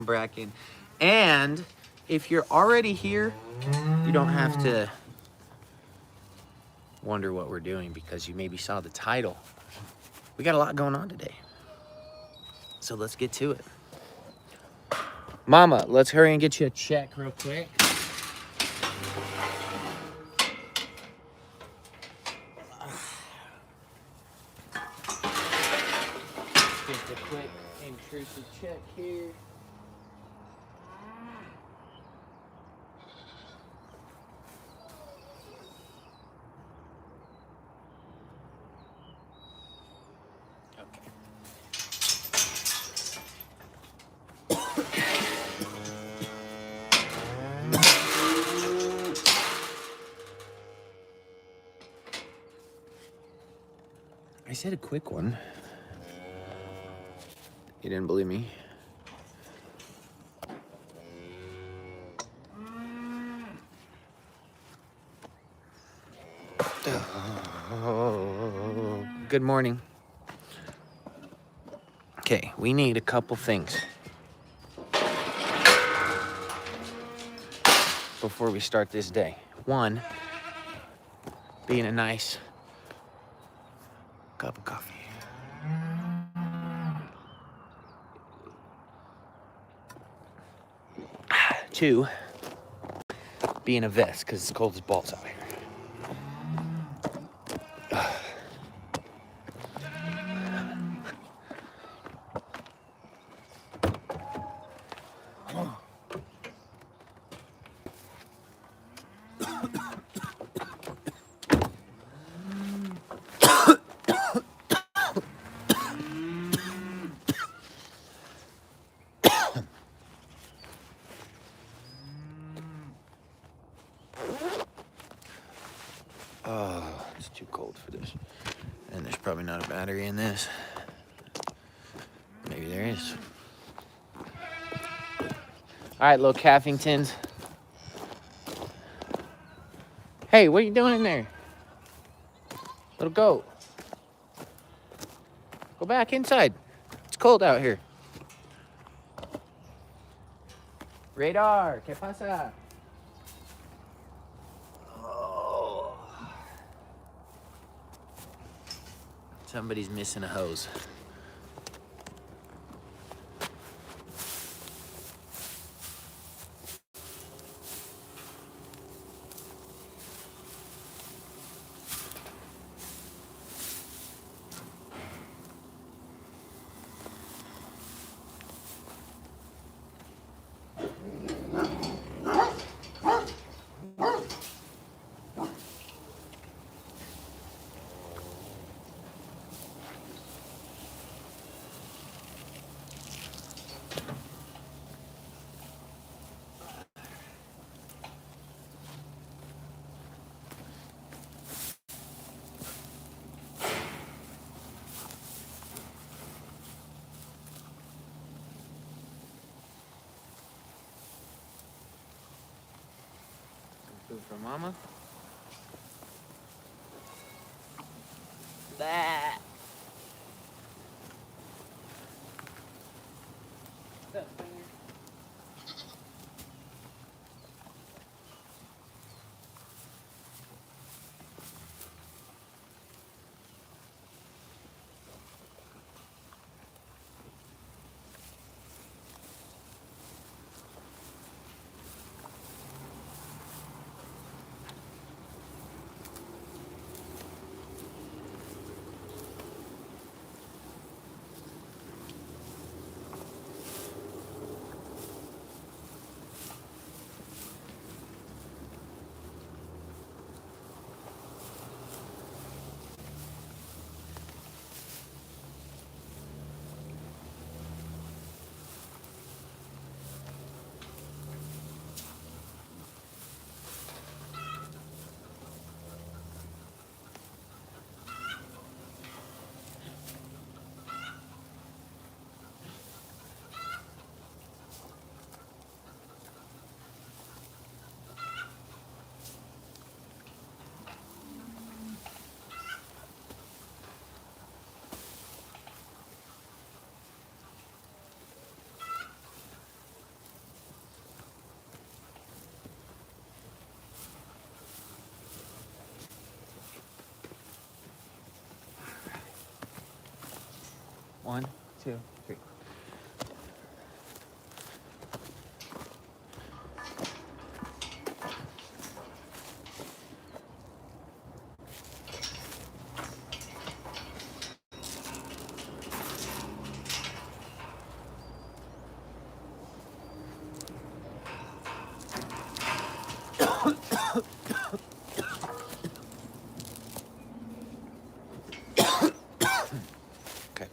bracket. And if you're already here, you don't have to wonder what we're doing because you maybe saw the title. We got a lot going on today. So let's get to it. Mama, let's hurry and get you a check real quick. Just a quick intrusive check here. I said a quick one. You didn't believe me? Oh, good morning. Okay, we need a couple things before we start this day. One, being a nice cup of coffee. Two, being a vest, because it's cold as balls out here. Oh, it's too cold for this. And there's probably not a battery in this. Maybe there is. All right, little Caffingtons. Hey, what are you doing in there? Little goat. Go back inside. It's cold out here. Radar, ¿qué pasa? Oh. Somebody's missing a hose. Food for Mama. That. What's up, Finger? 2, 3. Okay.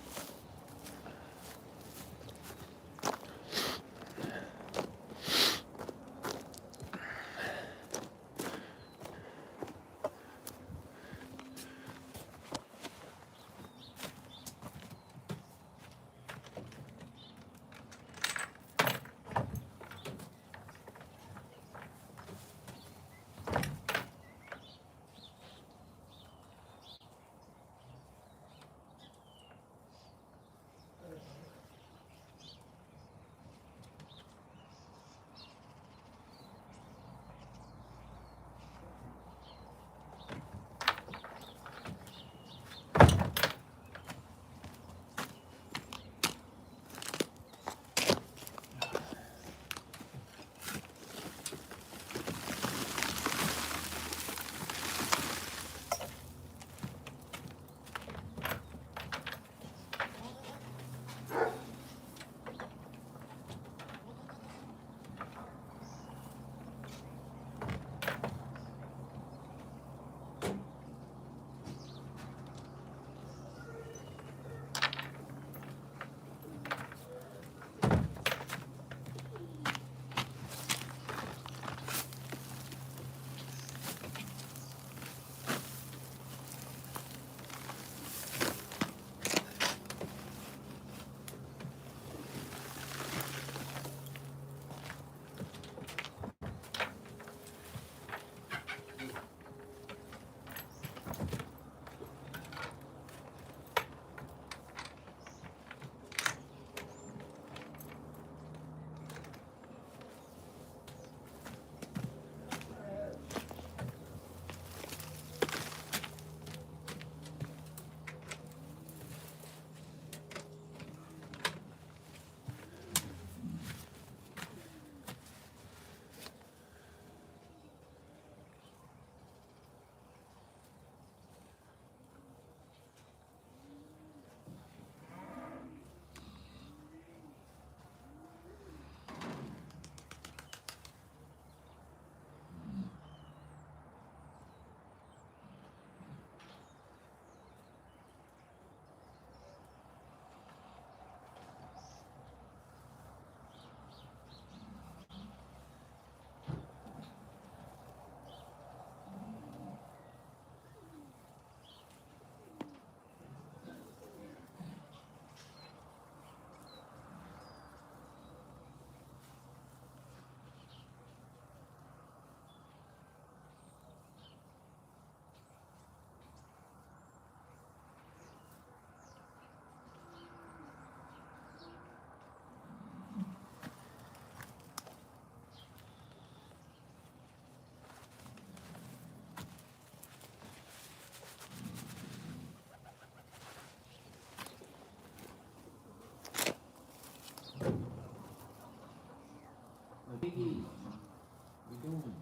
Biggie, we doing?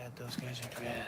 bad. Those guys are bad.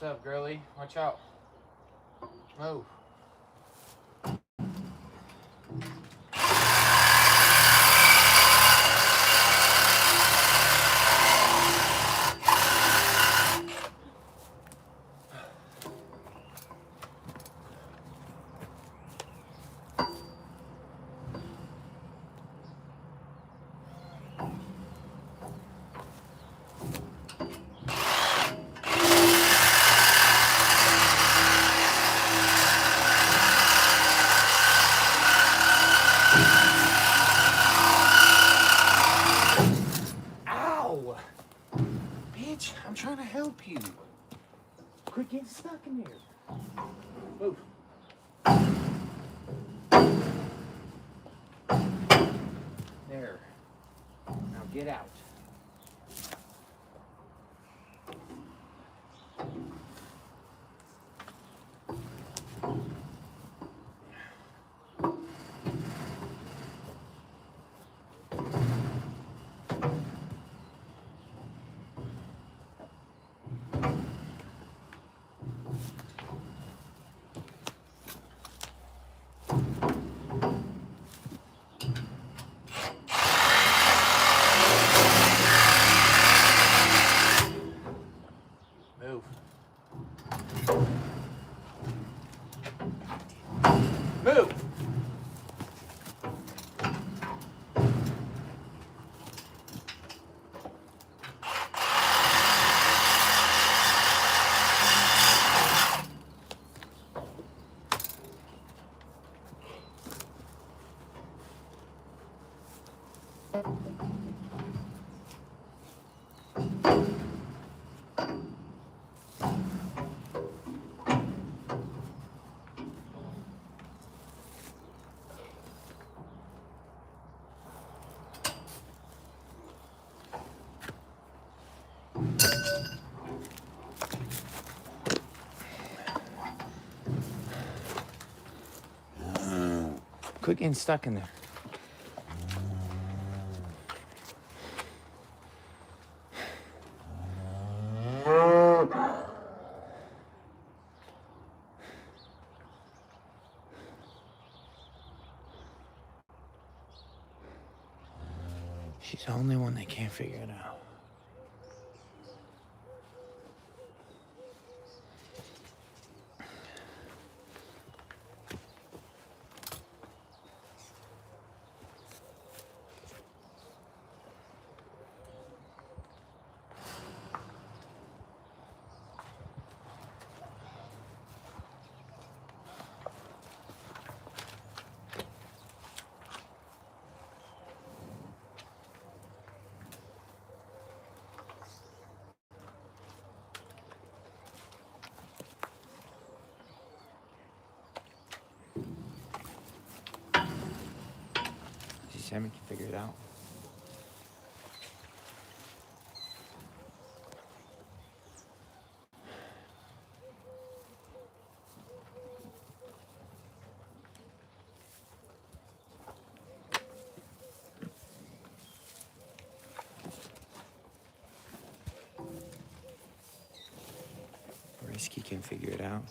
What's up, girlie? Watch out. Move. Ow! Bitch, I'm trying to help you. Quit getting stuck in there. Move. There. Now get out. Move. Move! Quit getting stuck in there. She's the only one that can't figure it out. Sammy can figure it out. Risky can figure it out.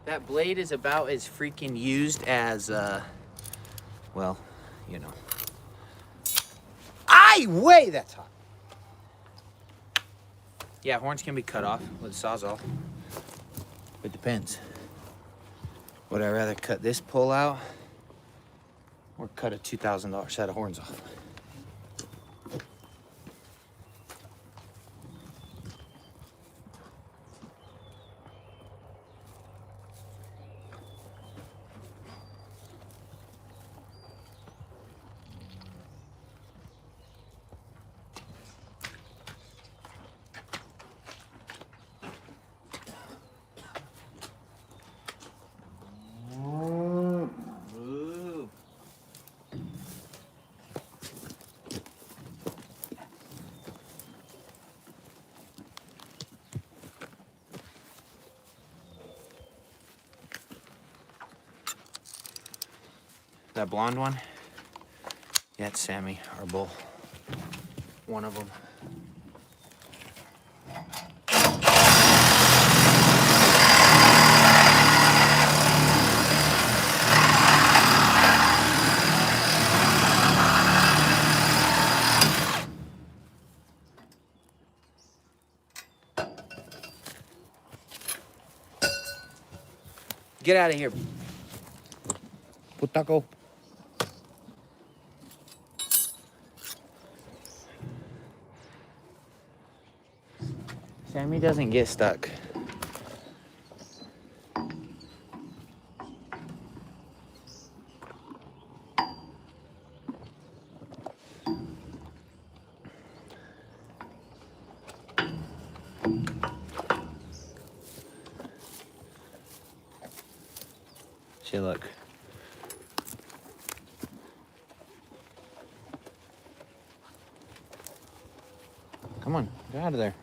That blade is about as freaking used as, well, you know. Way that's hot. Yeah, horns can be cut off with a sawzall. It depends. Would I rather cut this pull out or cut a $2,000 set of horns off? That blonde one? Yeah, it's Sammy, our bull. One of them. Get out of here. Putaco. Sammy doesn't get stuck. See, look. Come on, get out of there.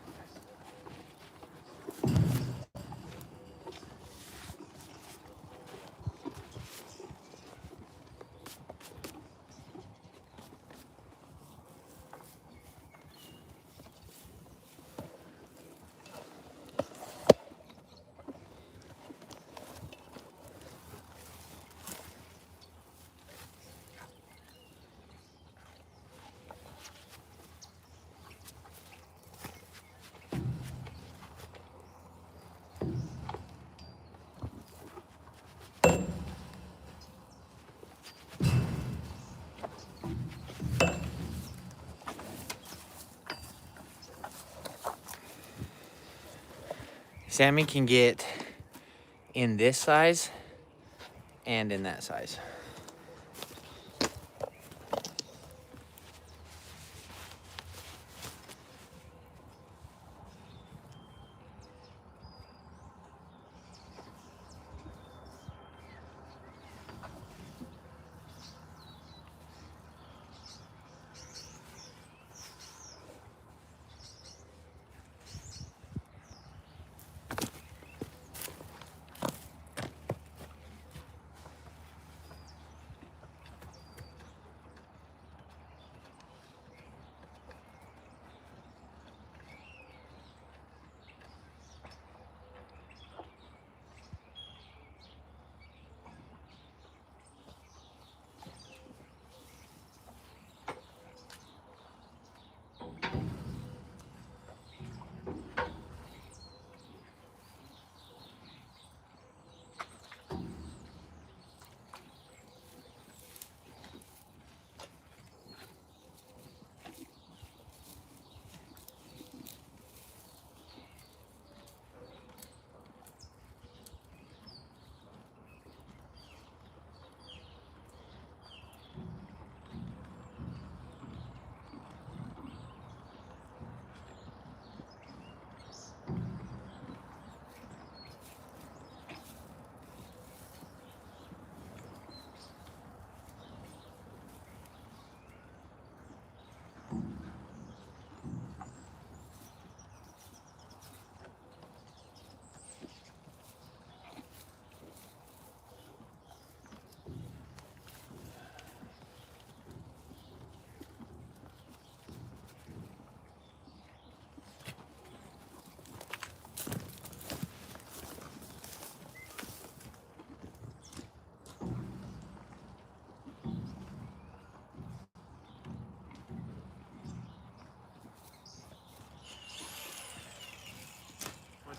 Sammy can get in this size and in that size.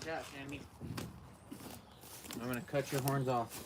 Watch out, Sammy. I'm gonna cut your horns off.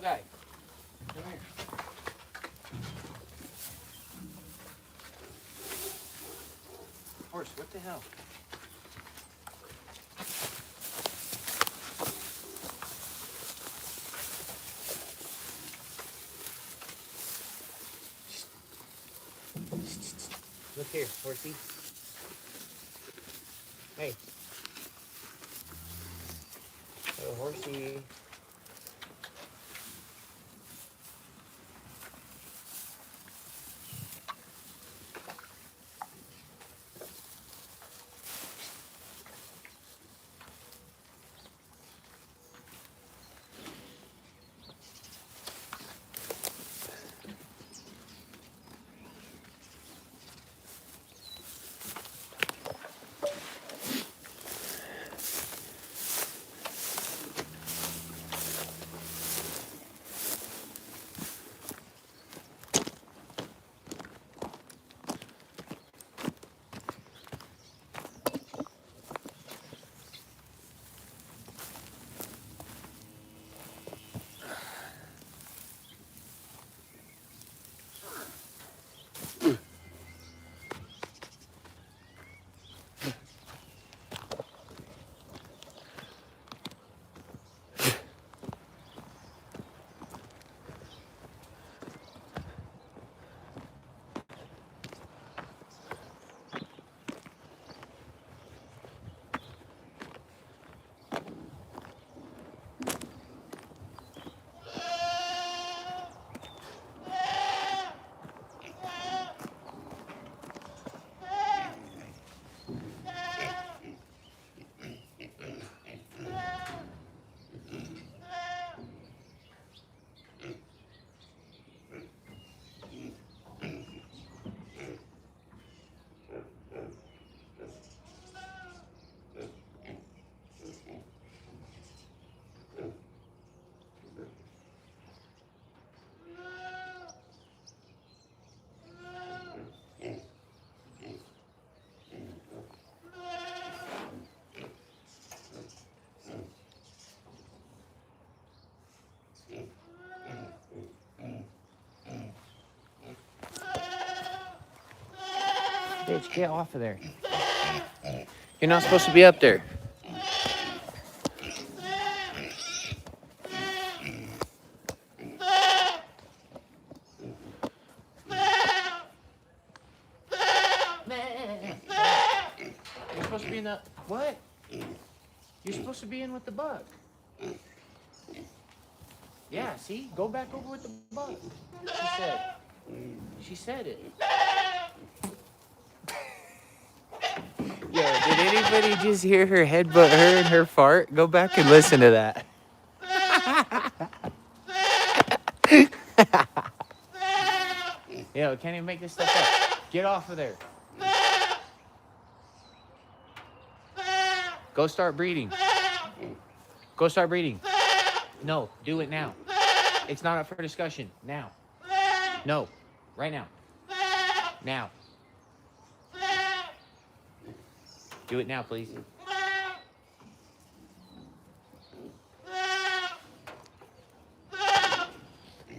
guy. Come here. Horse, what the hell? Look here, horsey. Hey. Little horsey. Bitch, get off of there. You're not supposed to be up there. You're supposed to be in the... What? You're supposed to be in with the buck. Yeah, see? Go back over with the buck. She said. She said it. Yo, did anybody just hear her headbutt her and her fart? Go back and listen to that. Yo, can't even make this stuff up. Get off of there. Go start breeding. Go start breeding. No, do it now. It's not up for discussion. Now. No. Right now. Now. Do it now, please.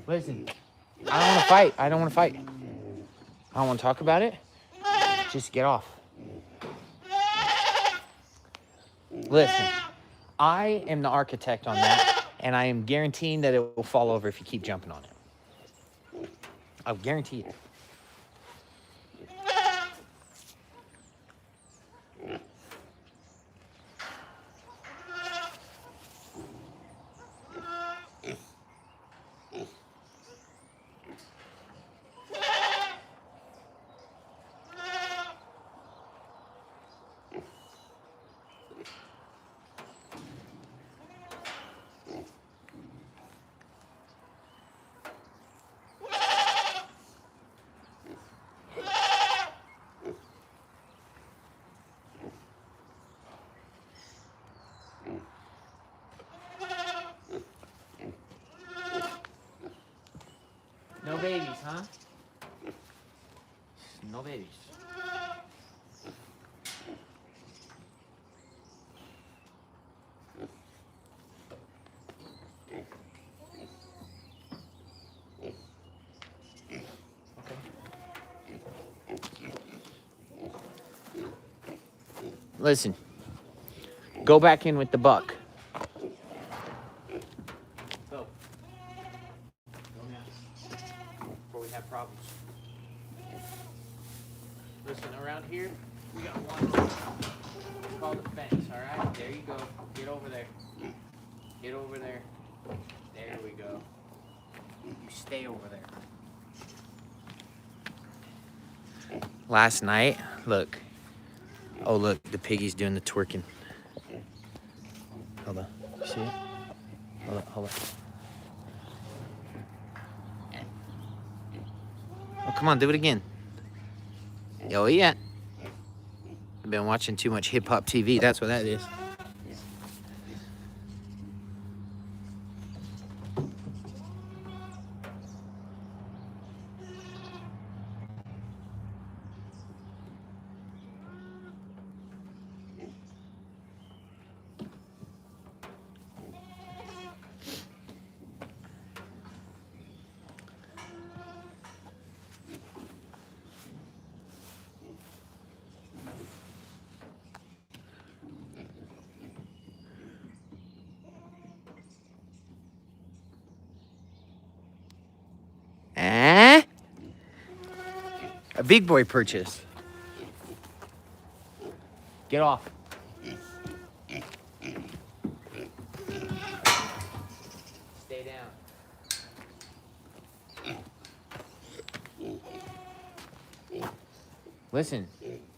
Listen, I don't want to fight. I don't want to fight. I don't want to talk about it. Just get off. Listen, I am the architect on that, and I am guaranteeing that it will fall over if you keep jumping on it. I'll guarantee it. No babies, huh? No babies. listen. Go back in with the buck. Go. Go now. Before we have problems. Listen, around here, we got one rule. It's called a fence, alright? There you go. Get over there. Get over there. There we go. You stay over there. Last night, look. Oh, look, the piggy's doing the twerking. Hold on. You see it? Hold on. Oh, come on, do it again. Oh, yeah. I've been watching too much hip-hop TV. That's what that is. A big boy purchase. Get off. Stay down. Listen,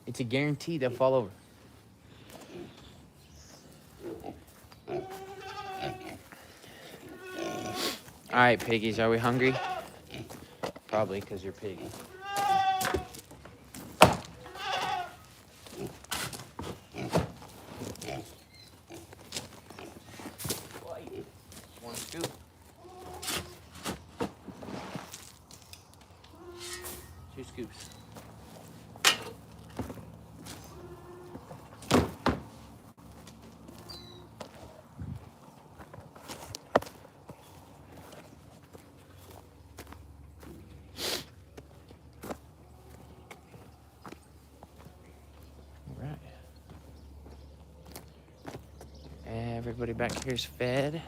it's a guarantee they'll fall over. All right, piggies, are we hungry? Probably because you're piggy. One scoop. Two scoops. Everybody back here's fed.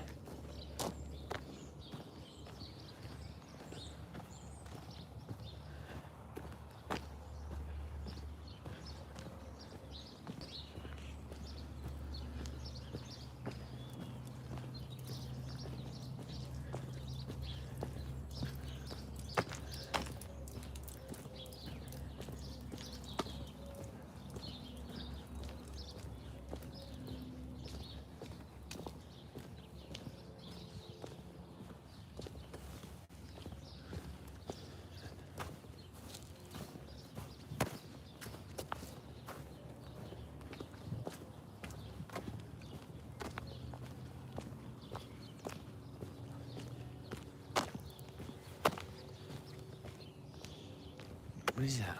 What is that?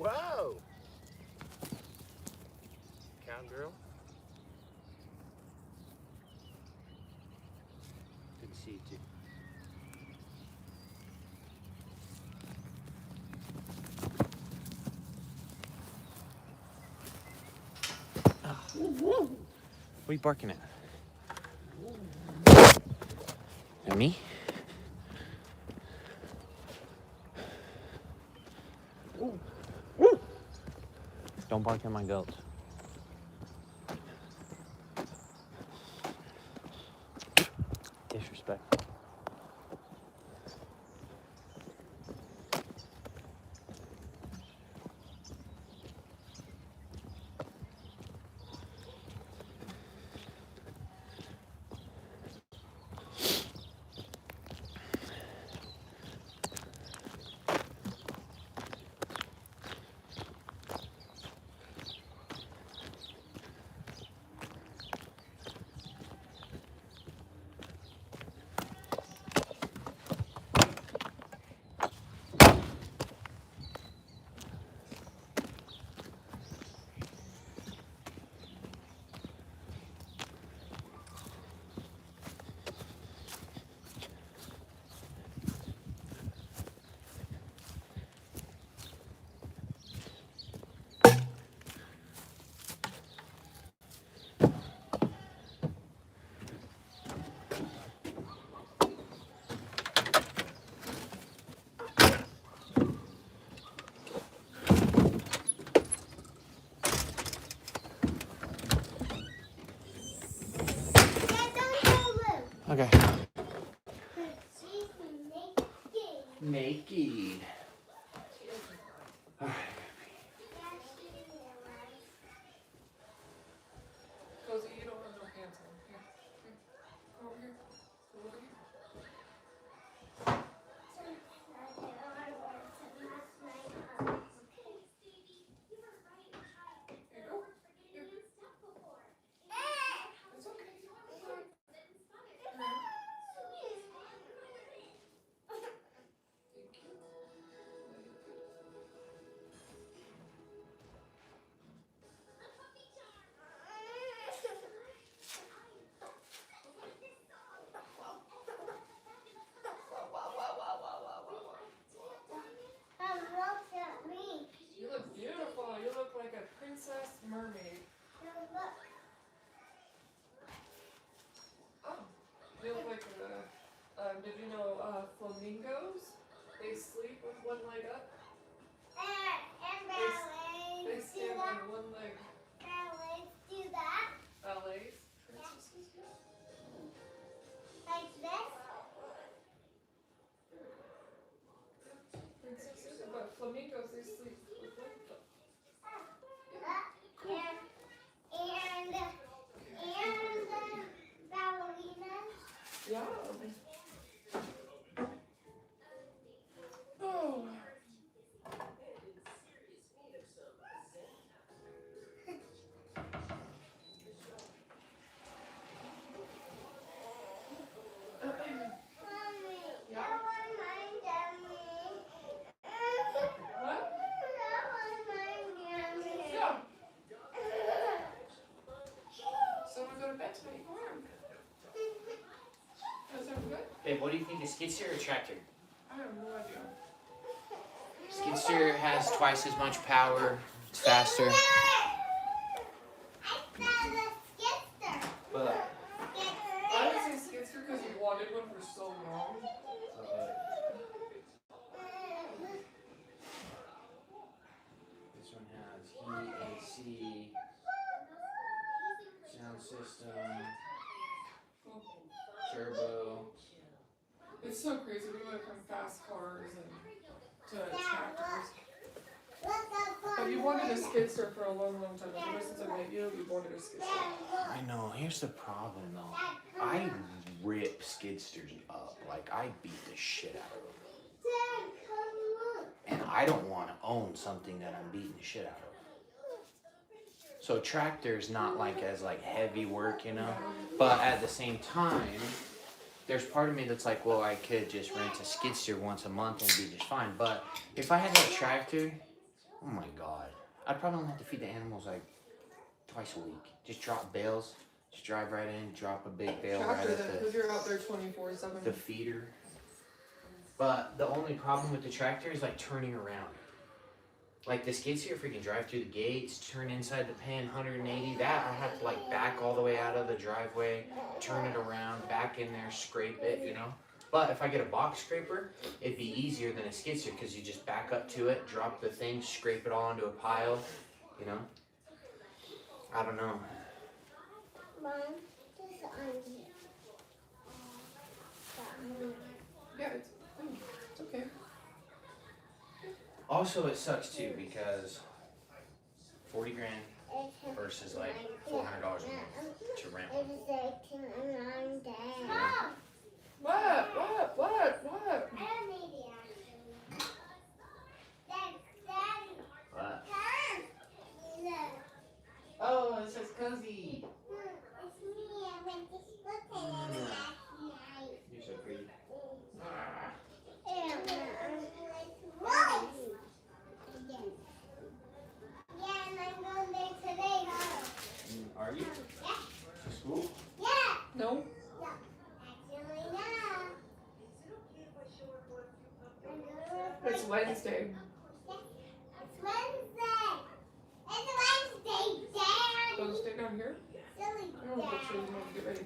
Whoa! Cowgirl. Good to see you too. What are you barking at? At me? Don't bark at my goats. Disrespect. Okay. Naked. Alright. Cozy, you don't have no pants on. Here. Come over here. Come over here. Here you go. Here. It's okay. Thank you. You look beautiful. You look like a princess mermaid. Oh, you look like did you know flamingos? They sleep with one leg up. They stand on one leg. Ballets do that. Ballets. Princesses, yeah. Like this. Princesses, but flamingos, they sleep with one foot. And ballerinas. Yeah. Oh. Mommy, Yeah. that one mine, Daddy. What? That one mine, Daddy. Yeah. So we go to bed tonight. You can wear 'em. Does that good? Babe, what do you think, a skid steer or a tractor? I have no idea. Skid steer has twice as much power. It's faster. I said a skipster. But I would say skidster because you wanted one for so long. this one has heat, AC, sound system, turbo. It's so crazy. We went from fast cars and to tractors. But you wanted a skidster for a long, long time. Ever since I met you, you wanted a skidster. I know. Here's the problem, though. I rip skidsters up. Like, I beat the shit out of them. And I don't want to own something that I'm beating the shit out of. So tractor's not like as like heavy work, you know? But at the same time, there's part of me that's like, well, I could just rent a skid steer once a month and be just fine. But if I had that tractor, Oh my god. I'd probably only have to feed the animals like twice a week. Just drop bales. Just drive right in, drop a big bale right Tractor at then, because you're out there 24/7. the feeder. But the only problem with the tractor is like turning around. Like the skid steer freaking drive through the gates, turn inside the pen 180. That I have to like back all the way out of the driveway, turn it around, back in there, scrape it, you know. But if I get a box scraper, it'd be easier than a skid steer because you just back up to it, drop the thing, scrape it all into a pile, you know. I don't know. Mom, this on you. Yeah, it's okay. Also, it sucks too because 40 grand versus like $400 a month to rent. What? What? What? Oh, it says cozy. It's me. I went to school last night. You're so pretty. Yeah, and I'm going there today, huh? Are you? Yeah. To school? Yeah. No? No. Actually, no. It's Wednesday. It's Wednesday. It's Wednesday, Dad. Don't stay down here? Silly I don't know what you're going to get ready.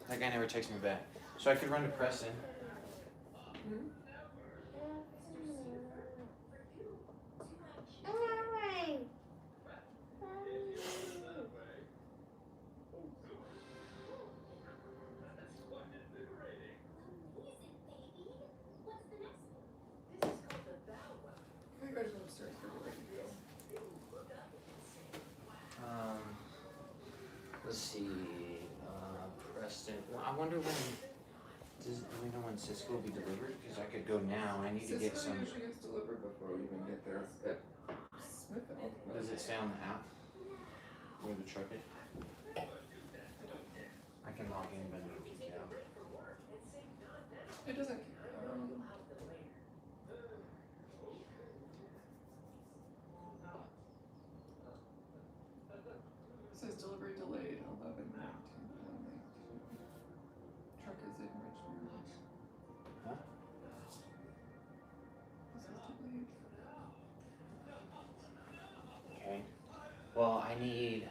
That guy never texts me back. So I could run to Preston. Hmm? You guys are upstairs. You're ready to go. Let's see. Preston. Well, I wonder when. Do we know when Cisco will be delivered? Because I could go now. I need to get Cisco some. usually gets delivered before we even get there. At Smithville. Does it say on the app where the truck is? I can log in, but it'll kick you out. It doesn't. It says delivery delayed 11/19. Truck is in Richmond. Huh? It says delayed. Okay. Well, I need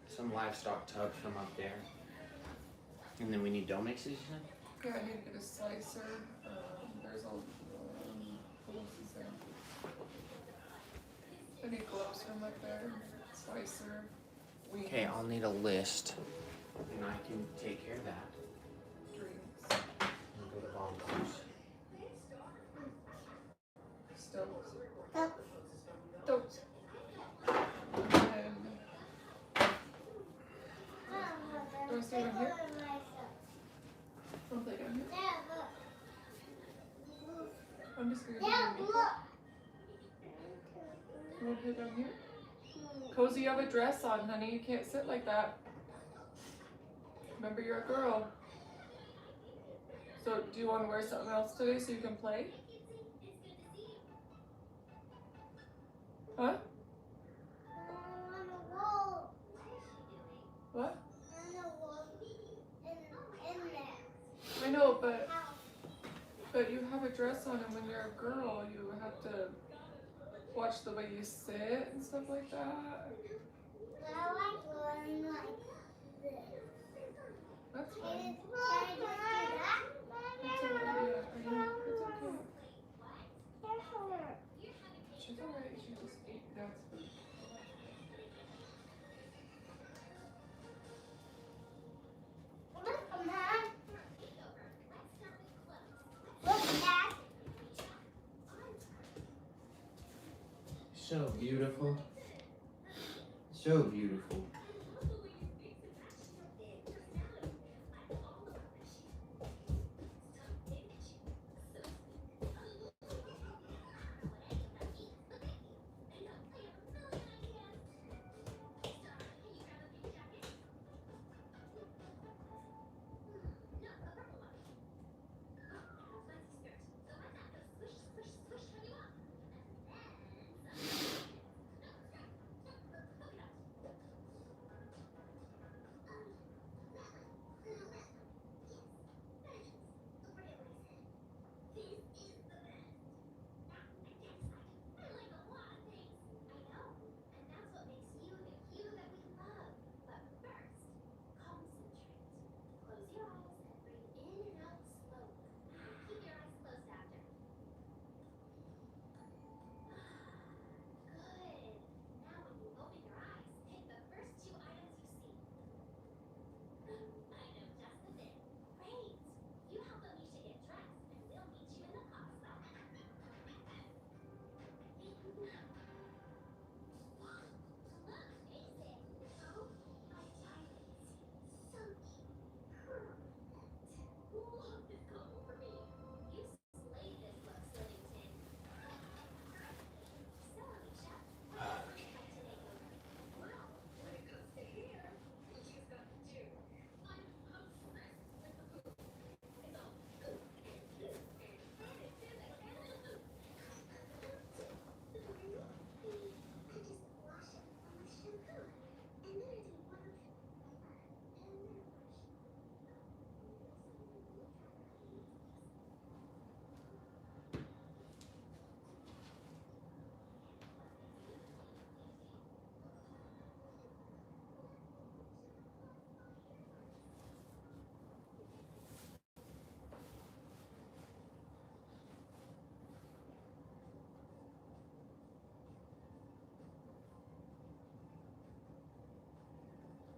some livestock tubs from up there. And then we need dough mixes, you said? Yeah, I need to get a slicer. There's a. What else is there? I need gloves from up there. Slicer. Wings. Okay, I'll need a list. And I can take care of that. Drinks. And go to Bonbons. Stoves. Stop. Stoves. And. Do I stay down here? I'll play down here. I'm just gonna do your makeup. You wanna play down here? Cozy, you have a dress on, honey. You can't sit like that. Remember, you're a girl. So, do you want to wear something else today so you can play? Huh? What? I know, but you have a dress on, and when you're a girl, you have to watch the way you sit and stuff like that. That's fine. That's alright, yeah, I know. It's okay. She's alright. She just ate dad's food. So beautiful. So beautiful.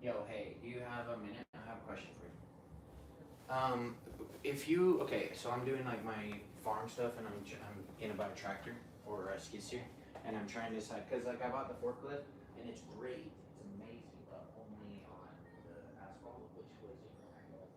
Yo, hey, do you have a minute? I have a question for you. Okay, so I'm doing like my farm stuff, and I'm gonna buy a tractor or a skid steer, and I'm trying to decide because like I bought the forklift, and it's great, it's amazing, but only on the asphalt, which was incorrect.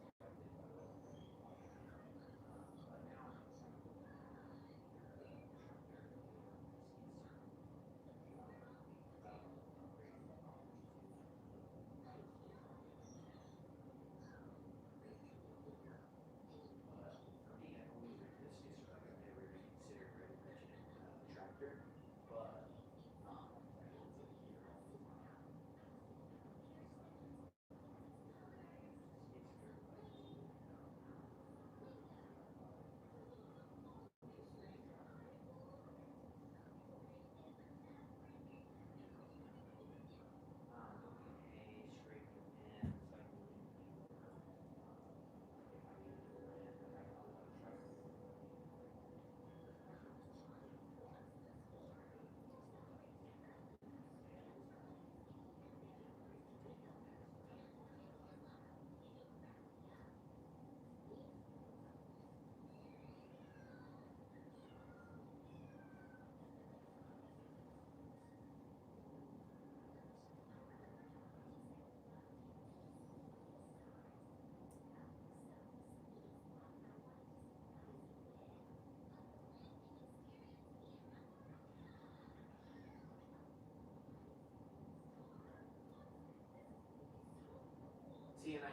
See, and I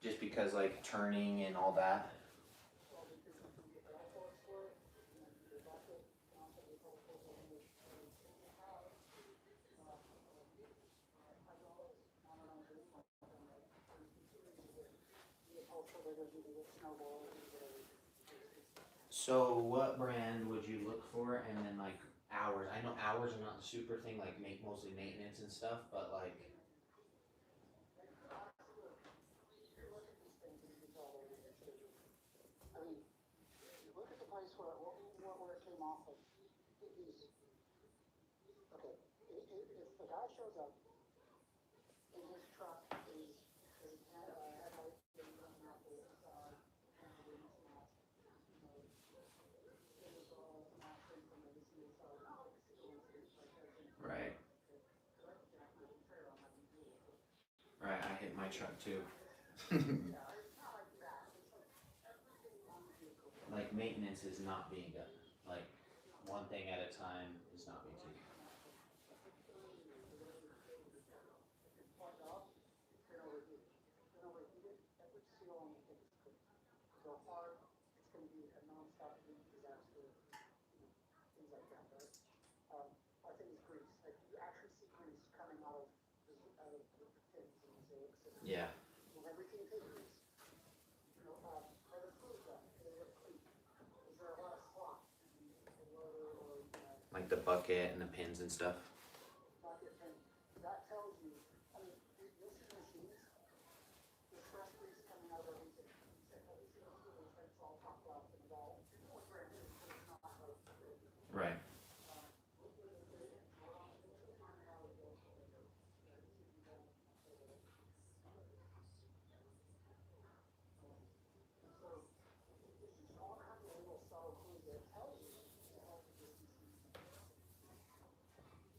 just because like turning and all that. So what brand would you look for, and then like hours? I know hours are not the super thing, like make mostly maintenance and stuff, but like. Right. Right, I hit my truck too. Like maintenance is not being done. Like one thing at a time is not being taken. Yeah. Like the bucket and the pins and stuff. Right.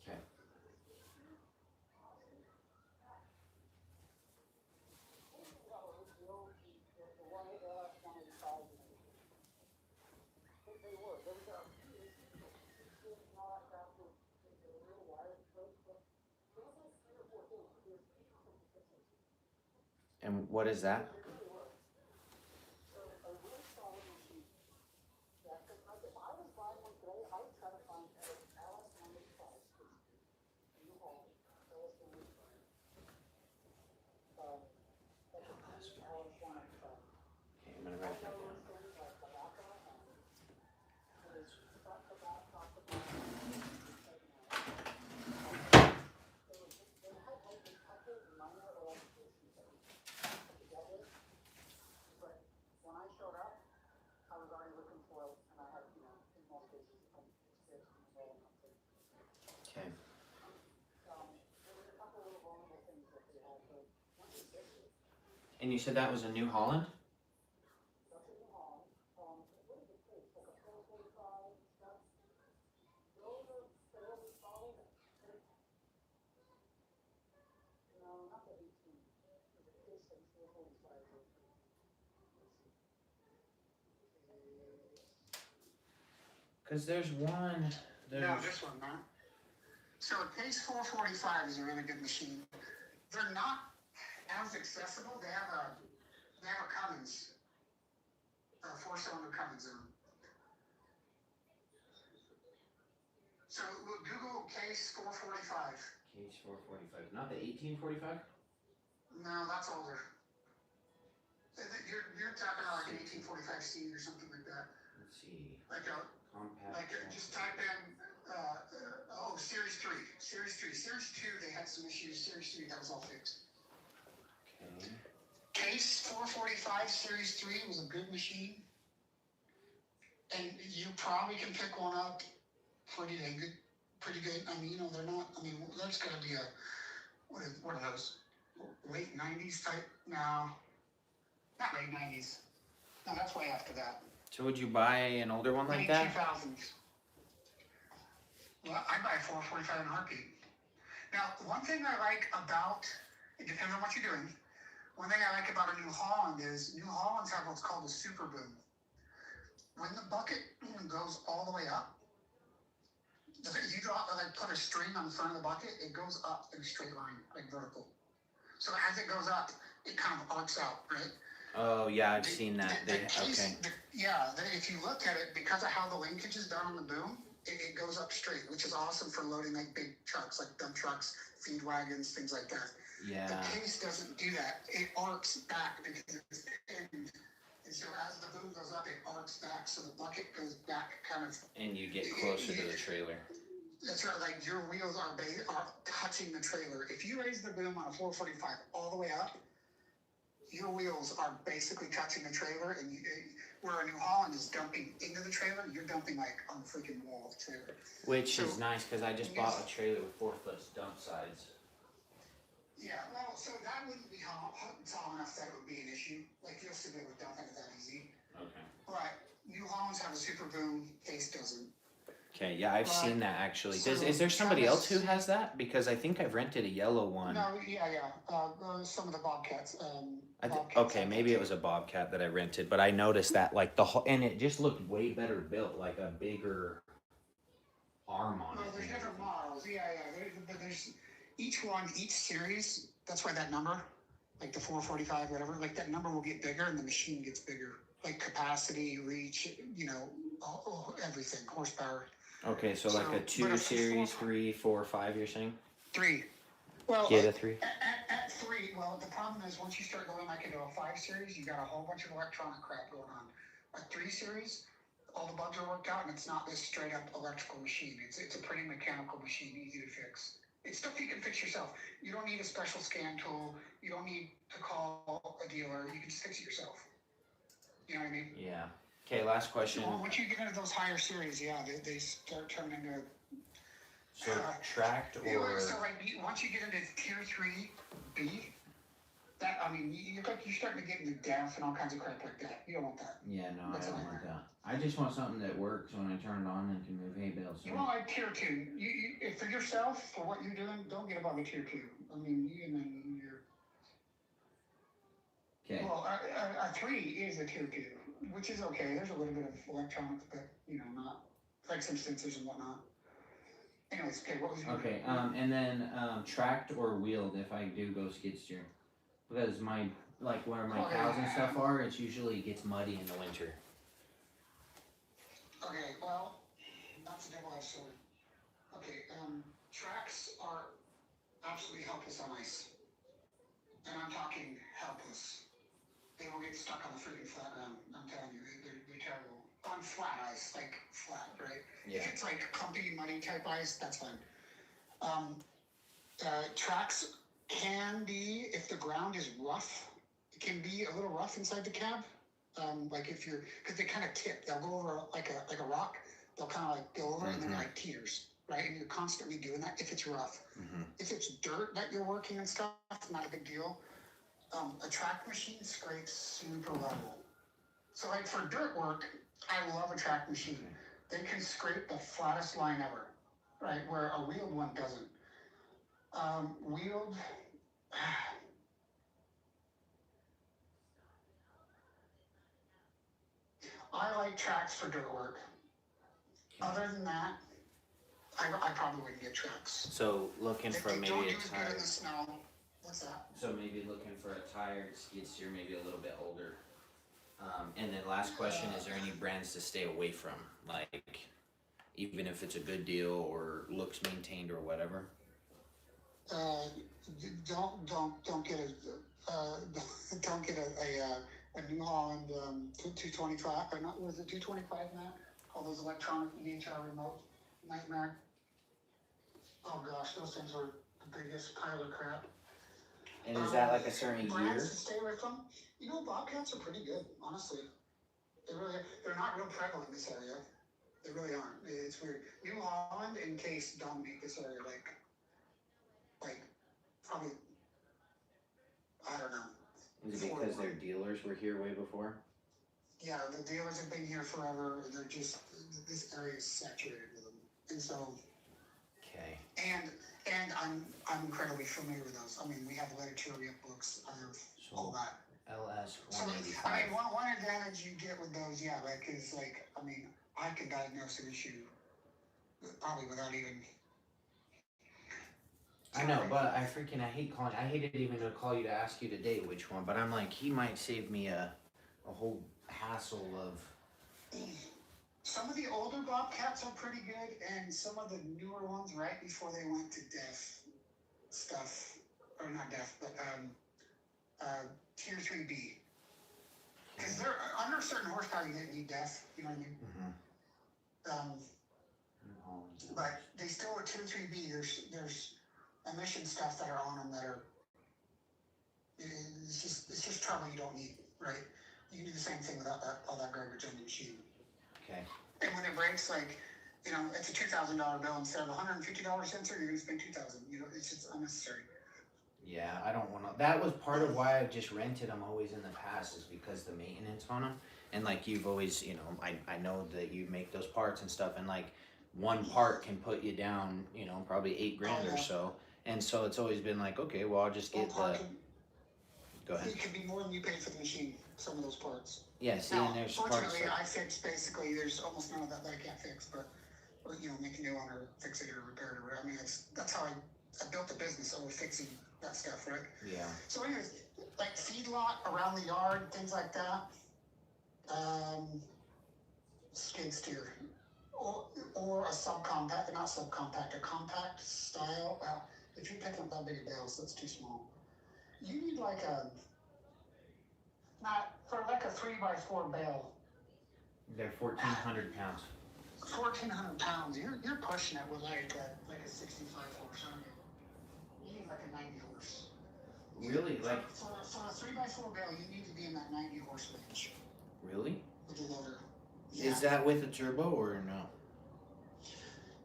Okay. And what is that? Okay, I'm gonna write that down. And you said that was a New Holland? Because there's one. No, this one, man. So a Case 445 is a really good machine. They're not as accessible. They have a Cummins, a 4-cylinder Cummins in them. So Google Case 445. Case 445. Not the 1845? No, that's older. You're talking about like an 1845C or something like that. Let's see. Like just type in Series 3. Series 3. Series 2, they had some issues. Series 3, that was all fixed. Okay. Case 445 Series 3 was a good machine. And you probably can pick one up pretty good. I mean, they're not, there's going to be what are those? Late 90s type? No. Not late 90s. No, that's way after that. So would you buy an older one like that? 2000s. Well, I buy a 445 in a heartbeat. Now, one thing I like about, it depends on what you're doing. One thing I like about a New Holland is New Hollands have what's called a super boom. When the bucket goes all the way up, if you put a string on the front of the bucket, it goes up in a straight line, like vertical. So as it goes up, it kind of arcs out, right? Oh yeah, I've seen that. Okay. If you look at it, because of how the linkage is done on the boom, it goes up straight, which is awesome for loading like big trucks, like dump trucks, feed wagons, things like that. Yeah. The Case doesn't do that. It arcs back because it's end. And so as the boom goes up, it arcs back, so the bucket goes back kind of. And you get closer to the trailer. That's right, like your wheels are touching the trailer. If you raise the boom on a 445 all the way up, your wheels are basically touching the trailer, and where a New Holland is dumping into the trailer, you're dumping like on the freaking wall of the trailer. Which is nice because I just bought a trailer with 4-foot dump sides. Yeah, well, so that wouldn't be tall enough that it would be an issue. Like you'll still be able to dump into that easy. Okay. But New Hollands have a super boom. Case doesn't. Okay, yeah, I've seen that actually. Is there somebody else who has that? Because I think I've rented a yellow one. No, some of the Bobcats. Okay, maybe it was a Bobcat that I rented, but I noticed that like and it just looked way better built, like a bigger arm on it. There's different models. There's each series. That's why that number, like the 445, whatever, like that number will get bigger and the machine gets bigger. Like capacity, reach, everything, horsepower. Okay, so like a 2 series, 3, 4, 5, you're saying? 3. Well, get a 3? At 3, well, the problem is once you start going like into a 5 series, you got a whole bunch of electronic crap going on. A 3 series, all the bugs are worked out, and it's not this straight up electrical machine. It's a pretty mechanical machine, easy to fix. It's stuff you can fix yourself. You don't need a special scan tool. You don't need to call a dealer. You can just fix it yourself. You know what I mean? Yeah. Okay, last question. Well, once you get into those higher series, they start turning into. So tracked or. So like once you get into tier 3B, you're starting to get into DEF and all kinds of crap like that. You don't want that. Yeah, no, I don't want that. I just want something that works when I turn it on and can move hay bales. So. You want like tier 2. If for yourself, for what you're doing, don't get above a tier 2. You're. Okay. Well, a 3 is a tier 2, which is okay. There's a little bit of electronics, but not like some sensors and whatnot. Anyways, okay, what was your Okay, and then tracked or wheeled if I do go skid steer, because where my cows and stuff are, it usually gets muddy in the winter. Okay, well, that's a double-edged sword. Okay, tracks are absolutely helpless on ice, and I'm talking helpless. They will get stuck on the freaking flat ground. I'm telling you, they're terrible. On flat ice, like flat, right? Yeah. If it's like clumpy, muddy type ice, that's fine. Tracks can be, if the ground is rough, it can be a little rough inside the cab. Because they kind of tip. They'll go over like a rock. They'll kind of like go over it and then like teeters, right? And you're constantly doing that if it's rough. Mm-hmm. If it's dirt that you're working and stuff, not a big deal. A track machine scrapes super level. So like for dirt work, I love a track machine. They can scrape the flattest line ever, right? Where a wheeled one doesn't. Wheeled, I like tracks for dirt work. Other than that, I probably wouldn't get tracks. So looking for They don't maybe do a as good in tire. the snow. What's that? So maybe looking for a tired skid steer, maybe a little bit older. And then last question, is there any brands to stay away from? Like, even if it's a good deal or looks maintained or whatever? Don't get don't get a New Holland 225 or not, was it 225, Matt? All those electronic EHR remote nightmare. Oh gosh, those things were the biggest pile of crap. And is that like a certain year? Brands to stay away from? You know, Bobcats are pretty good, honestly. They're not real prevalent in this area. They really aren't. It's weird. New Holland and Case dominate this area like probably, I don't know. Is it because their dealers were here way before? Yeah, the dealers have been here forever. They're just, this area is saturated with them. And so, Okay. and I'm incredibly familiar with those. I mean, we have literature, we have books, I have all that. LS So, 185. I mean, one advantage you get with those, yeah, like, is like, I mean, I can diagnose an issue probably without even. I know, but I hate calling. I hated even to call you to ask you today which one, but I'm like, he might save me a whole hassle of. Some of the older Bobcats are pretty good, and some of the newer ones right before they went to deaf stuff, or not deaf, but tier 3B. Because they're under a certain horsepower, you didn't need deaf, you know what I mean? But they still are tier 3B. There's emission stuff that are on them that are, it's just trouble you don't need, right? You can do the same thing without all that garbage on the machine. Okay. And when it breaks, like, you know, it's a $2,000 bill instead of a $150 sensor, you're gonna spend $2,000. You know, it's just unnecessary. Yeah, I don't want to. That was part of why I've just rented them always in the past, is because the maintenance on them. And like you've always, you know, I know that you make those parts and stuff, and like one part can put you down, you know, probably $8,000 or so. And so it's always been like, okay, well, I'll just get the. Go ahead. It could be more than you pay for the machine. Some of those parts. Yeah, see, now, and there's parts. Fortunately, I fix basically. There's almost none of that I can't fix, but you know, make a new one or fix it or repair it. Or I mean, that's how I built the business over fixing that stuff, right? Yeah. So anyways, like feedlot around the yard, things like that. Skid steer, or a subcompact, not subcompact, a compact style. Well, if you're picking up that big of bales, that's too small. You need like not for like a 3x4 bale. They're 1,400 pounds. 1,400 pounds. You're pushing it with like a 65 horse, aren't you? You need like a 90 horse. Really? Like for a 3x4 bale, you need to be in that 90 horse range. Really? With the loader. Yeah. Is that with a turbo or no?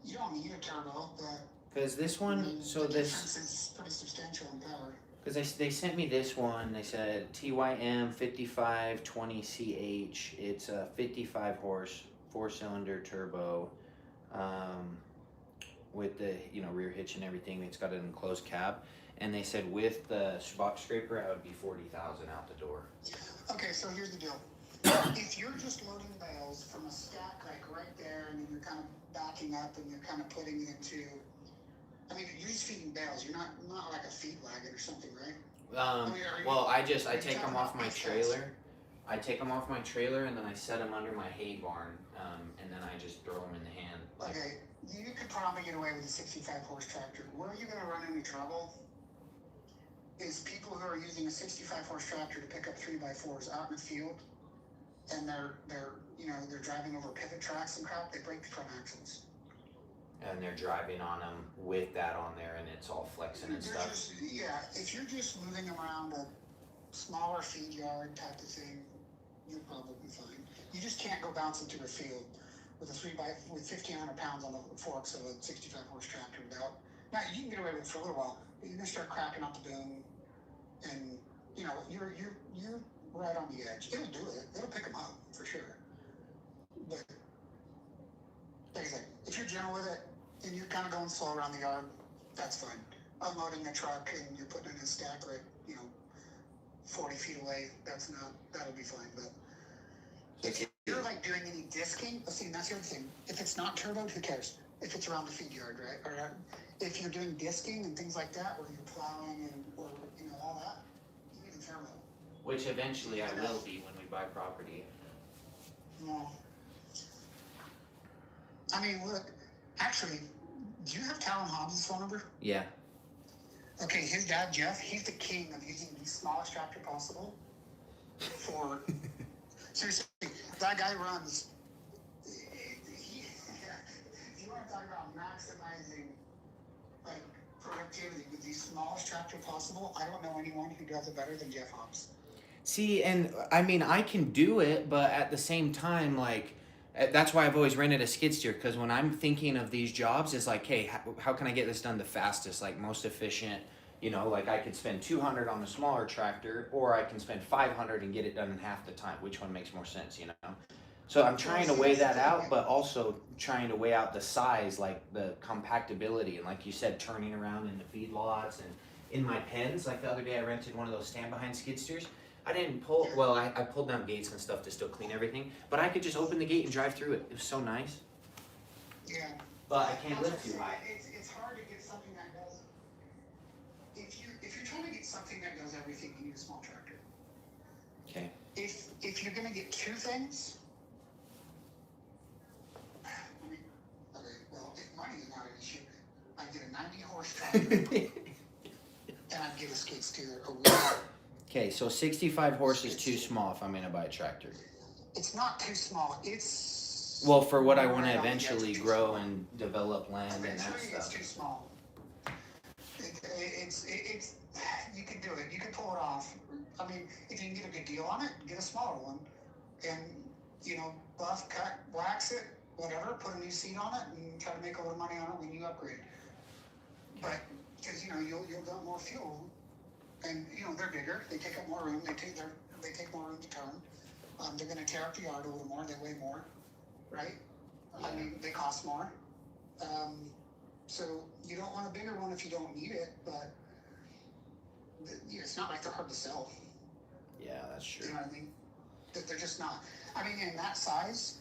You don't need a turbo, but because this one, the difference is pretty substantial in power. Because they sent me this one. They said TYM 5520CH. It's a 55 horse, 4-cylinder turbo, with the rear hitch and everything. It's got an enclosed cab, and they said with the box scraper, it would be 40,000 out the door. Okay, so here's the deal. If you're just loading bales from a stack like right there, and then you're kind of backing up and you're kind of putting it into, I mean, you're just feeding bales. You're not like a feed wagon or something, right? Well, I take them off my trailer. I take them off my trailer and then I set them under my hay barn, and then I just throw them in the hand. Okay, you could probably get away with a 65 horse tractor. Where you're going to run into trouble is people who are using a 65 horse tractor to pick up 3x4s out in the field, and they're driving over pivot tracks and crap. They break the front axles. And they're driving on them with that on there, and it's all flexing and stuff. If you're just moving around a smaller feed yard type of thing, you're probably fine. You just can't go bouncing through a field with with 1,500 pounds on the forks of a 65 horse tractor without. Now you can get away with it for a little while, but you're gonna start cracking out the boom, and you know, you're right on the edge. It'll do it. It'll pick them up for sure. But like I said, if you're gentle with it and you're kind of going slow around the yard, that's fine. Unloading the truck and you're putting it in a stack like, 40 feet away, that'll be fine. But if you're like doing any disking, see, that's the other thing. If it's not turboed, who cares? If it's around the feed yard, right? Or if you're doing disking and things like that, where you're plowing or all that, you need a turbo. Which eventually I will be when we buy property. No. I mean, look, actually, do you have Talon Hobbs' phone number? Yeah. Okay, his dad, Jeff, he's the king of using the smallest tractor possible for... Seriously, that guy runs... You want to talk about maximizing, like, productivity with the smallest tractor possible? I don't know anyone who does it better than Jeff Hobbs. See, and I mean, I can do it, but at the same time, like, that's why I've always rented a skid steer, because when I'm thinking of these jobs, it's like, hey, how can I get this done the fastest, like most efficient? Like I could spend $200 on a smaller tractor, or I can spend $500 and get it done in half the time. Which one makes more sense, So I'm trying to weigh that out, but also trying to weigh out the size, like the compactability, and like you said, turning around in the feedlots and in my pens. Like the other day, I rented one of those stand-behind skid steers. I didn't pull, well, I pulled down gates and stuff to still clean everything, but I could just open the gate and drive through it. It was so nice. Yeah. But I can't lift too high. It's hard to get something that does... If you're trying to get something that does everything, you need a small tractor. Okay. If you're going to get two things... Okay, well, if money is not an issue, I'd get a 90-horse tractor, and I'd get a skid steer a week. Okay, so 65 horses is too small if I'm gonna buy a tractor. It's not too small. It's... Well, for what I want to eventually grow and develop land and that Eventually, it's stuff. too small. It's you can do it. You can pull it off. I mean, if you can get a good deal on it, get a smaller one, and buff, cut, wax it, whatever. Put a new seat on it, and try to make a little money on it when you upgrade. But because you'll get more fuel, and they're bigger. They take up more room. They take more room to turn. They're going to tear up the yard a little more. They weigh more, right? I mean, they cost more. So you don't want a bigger one if you don't need it, but it's not like they're hard to sell. Yeah, that's true. You know what I mean? They're just not. I mean, in that size,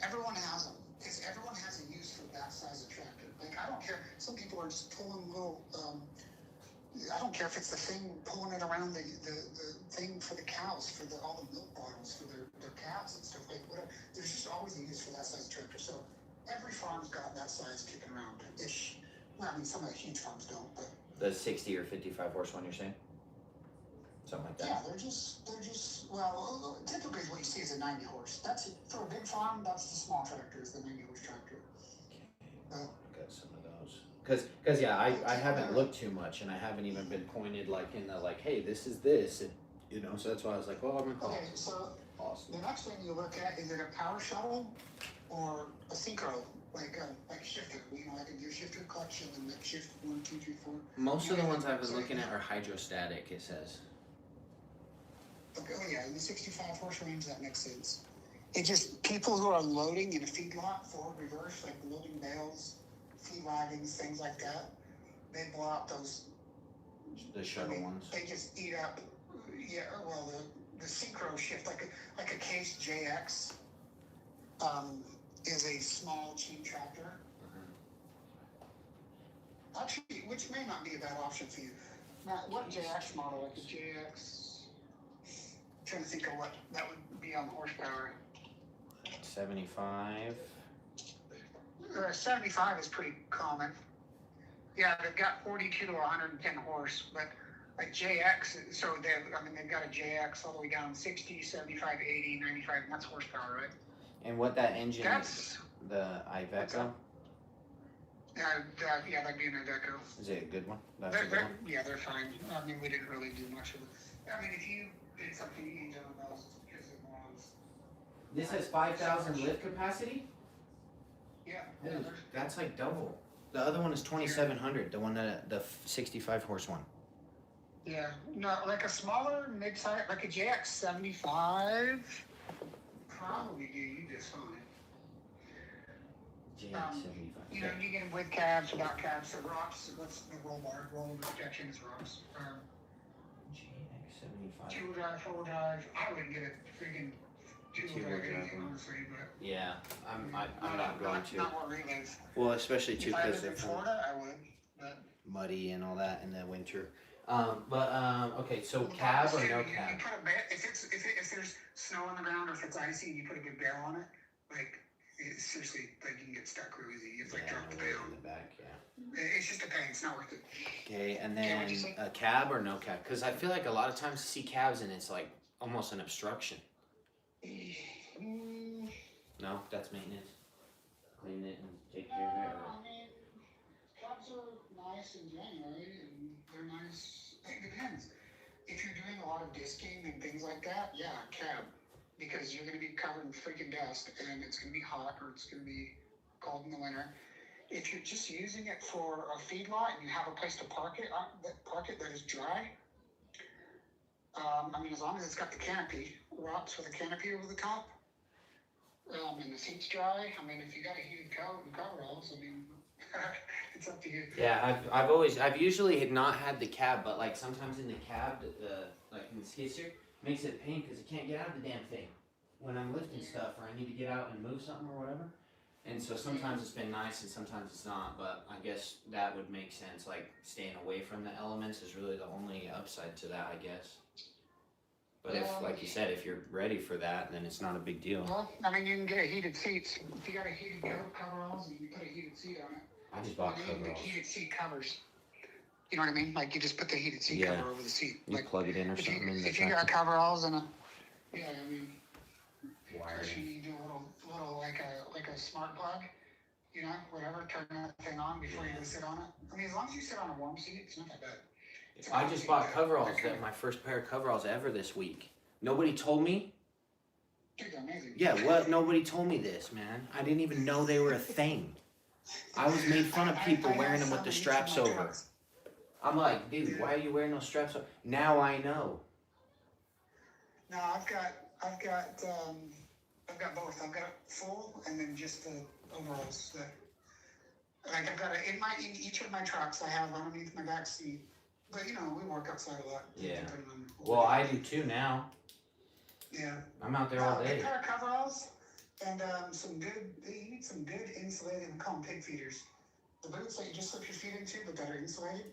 everyone has them. Because everyone has a use for that size of tractor. Like, I don't care. Some people are just pulling little... I don't care if it's the thing pulling it around the thing for the cows, for all the milk bottles for their calves and stuff, like whatever. There's just always a use for that size tractor. So every farm's got that size kicking around ish. Well, I mean, some of the huge farms don't, but The 60 or 55 horse one, you're saying? Something like that. yeah, they're just well, typically what you see is a 90 horse. That's for a big farm. That's the small tractor, is the 90 horse tractor. Got some of those. Cause yeah, I haven't looked too much, and I haven't even been pointed like in the hey, this is this, and, so that's why I was like, well, I'm gonna call. Okay, so Awesome. the next thing you look at, is it a power shuttle or a synchro, like shifter, like a gear shifter clutch and then like shift 1, 2, 3, 4. Most of the ones I've been looking at are hydrostatic, it says. Okay, oh yeah, in the 65 horse range, that makes sense. It just, people who are loading in a feedlot, forward, reverse, like loading bales, feed wagons, things like that, they blow out those. The shuttle ones. They just eat up, yeah, well, the synchro shift, like a Case JX, is a small, cheap tractor. Actually, which may not be a bad option for you. Now, what JX model, like a JX, I'm trying to think of what that would be on horsepower. 75. 75 is pretty common. Yeah, they've got 42 to 110 horse, but like JX, so they've got a JX all the way down 60, 75, 80, 95, and that's horsepower, right? And what that engine That's is, the Iveco? yeah, that'd be an Iveco. Is it a good one? That's a good one? Yeah, they're fine. I mean, we didn't really do much of it. I mean, if you did something easy on those, because it was. This has 5,000 lift capacity? Yeah. Dude, that's like double. The other one is 2,700, the one the 65 horse one. Yeah, no, like a smaller mid-size, like a JX75, probably do you just fine. JX75. You know, you get them with cabs, without cabs, so rocks, what's the roll bar, roll protection is rocks. JX75. Two-wheel drive, four-wheel drive, I wouldn't get a freaking two-wheel drive anything, honestly, but. Yeah, I'm not going to. Not what we live. Well, especially too If I because lived in they're Florida, I would, but. muddy and all that in the winter. Okay, so cab or no You cab? put a if there's snow on the ground or if it's icy and you put a good barrel on it, like, seriously, like you can get stuck real easy. You have to like drop the way barrel. in the back, yeah. It's just a pain. It's not worth it. Okay, and Okay, then what'd you say? a cab or no cab? Because I feel like a lot of times you see cabs and it's like almost an obstruction. Mm, No, that's maintenance. Clean it and take care of it. I mean, cabs are nice in January and they're nice. It depends. If you're doing a lot of disking and things like that, yeah, cab. Because you're going to be covered in freaking dust and it's going to be hot or it's going to be cold in the winter. If you're just using it for a feedlot and you have a place to park it that is dry, I mean, as long as it's got the canopy, rocks with a canopy over the top, and the seat's dry, I mean, if you got a heated coveralls, I mean, it's up to you. Yeah, I've usually not had the cab, but like sometimes in the cab, like in the skid steer, makes it a pain because you can't get out of the damn thing when I'm lifting stuff or I need to get out and move something or whatever. And so sometimes it's been nice and sometimes it's not, but I guess that would make sense. Like staying away from the elements is really the only upside to that, I guess. But if, like you said, if you're ready for that, then it's not a big deal. Well, I mean, you can get heated seats. If you got a heated coveralls and you put a heated seat on it. I just bought You can get coveralls. heated seat covers. You know what I mean? Like you just put the heated seat Yeah. cover over the seat. You Like plug it in or if something you, in the if you got coveralls and I mean, wiring. you do a little like a smart plug, you know, whatever. Turn that thing on before you go sit on it. I mean, as long as you sit on a warm seat, it's not that bad. I just bought coveralls. My first pair of coveralls ever this week. Nobody told me. Dude, they're amazing. Yeah, what? Nobody told me this, man. I didn't even know they were a thing. I was made fun of people wearing them with the straps over. I'm like, dude, why are you wearing those straps over? Now I know. No, I've got both. I've got full and then just the overalls. Like I've got in each of my trucks. I have underneath my back seat. But you know, we work outside a lot. Yeah. depending on what Well, we I do. do too now. Yeah. I'm out there all A day. good pair of coveralls and you need some good insulated, we call them pig feeders. The boots that you just slip your feet into, but that are insulated.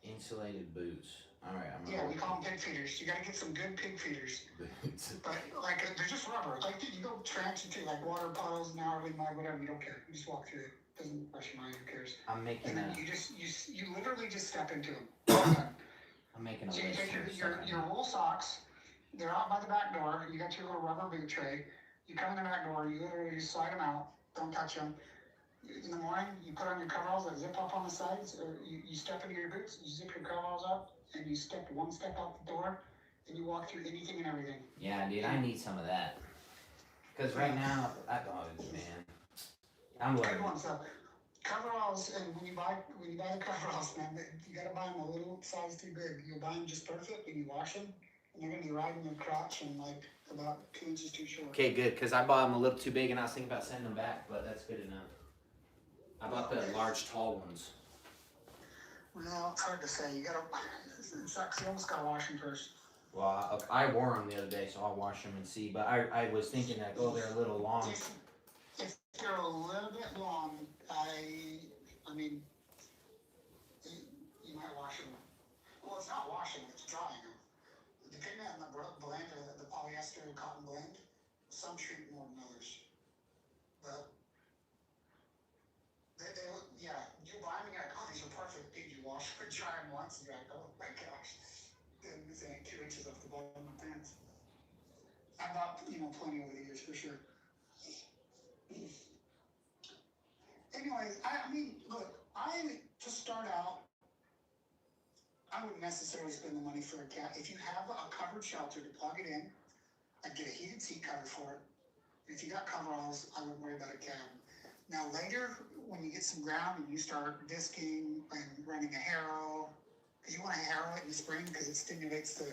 Insulated boots. All right, I'm Yeah, we call them pig feeders. You gotta get some good pig feeders. boots. But like they're just rubber. Like you go trench into like water puddles, gnarly mud, whatever. You don't care. You just walk through it. Doesn't rush your mind. Who cares? I'm making And then a. you literally just step into them. I'm making a So you list take here. your wool socks. They're out by the back door. You got your little rubber boot tray. You come in the back door. You literally just slide them out. Don't touch them. In the morning, you put on your coveralls that zip up on the sides, or you step into your boots. You zip your coveralls up, and you step one step out the door, and you walk through anything and everything. Yeah, dude, I need some of that. Cause right now, man, I'm Good learning. one. So coveralls, and when you buy the coveralls, man, you gotta buy them a little size too big. You'll buy them just perfect, and you wash them, and they're gonna be right in your crotch and like about 2 inches too short. Okay, good. Cause I bought them a little too big, and I was thinking about sending them back, but that's good enough. I bought the large, tall ones. Well, it's hard to say. You gotta. It sucks. You almost gotta wash them first. Well, I wore them the other day, so I'll wash them and see. But I was thinking that, they're a little long. If they're a little bit long, I mean, you might wash them. Well, it's not washing; it's drying them. Depending on the blend, or the polyester and cotton blend, some treat more than others. But yeah, you buy them, you're like, oh, these are perfect. Did you wash them, dry them once, and you're like, oh my gosh, then this ain't 2 inches off the bottom of my pants. I bought, plenty over the years for sure. Anyways, I mean, look, to start out, I wouldn't necessarily spend the money for a cat. If you have a covered shelter to plug it in, I'd get a heated seat cover for it. If you got coveralls, I wouldn't worry about a cab. Now later, when you get some ground and you start disking and running a harrow, Because you want to harrow it in the spring because it stimulates the,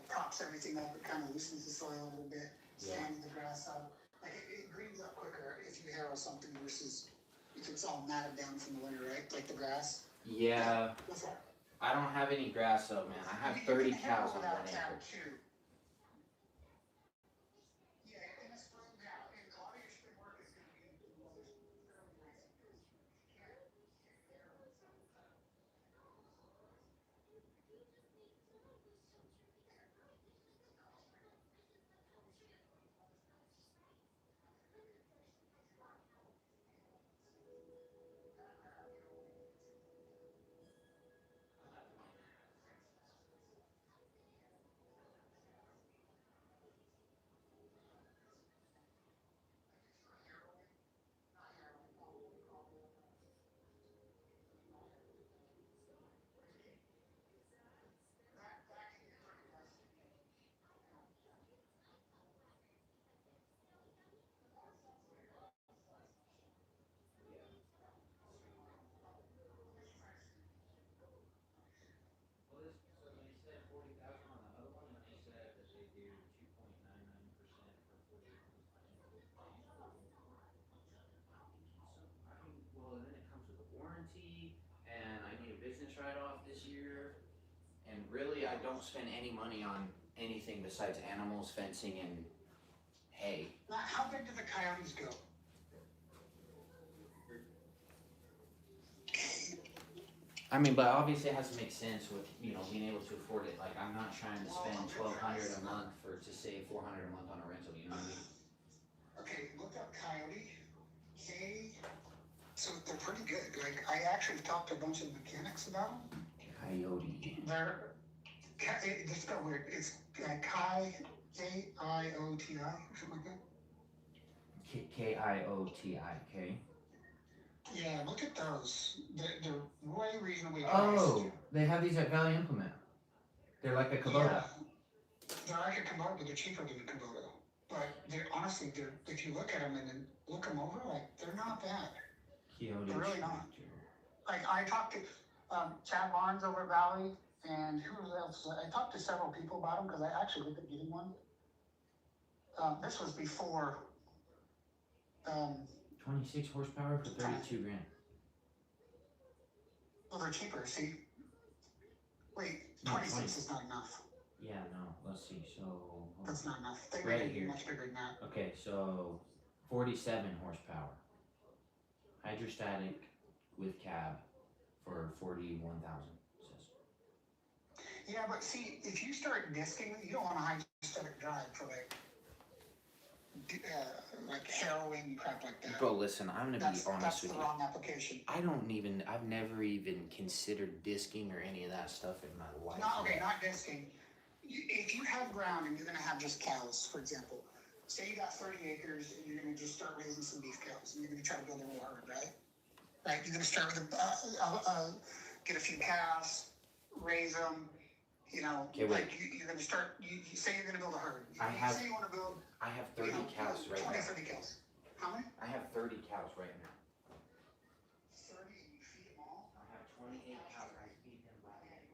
props everything up. It kind of loosens the soil a little bit, stands the grass up. Like it greens up quicker if you harrow something versus if it's all matted down from the winter, right? Like the grass. Yeah. What's that? I don't have any grass though, man. I have You 30 can harrow cows on without 1 tab acre. too. Yeah, in the spring now, and a lot of your spring work is going to be fairly nice. So they said 40,000 on the other one, and they said that they do 2.99% for 40. Well, and then it comes with a warranty, and I need a business write-off this year. And really, I don't spend any money on anything besides animals, fencing, and hay. Now, how big do the coyotes go? I mean, but obviously it has to make sense with, being able to afford it. Like, I'm not trying to spend $1,200 a month to save $400 a month on a rental, you know what I mean? Okay, look up coyote. So they're pretty good. Like, I actually talked to a bunch of mechanics about them. Coyote. It's spelled weird. It's K-I-O-T-I or something like that. Kioti. Yeah, look at those. They're way reasonably priced. Oh, they have these at Valley Implement. They're like a Kubota. Yeah, they're like a Kubota, but they're cheaper than a Kubota. But honestly, if you look at them and then look them over, like, they're not bad. Coyote. They're really not. Like, I talked to Chad Barnes over at Valley, and who else? I talked to several people about them because I actually looked at getting one. This was before. 26 horsepower for 32 grand. Well, they're cheaper. See. Wait, No, 26 is not enough. Yeah, no. Let's see. So. That's not enough. They Right make it here. much bigger than that. Okay, so 47 horsepower. Hydrostatic with cab for 41,000. Says. Yeah, but see, if you start disking, you don't want a hydrostatic drive for like harrowing crap like that. Bro, listen, I'm gonna be honest That's with the you. wrong application. I've never even considered disking or any of that stuff in my life. Not disking. If you have ground and you're gonna have just cows, for example, say you got 30 acres and you're gonna just start raising some beef cows and you're gonna try to build a little herd, right? Right, you're gonna start with get a few calves, raise them, Okay, wait. like you're gonna start, you say you're gonna build a herd. Say you wanna build, I have 30 cows right 20, now. 30 cows. How many? I have 30 cows right now. 30, and you feed them all? I have 28 cows. I feed them by hand.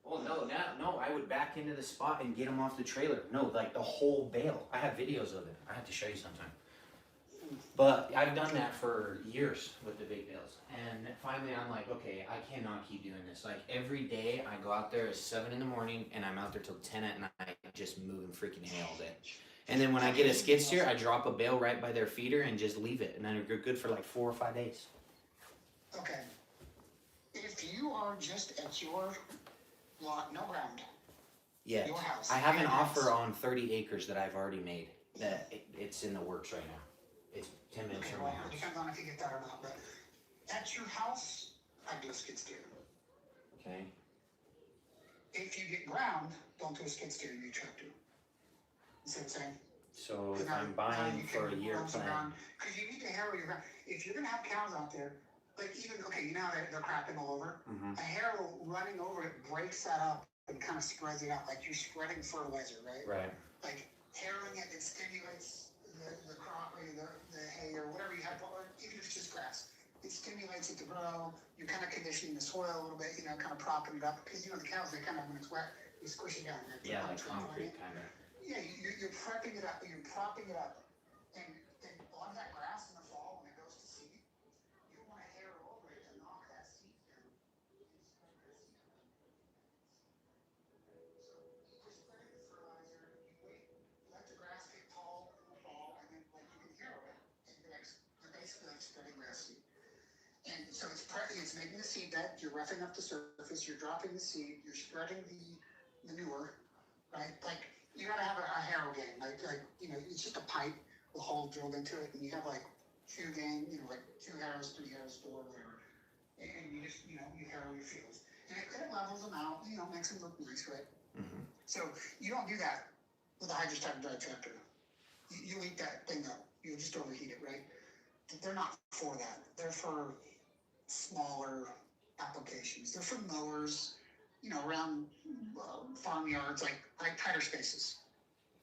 Oh no, I would back into the spot and get them off the trailer. No, like the whole bale. I have videos of it. I have to show you sometime. But I've done that for years with the big bales. And finally I'm like, okay, I cannot keep doing this. Like every day I go out there at 7 in the morning and I'm out there till 10 at night just moving freaking hay all day. And then when I get a skid steer, I drop a bale right by their feeder and just leave it. And then they're good for like 4 or 5 days. Okay. If you are just at your lot, no ground. Yeah. Your house. I have an your offer house. on 30 acres that I've already made. That it's in the works right now. It's 10 minutes Okay, from my well, it house. depends on if you get that or not, but at your house, I'd do a skid steer. Okay. if you get ground, don't do a skid steer, you tractor. You see what I'm saying? So if I'm buying for a year plan. Because you need to harrow your ground. If you're gonna have cows out there, like even okay, you know how they're crapping all over. Mm-hmm. A harrow running over it breaks that up and kind of spreads it out, like you're spreading fertilizer, right? Right. Like harrowing it stimulates the crop or the hay or whatever you have, or even if it's just grass. It stimulates it to grow. You're kind of conditioning the soil a little bit, kind of propping it up. Because the cows, they kind of, when it's wet, you squish it down. Yeah, like concrete kind of. Yeah, you're prepping it up, you're propping it up. And a lot of that grass in the fall, when it goes to seed, you want to harrow over it to knock that seed down. So you're spreading the fertilizer, you wait, let the grass get tall in the fall, and then you can harrow it. And you're basically like spreading grass seed. And so it's making the seed bed, you're roughing up the surface, you're dropping the seed, you're spreading the manure, right? Like, you gotta have a harrow game, it's just a pipe with a hole drilled into it, and you have like 2 game, like 2 harrows, 3 harrows, 4, whatever. And you just, you harrow your fields. And it levels them out, makes them look nice, right? Mm-hmm. So you don't do that with a hydrostatic drive tractor. You heat that thing up, you'll just overheat it, right? They're not for that. They're for smaller applications. They're for mowers, around farmyards, like tighter spaces,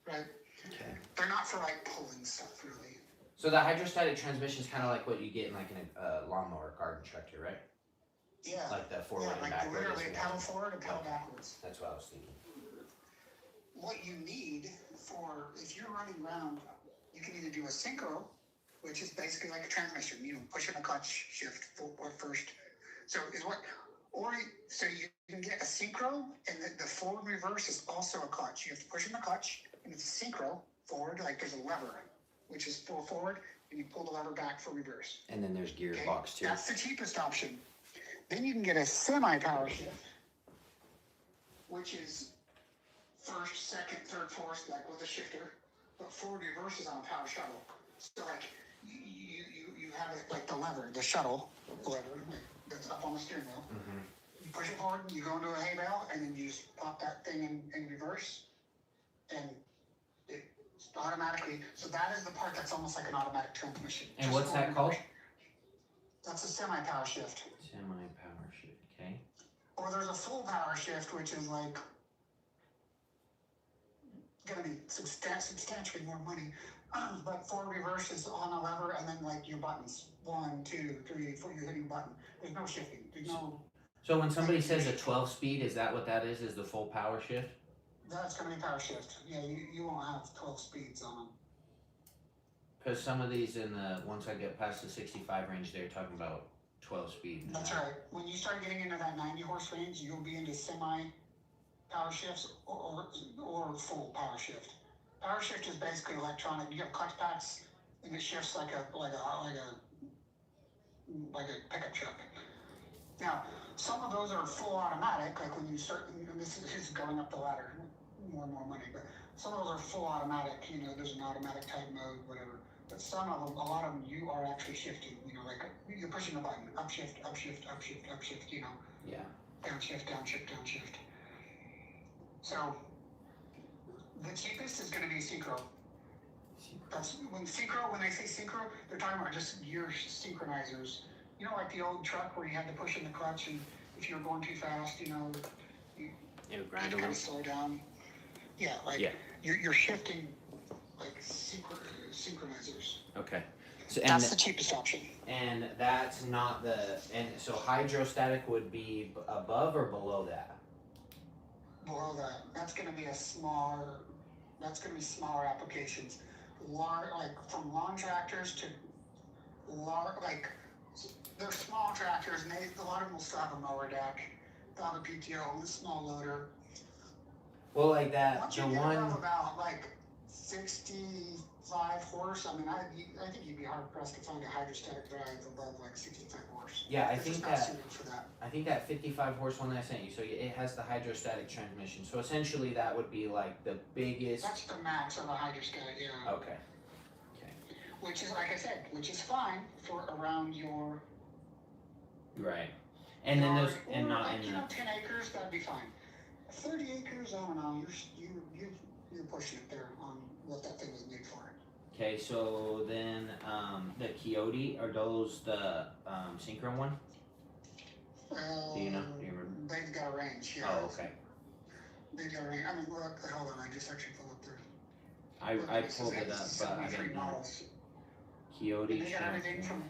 right? Okay. They're not for like pulling stuff, really. So the hydrostatic transmission is kind of like what you get in like a lawnmower garden tractor, right? Yeah. Like the forward and like backward. literally pedal forward and pedal backwards. That's what I was thinking. What you need if you're running around, you can either do a synchro, which is basically like a transmission, pushing a clutch shift first. So you can get a synchro, and the forward reverse is also a clutch. You have to push in the clutch, and it's a synchro forward, like there's a lever, which is full forward, and you pull the lever back for reverse. And then there's gearbox too. That's the cheapest option. Then you can get a semi-power shift, which is first, second, third, fourth, like with a shifter, but forward reverse is on a power shuttle. So like you have it like the lever, the shuttle lever that's up on the steering wheel. Mm-hmm. You push it forward, you go into a hay bale, and then you just pop that thing in reverse, and it automatically. So that is the part that's almost like an automatic transmission. And what's that called? That's a semi-power shift. Semi-power shift, okay. Or there's a full power shift, which is like gonna be substantially more money. But forward reverse is on a lever, and then like your buttons, 1, 2, 3, 4. You're hitting button. There's no shifting. There's no. So when somebody says a 12-speed, is that what that is? Is the full power shift? That's gonna be power shift. Yeah, you won't have 12 speeds on them. Because some of these once I get past the 65 range, they're talking about 12 speed. That's right. When you start getting into that 90 horse range, you'll be into semi power shifts or full power shift. Power shift is basically electronic. You have clutch packs, and it shifts like a pickup truck. Now, some of those are full automatic, like when you start. And this is going up the ladder, more and more money. But some of those are full automatic. There's an automatic type mode, whatever. But some of them, a lot of them, you are actually shifting. Like you're pushing a button, upshift, upshift, upshift, upshift. Yeah. Downshift, downshift, downshift. So the cheapest is going to be synchro. That's when they say synchro, they're talking about just gear synchronizers. Like the old truck where you had to push in the clutch, and if you were going too fast, you would grind had to a kind little. of slow down. Yeah, you're shifting like synchronizers. Okay. That's the cheapest option. And that's not so hydrostatic would be above or below that? Below that, that's going to be smaller applications. Like from lawn tractors to they're small tractors, and a lot of them will still have a mower deck. They'll have a PTO, a small loader. Well, like that, Once the you get one. above about like 65 horse, I think you'd be hard pressed to find a hydrostatic drive above like 65 horse. Yeah, I It's think just not that. suited for that. I think that 55 horse one that I sent you, so it has the hydrostatic transmission. So essentially that would be like the biggest. That's the max of a hydrostatic, yeah. Okay. Which is, like I said, fine for around your. Right. And then those, and not in 10 acres, that'd be fine. 30 acres, I don't know, you're pushing it there on what that thing was made for. Okay, so then the Coyote, are those the synchro one? Do you know? Do you remember? They've got a range, yeah. Oh, okay. They've got a range. I mean, look, hold on, I just actually pulled up there. I pulled it up, but I didn't know. Models. Coyote. And they got everything from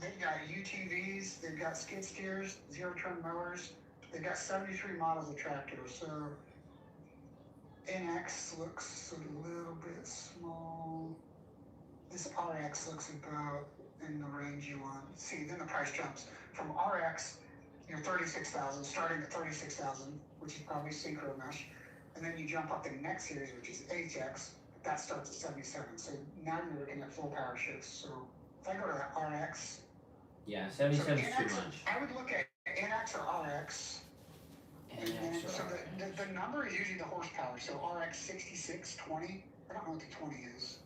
they've got UTVs, they've got skid steers, zero turn mowers, they've got 73 models of tractors. So NX looks a little bit small. This RX looks about in the range you want. See, then the price jumps from RX, you're 36,000, starting at 36,000, which is probably synchro mesh, and then you jump up to the next series, which is HX. That starts at 77. So now you're looking at full power shifts. So if I go to the RX, Yeah, 77 is too NX, much. I would look at NX or RX. And then, so the number is usually the horsepower. So RX 6620. I don't know what the 20 is.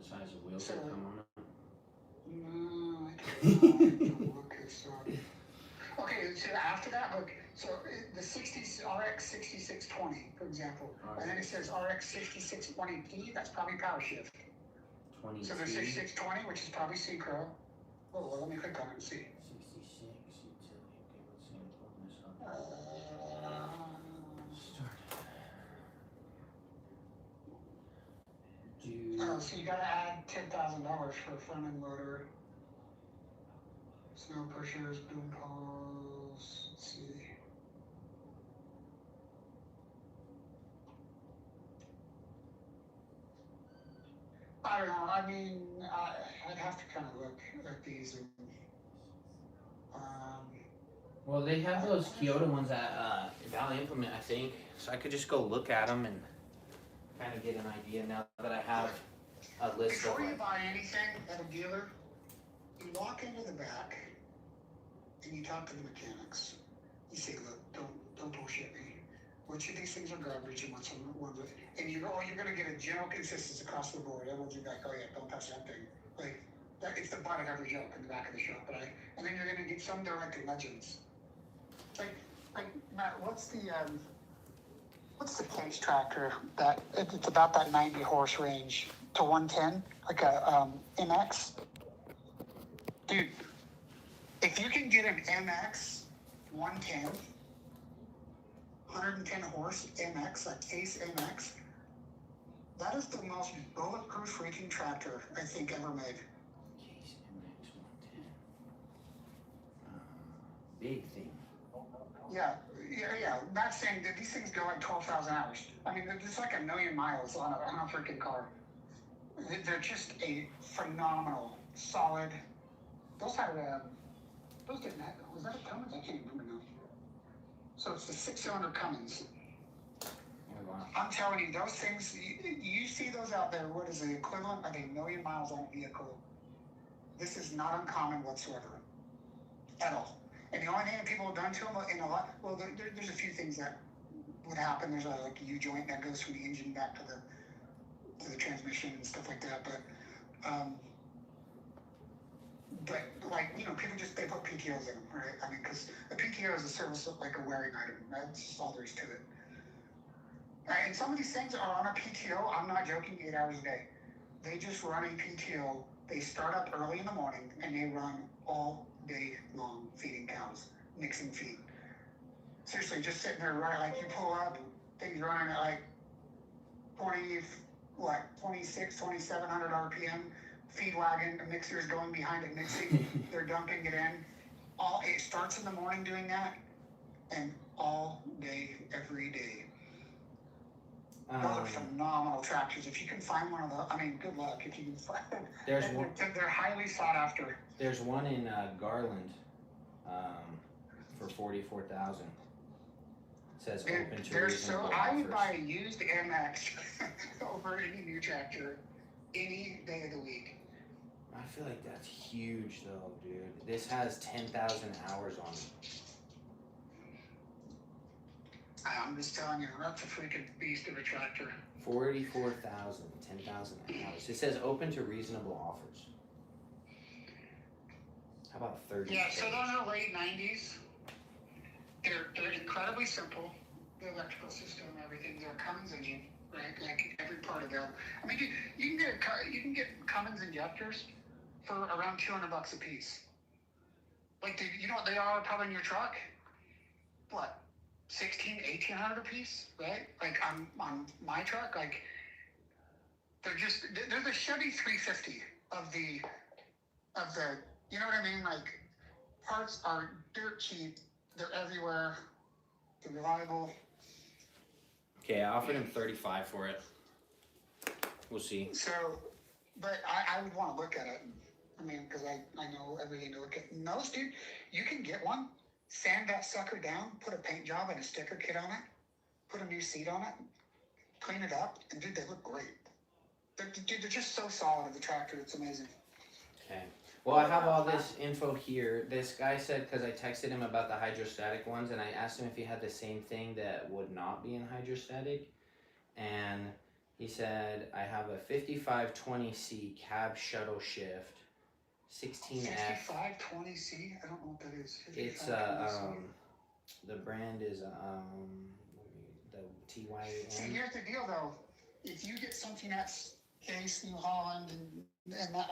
The size of wheels So- that come on it. No, I don't look this up. Okay, so after that, look. So the 60 RX 6620, for example, and then it says RX 6620P. That's probably power shift. 20. So there's 6620, which is probably synchro. Oh, well, let me click on it and see. 66 utility. Okay, let's see. I'm pulling this up. Start. So you gotta add $10,000 for a front end loader. Snow pushers, boom poles. Let's see. I don't know. I mean, I'd have to kind of look at these and. Well, they have those Kyoto ones at Valley Implement, I think. So I could just go look at them and kind of get an idea now that I have a list of Before you like. buy anything at a dealer, you walk into the back and you talk to the mechanics. You say, look, don't bullshit me. Which of these things are garbage and what's ones of, and you're gonna get a general consistency across the board. Everyone's gonna be like, oh yeah, don't touch that thing. Like that, it's the butt of every joke in the back of the shop. And then you're gonna get some direct legends. Like Matt, what's the cage tractor that it's about that 90 horse range to 110, like a MX? Dude, if you can get an MX 110, 110 horse MX, like Case MX, that is the most bulletproof freaking tractor I think ever made. Case MX 110. Big thing. Yeah. Not saying that these things go like 12,000 hours. I mean, it's like 1 million miles on a freaking car. They're just a phenomenal, solid. Those had those didn't have. Was that a Cummins? I can't remember now. So it's the 6-cylinder Cummins. Oh, wow. I'm telling you, those things. You see those out there. What is the equivalent of 1 million miles on a vehicle? This is not uncommon whatsoever, at all. And the only thing that people have done to them in a lot, well, there's a few things that would happen. There's like a U-joint that goes from the engine back to the transmission and stuff like that. But like, you know, people they put PTOs in them, right? I mean, because a PTO is a service like a wearing item. That's just all there is to it. And some of these things are on a PTO. I'm not joking, 8 hours a day. They just run a PTO. They start up early in the morning and they run all day long feeding cows, mixing feed. Seriously, just sitting there, right? Like you pull up, things running at like 2,700 RPM. Feed wagon, a mixer is going behind it mixing. They're dumping it in. It starts in the morning doing that, and all day, every day. Those are phenomenal tractors. If you can find one of those, I mean, good luck if you can find them. They're highly sought after. There's one in Garland for 44,000. It says open to reasonable I would offers. buy a used MX over any new tractor any day of the week. I feel like that's huge though, dude. This has 10,000 hours on it. I'm just telling you, that's a freaking beast of a tractor. 44,000, 10,000 hours. It says open to reasonable offers. How about 30? Yeah, so those are late 90s. They're incredibly simple. The electrical system, everything. They're Cummins engine, right? Like every part of them. I mean, you can get Cummins injectors for around $200 a piece. Like, you know what they are probably in your truck? What, 1,800 a piece, right? Like on my truck, like they're the Chevy 350 of the you know what I mean? Like parts are dirt cheap. They're everywhere. They're reliable. Okay, I offered him 35 for it. We'll see. So, but I would want to look at it. I mean, because I know everything to look at. No, dude, you can get one, sand that sucker down, put a paint job and a sticker kit on it, put a new seat on it, clean it up, and dude, they look great. They're just so solid of the tractor. It's amazing. Okay. Well, I have all this info here. This guy said, because I texted him about the hydrostatic ones, and I asked him if he had the same thing that would not be in hydrostatic, and he said, I have a 5520C cab shuttle shift, 16F. 5520C? I don't know what that is. It's the brand is the TYN. See, here's the deal though. If you get something that's Case, New Holland, and that,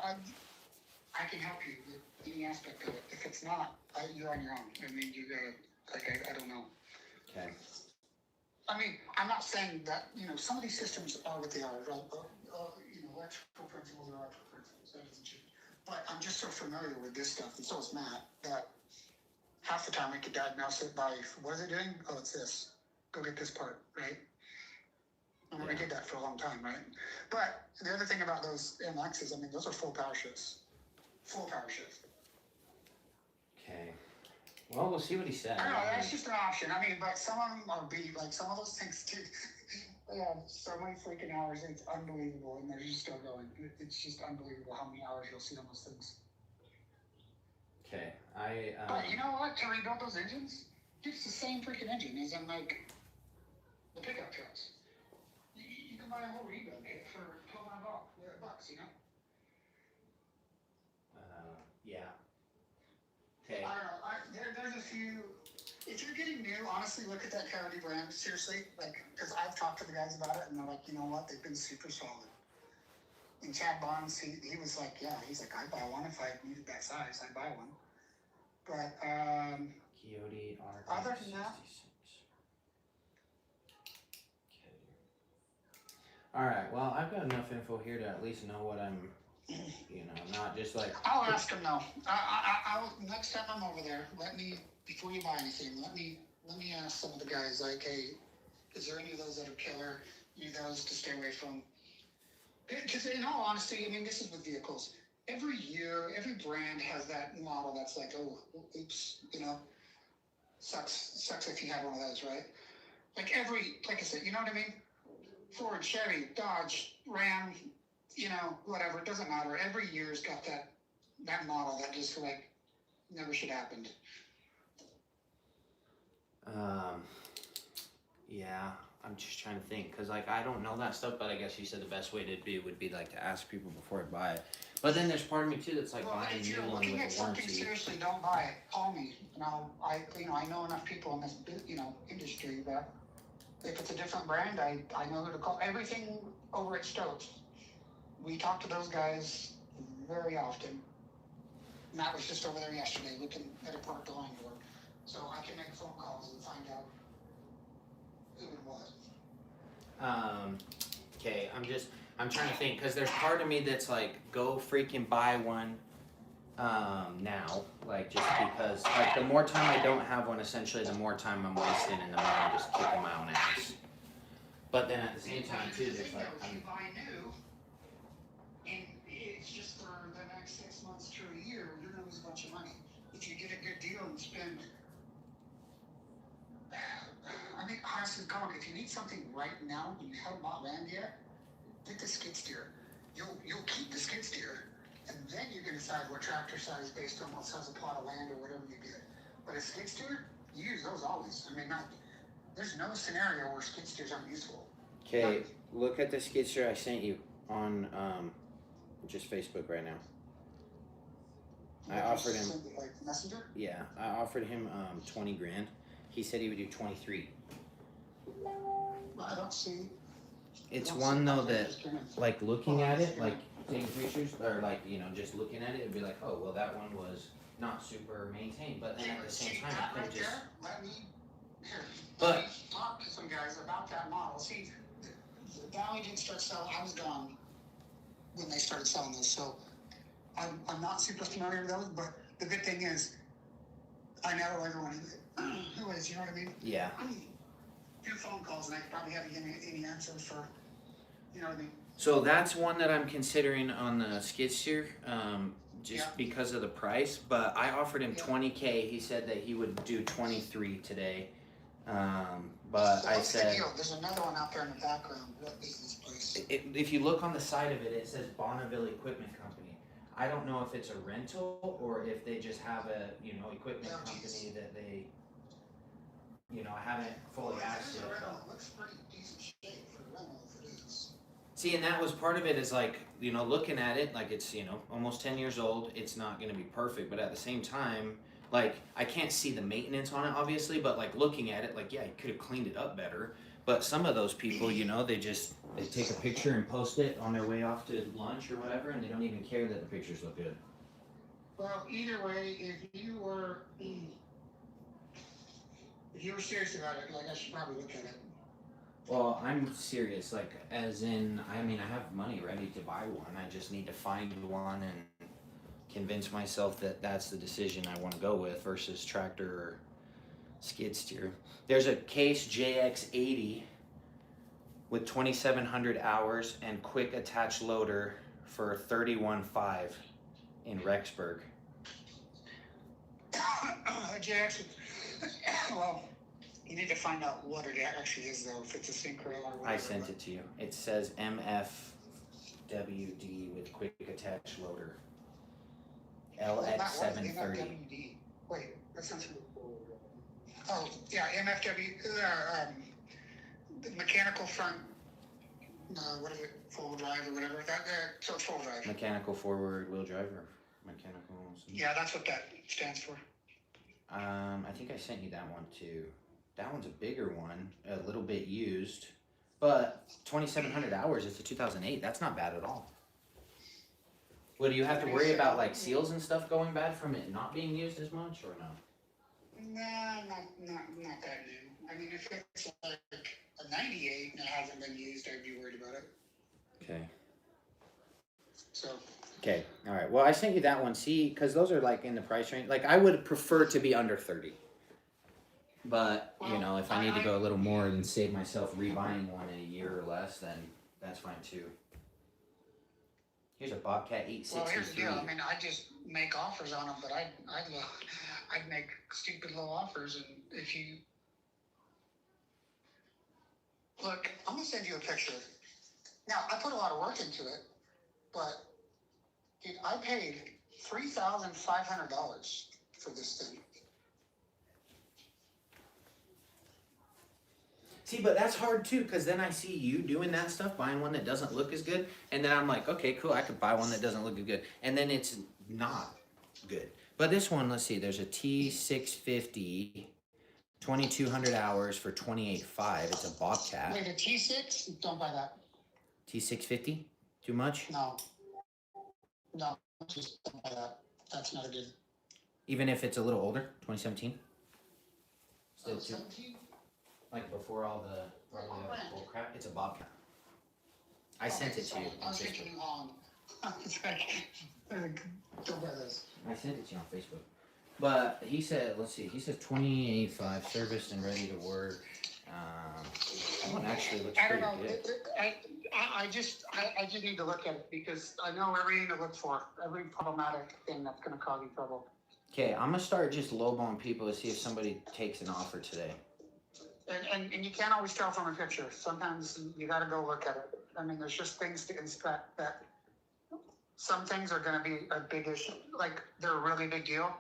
I can help you with any aspect of it. If it's not, you're on your own. I mean, you gotta, I don't know. Okay. I mean, I'm not saying that, some of these systems are what they are, right? Electrical principles are electrical principles. That doesn't change. But I'm just so familiar with this stuff, and so is Matt, that half the time we could diagnose it by, what is it doing? Oh, it's this. Go get this part, right? And we did that for a long time, right? But the other thing about those MXs, I mean, those are full power shifts. Full power shift. Okay. Well, we'll see what he says. I don't know, that's just an option. I mean, but some of them are beat, like some of those things too. They have so many freaking hours, it's unbelievable, and they're just still going. It's just unbelievable how many hours you'll see on those things. Okay, But you know what? To rebuild those engines, it's the same freaking engine as in like the pickup trucks. You can buy a whole rebuild kit for $12 you know? Yeah. Okay. I don't know. There's a few. If you're getting new, honestly, look at that Coyote brand. Seriously, because I've talked to the guys about it, and they're like, you know what? They've been super solid. And Chad Barnes, he was like, yeah, he's like, I'd buy one if I needed that size. I'd buy one. But Coyote other than that, all right. Well, I've got enough info here to at least know what I'm. Not just like. I'll ask him though. I'll next time I'm over there. Before you buy anything, let me ask some of the guys like, hey, is there any of those that are killer? Any of those to stay away from? Because in all honesty, I mean, this is with vehicles. Every year, every brand has that model that's like, oh, oops, sucks if you have one of those, right? Like I said, you know what I mean? Ford, Chevy, Dodge, Ram, whatever, it doesn't matter. Every year's got that model that just like never should have happened. Yeah, I'm just trying to think, because I don't know that stuff, but I guess you said the best way to do would be like to ask people before I buy it. But then there's part of me too that's like buying if a you're new one looking at with a something warranty. seriously, don't buy it. Call me. I know enough people in this industry that if it's a different brand, I know who to call. Everything over at Stokes, we talk to those guys very often. Matt was just over there yesterday looking at a part line door, so I can make phone calls and find out who it was. Okay, I'm trying to think, because there's part of me that's like, go freaking buy one now, like, just because, like, the more time I don't have one, essentially, the more time I'm wasting, and the more I'm just kicking my own ass. But then at the same time, too, there's like, if you buy new, and it's just for the next 6 months to a year, you're gonna lose a bunch of money. If you get a good deal and spend, I mean, honestly, Colin, if you need something right now and you haven't bought land yet, get the skid steer. You'll keep the skid steer, and then you can decide what tractor size based on what size of plot of land or whatever you get. But a skid steer, you use those always. I mean, there's no scenario where skid steers aren't useful. okay, look at the skid steer I sent you on just Facebook right now. I offered him. Like Messenger? Yeah, I offered him 20 grand. He said he would do 23. I don't see. It's one though that, like, looking at it, like taking pictures, or like, you know, just looking at it, it'd be like, oh, well, that one was not super maintained, but then at the same time, it could just. Let me But talk to some guys about that model. See, the Valley didn't start selling. I was gone when they started selling those, so I'm not super familiar with those. But the good thing is, I know everyone who is. You know what I mean? yeah. Few phone calls, and I could probably have any answers for. You know what I mean? So that's one that I'm considering on the skid steer, just Yeah. because of the price. But I offered him Yeah. 20K. He said that he would do 23 today. But So I what's the said, deal? There's another one out there in the background. What is this place? if you look on the side of it, it says Bonneville Equipment Company. I don't know if it's a rental or if they just have a, you know, equipment Oh, company geez. that they, you know, I haven't fully asked It yet. looks pretty decent shape for a rental if it is. See, and that was part of it is like, you know, looking at it, like it's, you know, almost 10 years old. It's not going to be perfect, but at the same time, like, I can't see the maintenance on it, obviously, but like looking at it, like, yeah, you could have cleaned it up better. But some of those people, you know, they take a picture and post it on their way off to lunch or whatever, and they don't even care that the pictures look good. Well, either way, if you were serious about it, like I should probably look at it. Well, I'm serious, like, as in, I mean, I have money ready to buy one. I just need to find one and convince myself that that's the decision I want to go with versus tractor or skid steer. There's a Case JX80 with 2,700 hours and quick attach loader for $31,500 in Rexburg. JX, well, you need to find out what it actually is, though, if it's a synchro or whatever. I sent it to you. It says MFWD with quick attach loader. LX730. MFWD. Wait, that sounds familiar. Oh, yeah, MFW, the mechanical front, what is it, four-wheel drive or whatever, so it's four-wheel drive. Mechanical forward wheel drive or mechanical. Yeah, that's what that stands for. I think I sent you that one too. That one's a bigger one, a little bit used, but 2,700 hours. It's a 2008. That's not bad at all. Well, do you have to worry about like seals and stuff going bad from it not being used as much, or no? Nah, not that new. I mean, if it's like a 98 and it hasn't been used, I'd be worried about it. Okay. So. Okay. All right. Well, I sent you that one. See, because those are like in the price range. Like, I would prefer to be under 30. But, you know, if I need to go a little more and save myself rebuying one in a year or less, then that's fine too. Here's a Bobcat 863. Well, here's the deal. I mean, I just make offers on them, but I'd make stupid low offers, and if you look, I'm gonna send you a picture. Now, I put a lot of work into it, but dude, I paid $3,500 for this thing. See, but that's hard too, because then I see you doing that stuff, buying one that doesn't look as good, and then I'm like, okay, cool, I could buy one that doesn't look as good, and then it's not good. But this one, let's see, there's a T650, 2,200 hours for $28,500. It's a Bobcat. Wait, a T6? Don't buy that. T650? Too much? No, just don't buy that. That's not a good. Even if it's a little older, 2017? Still too. 17? Like before all the bull crap, it's a Bobcat. I sent it to you I on was Facebook. thinking long. It's like, don't buy this. I sent it to you on Facebook. But he said, let's see, he says 28.5 serviced and ready to work. That one actually looks I don't pretty know. good. I just need to look at it because I know everything to look for, every problematic thing that's going to cause you trouble. Okay, I'm gonna start just lowballing people to see if somebody takes an offer today. And you can't always tell from a picture. Sometimes you got to go look at it. I mean, there's just things to inspect that some things are going to be a big issue. Like, they're a really big deal.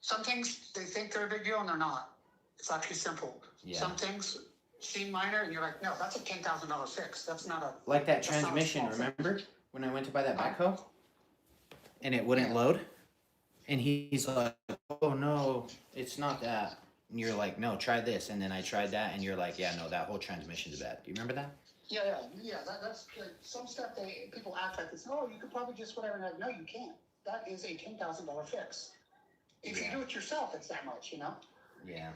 Some things, they think they're a big deal and they're not. It's actually simple. Yeah. Some things seem minor and you're like, no, that's a $10,000 fix. That's not a... Like that that's not a transmission, small thing. remember? When I went to buy that backhoe? And it wouldn't load? And he's like, oh no, it's not that. And you're like, no, try this. And then I tried that, and you're like, yeah, no, that whole transmission's bad. Do you remember that? Yeah. That's like some stuff people act like this. Oh, you could probably just whatever. No, you can't. That is a $10,000 fix. If you do it yourself, it's that much, you know. Yeah.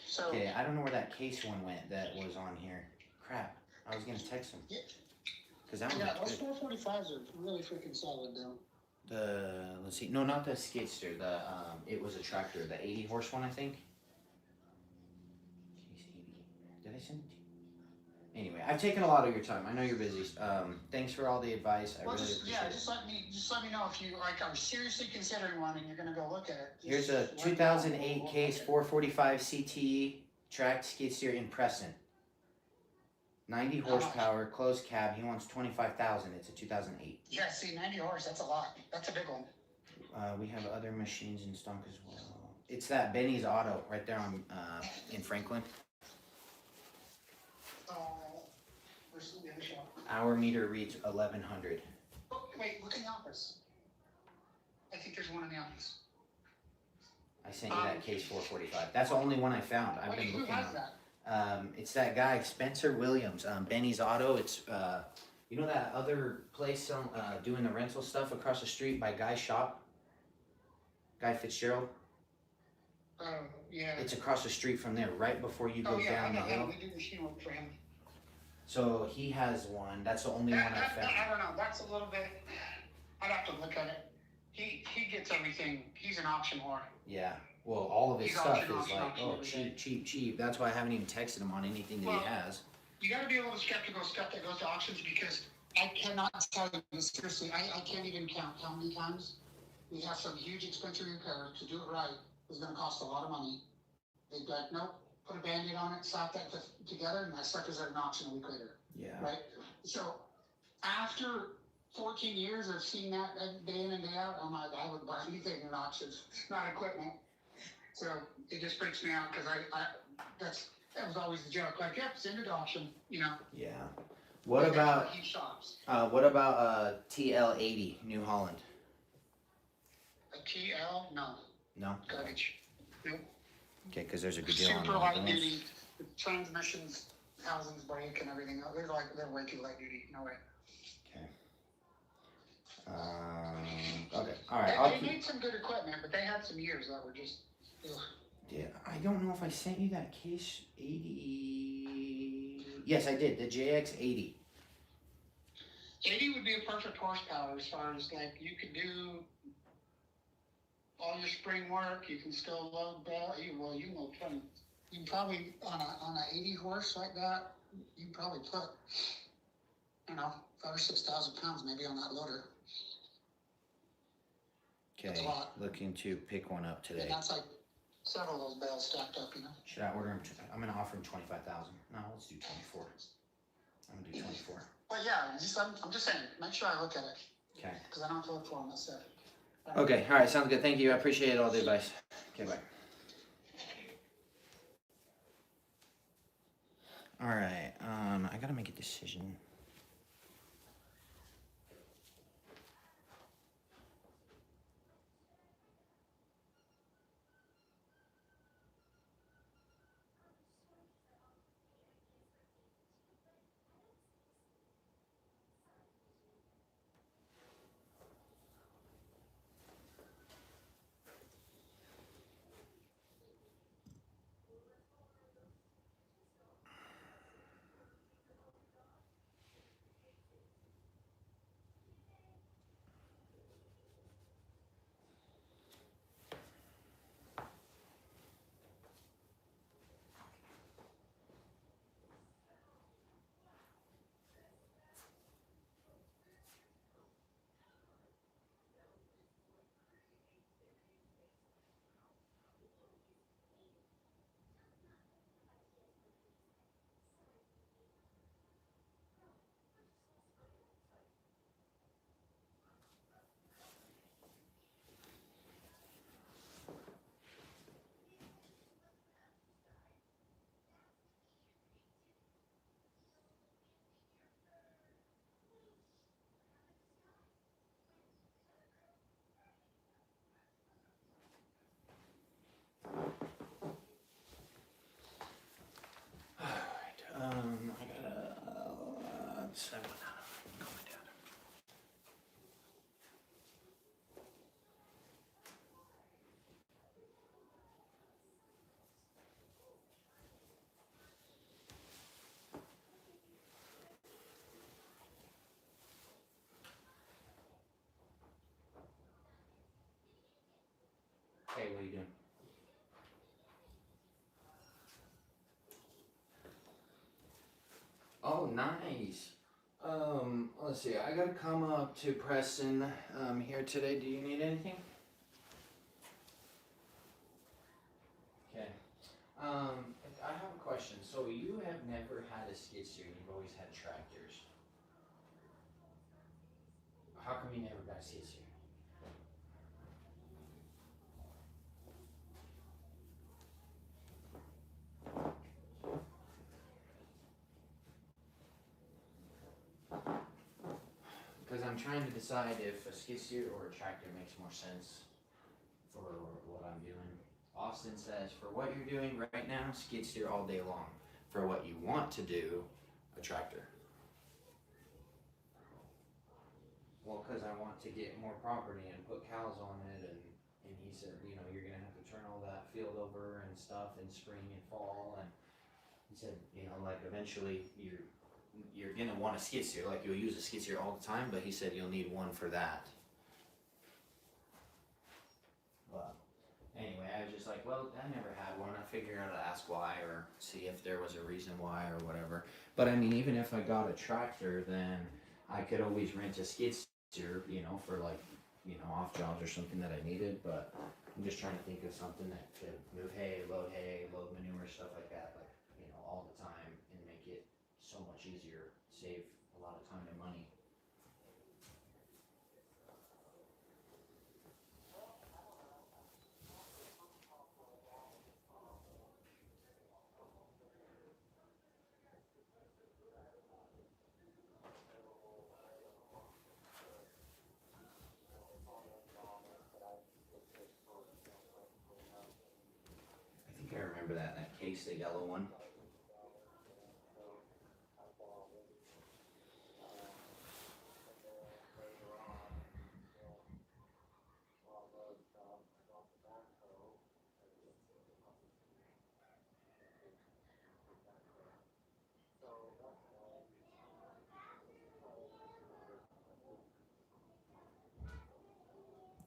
So. Okay, I don't know where that case one went that was on here. Crap. I was gonna text him. Yeah. Cause that one Those good. 445s are really freaking solid, though. Let's see. No, not the skidster. It was a tractor. The 80 horse one, I think. Case 80. Did I send it to you? Anyway, I've taken a lot of your time. I know you're busy. Thanks for all the advice. I really appreciate it. Just let me know if you are seriously considering one and you're gonna go look at it. Here's a 2008 case 445 CTE tracked skid steer in Preston. 90 horsepower, closed cab. He wants 25,000. It's a 2008. Yeah, see, 90 horse. That's a lot. That's a big one. We have other machines in stock as well. It's that Benny's Auto right there on in Franklin. Where's the other shop? Our meter reads 1100. Oh, wait, look in the office. I think there's one in the office. I sent you that case 445. That's the only one I found. I've been Who looking has on. that? It's that guy Spencer Williams, Benny's Auto. It's you know that other place doing the rental stuff across the street by Guy's shop, Guy Fitzgerald. Oh, yeah. It's across the street from there, right before you go down the hill. We do machine work for him. So he has one. That's the only one I found. I don't know. That's a little bit. I'd have to look at it. He gets everything. He's an auction whore. Yeah. Well, all of his He's stuff auction, is auction, like, auction oh, every cheap, day. cheap, cheap. That's why I haven't even texted him on anything that Well, he has. You got to be a little skeptical of stuff that goes to auctions because I cannot tell you seriously. I can't even count how many times we have some huge expensive repair to do it right is going to cost a lot of money. They'd be like, nope, put a Band-Aid on it, slap that together, and that sucker's at an auction a week later. Yeah. Right? So after 14 years of seeing that day in and day out, I'm like, I would buy anything in auctions, not equipment. So it just freaks me out because that was always the joke. Like, yep, send it to auction, you know. Yeah. What about He shops. TL80 New Holland? A TL? No. No. Garbage. Nope. Okay, because there's a good deal on Super that. light duty. The transmissions, housings break and everything. They're way too light duty. No way. Okay. Okay. All right. They made some good equipment, but they had some years that were just. Ugh. Yeah, I don't know if I sent you that case 80. Yes, I did. The JX80. 80 would be a perfect horsepower as far as like you could do all your spring work. You can still load bell. Well, you know 20. You can probably on a 80 horse like that. You can probably put 5,000 or 6,000 pounds maybe on that loader. Okay. Looking to pick one up today. And that's like several of those bales stacked up. Should I order him? I'm gonna offer him 25,000. No, let's do 24. I'm gonna do 24. But yeah, I'm just saying, make sure I look at it. Okay. Because I don't have to look for them, that's it. Okay, alright, sounds good. Thank you. I appreciate all the advice. Okay, bye. Alright, I gotta make a decision. So, call my dad. Hey, what are you doing? Oh, nice. Let's see. I gotta come up to Preston here today. Do you need anything? Okay. I have a question. So you have never had a skid steer. You've always had tractors. How come you never got a skid steer? Because I'm trying to decide if a skid steer or a tractor makes more sense for what I'm doing. Austin says, for what you're doing right now, skid steer all day long. For what you want to do, a tractor. Well, because I want to get more property and put cows on it, and he said, you know, you're gonna have to turn all that field over and stuff in spring and fall, and he said, you know, like eventually you're gonna want a skid steer, like you'll use a skid steer all the time, but he said you'll need one for that. But anyway, I was just like, well, I never had one. I figured out to ask why or see if there was a reason why or whatever. But I mean, even if I got a tractor, then I could always rent a skid steer, you know, for like, you know, off jobs or something that I needed. But I'm just trying to think of something that could move hay, load manure, stuff like that, like, you know, all the time and make it so much easier, save a lot of time and money. I think I remember that case, the yellow one.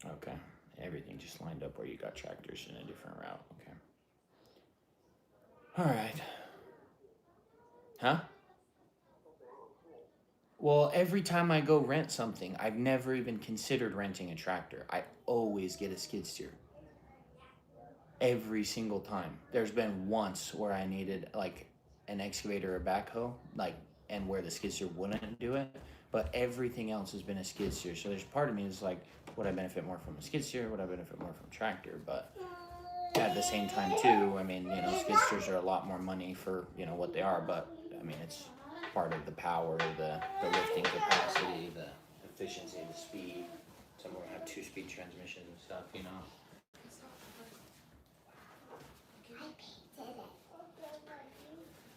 Okay, everything just lined up where you got tractors in a different route. Okay. All right. Huh? Well, every time I go rent something, I've never even considered renting a tractor. I always get a skid steer. Every single time. There's been once where I needed like an excavator or backhoe, like, and where the skid steer wouldn't do it. But everything else has been a skid steer. So there's part of me that's like, would I benefit more from a skid steer? Would I benefit more from a tractor? But at the same time too, I mean, you know, skid steers are a lot more money for, you know, what they are, but I mean, it's part of the power, the lifting capacity, the efficiency, the speed. Some of them have 2-speed transmissions and stuff, you know.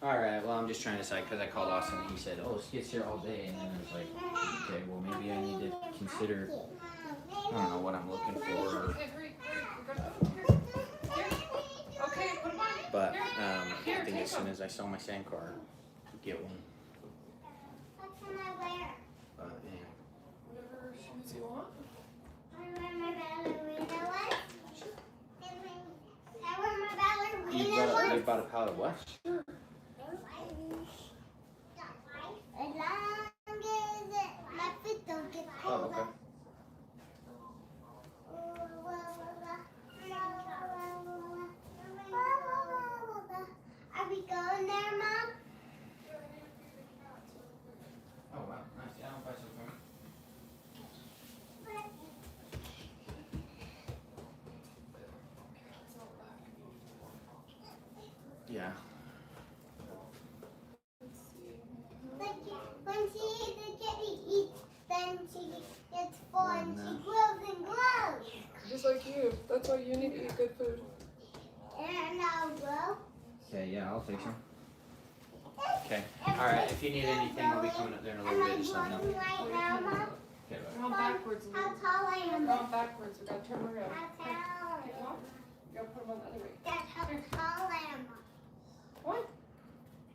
Alright, well, I'm just trying to decide because I called Austin and he said, oh, skid steer all day, and then I was like, okay, well, maybe I need to consider, I don't know what I'm looking for. Okay, hurry, we're gonna here. Okay, put them on. But I think as soon as I sell my sand car, get one. What can I wear? But yeah. Whatever shoes you want. I wear my ballerina ones. I wear my ballerina ones. You bought a pallet of what? Sure. As long as my feet don't get cold. Oh, okay. Are we going there, Mom? Oh, wow, nice. Yeah, I'll buy some for me. Yeah. Like when the kitty eats, then she gets full and she grows and grows. Just like you. That's why you need to eat good food. And I'll grow. Okay, yeah, I'll take some. That's Okay. Alright, if you need anything, I'll be coming up there in a little bit. Just let me know. Right now, Mom? Okay, bye. We're on backwards a How little. tall I am? We're on backwards. We gotta turn around. How Okay. tall? Okay, walk. You gotta put them on the other way. That's how tall I am. What?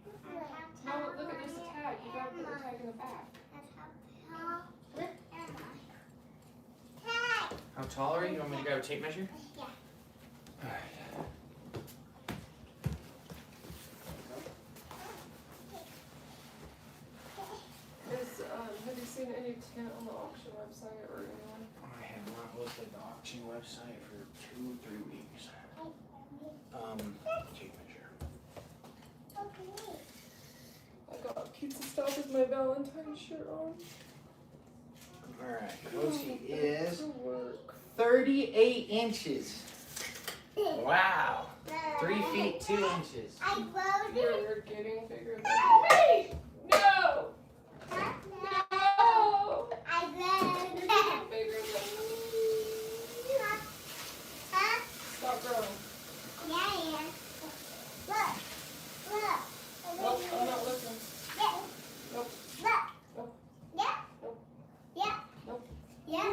That's No, how look at this tall tag. You gotta put the am I? tag in the back. That's how tall am I? Tag! How tall are you? You want me to grab a tape measure? Yeah. Alright. Have you seen any tent on the auction website or anyone? I have not looked at the auction website for 2 or 3 weeks. Tape measure. I got pizza stuff with my Valentine's shirt on. Alright, Josie is To work. 38 inches. Wow. 3 feet 2 inches. I wrote You're, it. you're getting bigger than me. No! No! I You're wrote getting it. bigger than me. Huh? Stop growing. Yeah, I am. Look. Look. Nope, I'm not looking. Yeah. Nope. Look. Nope. Yeah. Nope. Yeah. Nope. Yeah.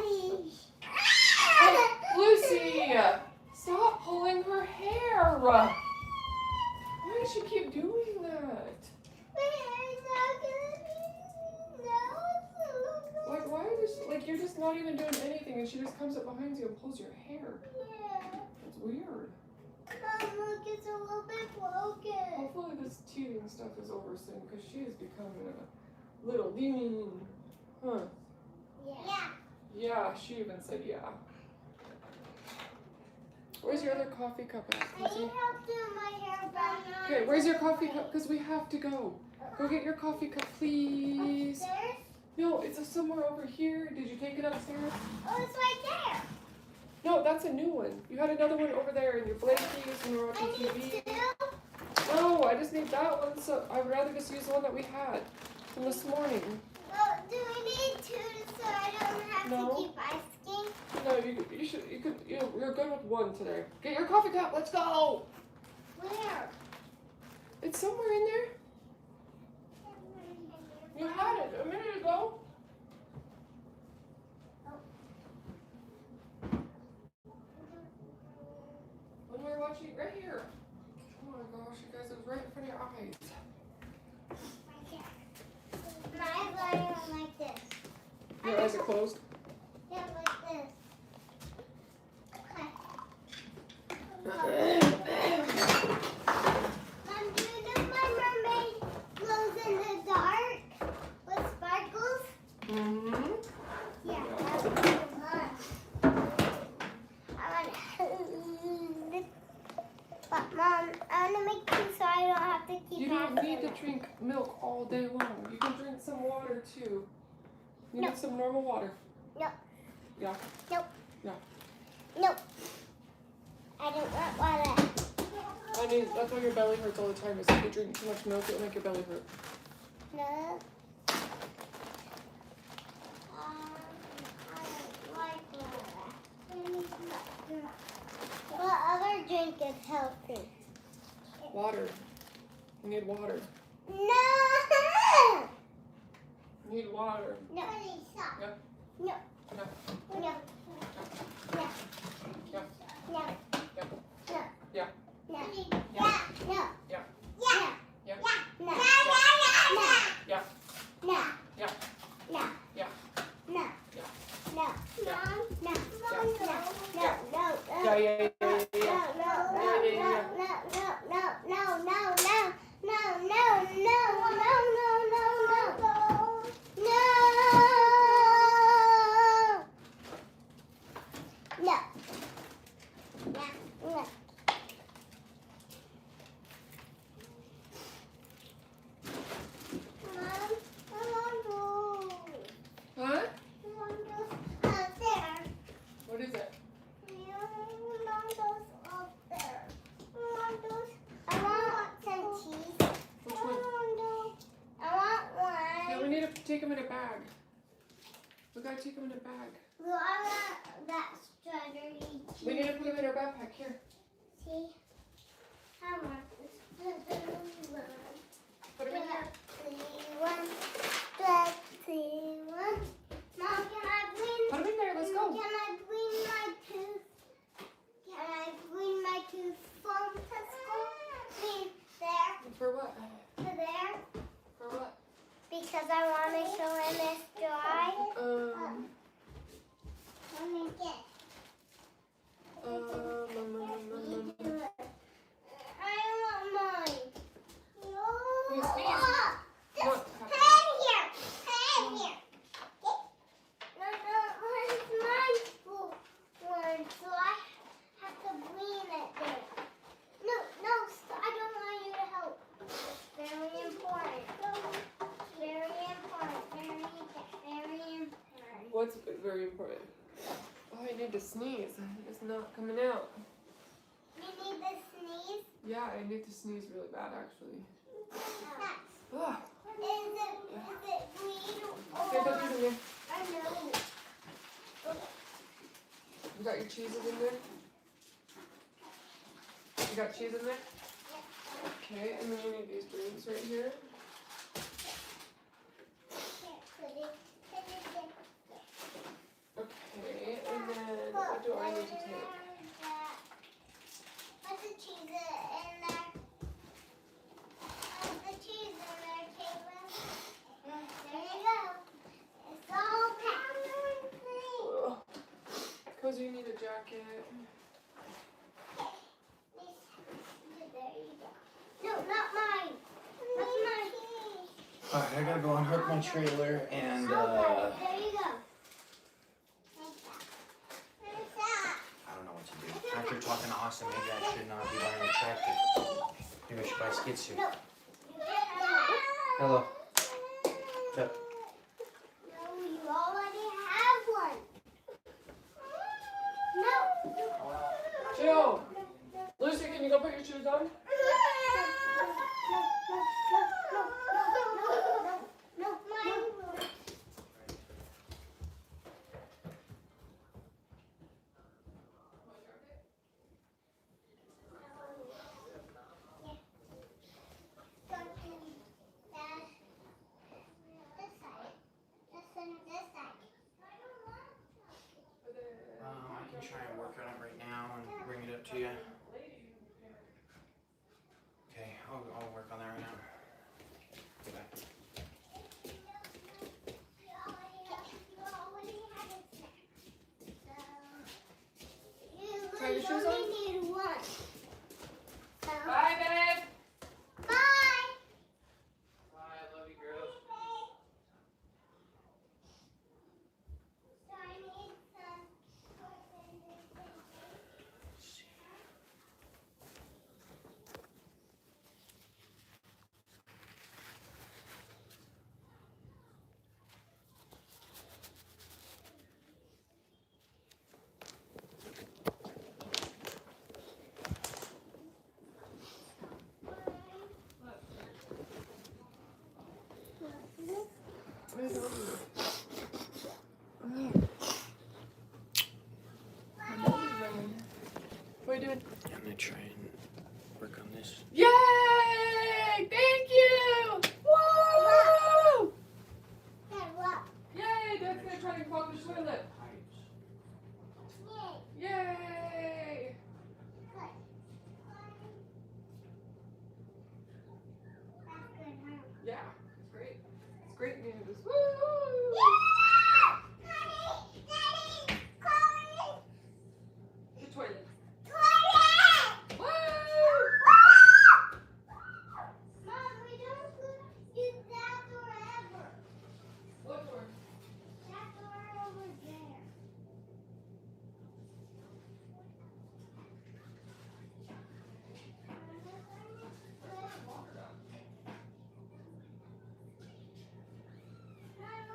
Hey, Lucy! Stop pulling her hair! Why does she keep doing that? Why does like you're just not even doing anything and she just comes up behind you and pulls your hair? It's weird. Mom, look, it's a little bit broken. Hopefully this teething stuff is over soon because she is becoming a little lean. Huh. Yeah. Yeah, she even said yeah. Where's your other coffee cup at? I need help doing my hair back. Okay, where's your coffee cup? Because we have to go. Go get your coffee cup, please. Upstairs? No, it's somewhere over here. Did you take it upstairs? Oh, it's right there. No, that's a new one. You had another one over there in your blankies and you're watching I need TV. two. No, I just need that one. So I'd rather just use the one that we had from this morning. Well, do we need two so I don't have No. to keep asking? No, you're good with one today. Get your coffee cup. Let's go. Where? It's somewhere in there. You had it a minute ago. When we were watching it right here. Oh my gosh, you guys, it was right in front of your eyes. Right here. My eyes are like this. Your eyes are closed. Yeah, like this. Mom, do you know my mermaid glows in the dark with sparkles? Mm-hmm. Yeah, that's what I want. But Mom, I want to make two so I don't have to keep You don't asking. need to drink milk all day long. You can drink some water too. You No. need some normal water. No. Yeah. Nope. No. Nope. I don't want water. That's why your belly hurts all the time. Is if you drink too much milk, it'll make your belly hurt. No. I don't like water. What other drink is healthy? Water. You need water. No! You need water. No. Yeah. No. No. No. No. Yeah. No. Yeah. No. Yeah. Yeah. No. Yeah. Yeah. Yeah. No. Yeah. No. Yeah. No. Yeah. No. Yeah. No. No. No. No. No. Yeah, yeah, yeah, yeah, yeah. Huh? What is it? Which one? Yeah, we need to take them in a bag. We gotta take them in a bag. That strawberry. We need to put them in our backpack. Here. See? I want this. Put them in here. One. Mom, can I bring? Put them in there. Let's go. Can I bring my tooth? Can I bring my tooth from to school? Please, there. For what? To there. For what? Because I want to show him it's dry. Let me get. I want mine. No. You sneeze. Oh, this What? pen here. Pen here. No, it's my school one, so I have to bring it there. No, I don't want you to help. Very important. Very important. Very important. What's very important? Oh, I need to sneeze. It's not coming out. You need to sneeze? Yeah, I need to sneeze really bad, actually. Yes. Ah. Is it bleed or? Here, put these in here. I know. You got your cheeses in there? You got cheese in there? Okay, and then you need these drinks right here. Okay, and then what do I need to take? Put the cheese in there. Put the cheese in there, Caitlin. There you go. It's all packed. Because you need a jacket. There you go. No, not mine. That's mine. Alright, I gotta go unhook my trailer and Okay, there you go. I don't know what to do. After talking to Austin, maybe I should not be wearing a tracksuit. Maybe I should buy a skid suit. No. You can't have it. Hello. No, you already have one. No. Jill! Lucy, can you go put your shoes on? No, mine. I can try and work on it right now and bring it up to you. Okay, I'll work on that right now. Goodbye. Try your shoes on? only need one. So, Bye, babe! bye. Bye, I love you, girls. So I need some. What are you doing? I'm gonna try and work on this. Yay! Thank you! Woo! Dad, look. Yay! Dad's gonna try to clog the toilet. Yay. Yay! Good. That's good, huh? Yeah, it's great. It's great news. Woo! The toilet. Woo! Mom, we don't use that door ever. What door? That door over there. Mom,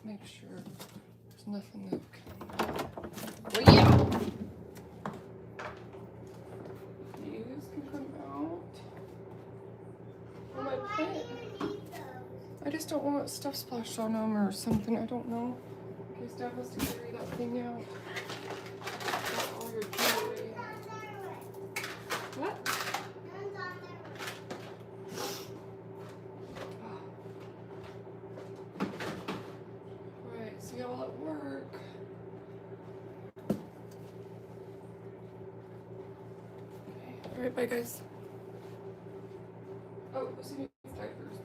Just make sure there's nothing that can. Well, yeah. These can come out. Oh, my plant. I just don't want stuff splashed on them or something. I don't know. In case Dad has to carry that thing out. That's all your jewelry. What? Alright, see y'all at work. Okay, alright, bye guys. Oh, see you diapers.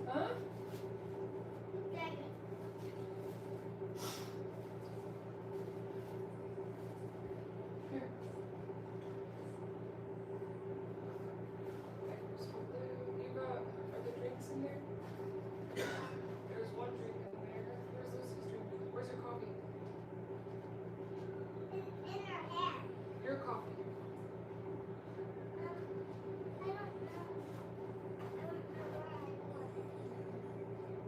Huh? Here. You got, are the drinks in there? There's one drink in there. Where's Lucy's drink? Where's your coffee? In her hair. Your coffee. I don't know. I don't know where I put it.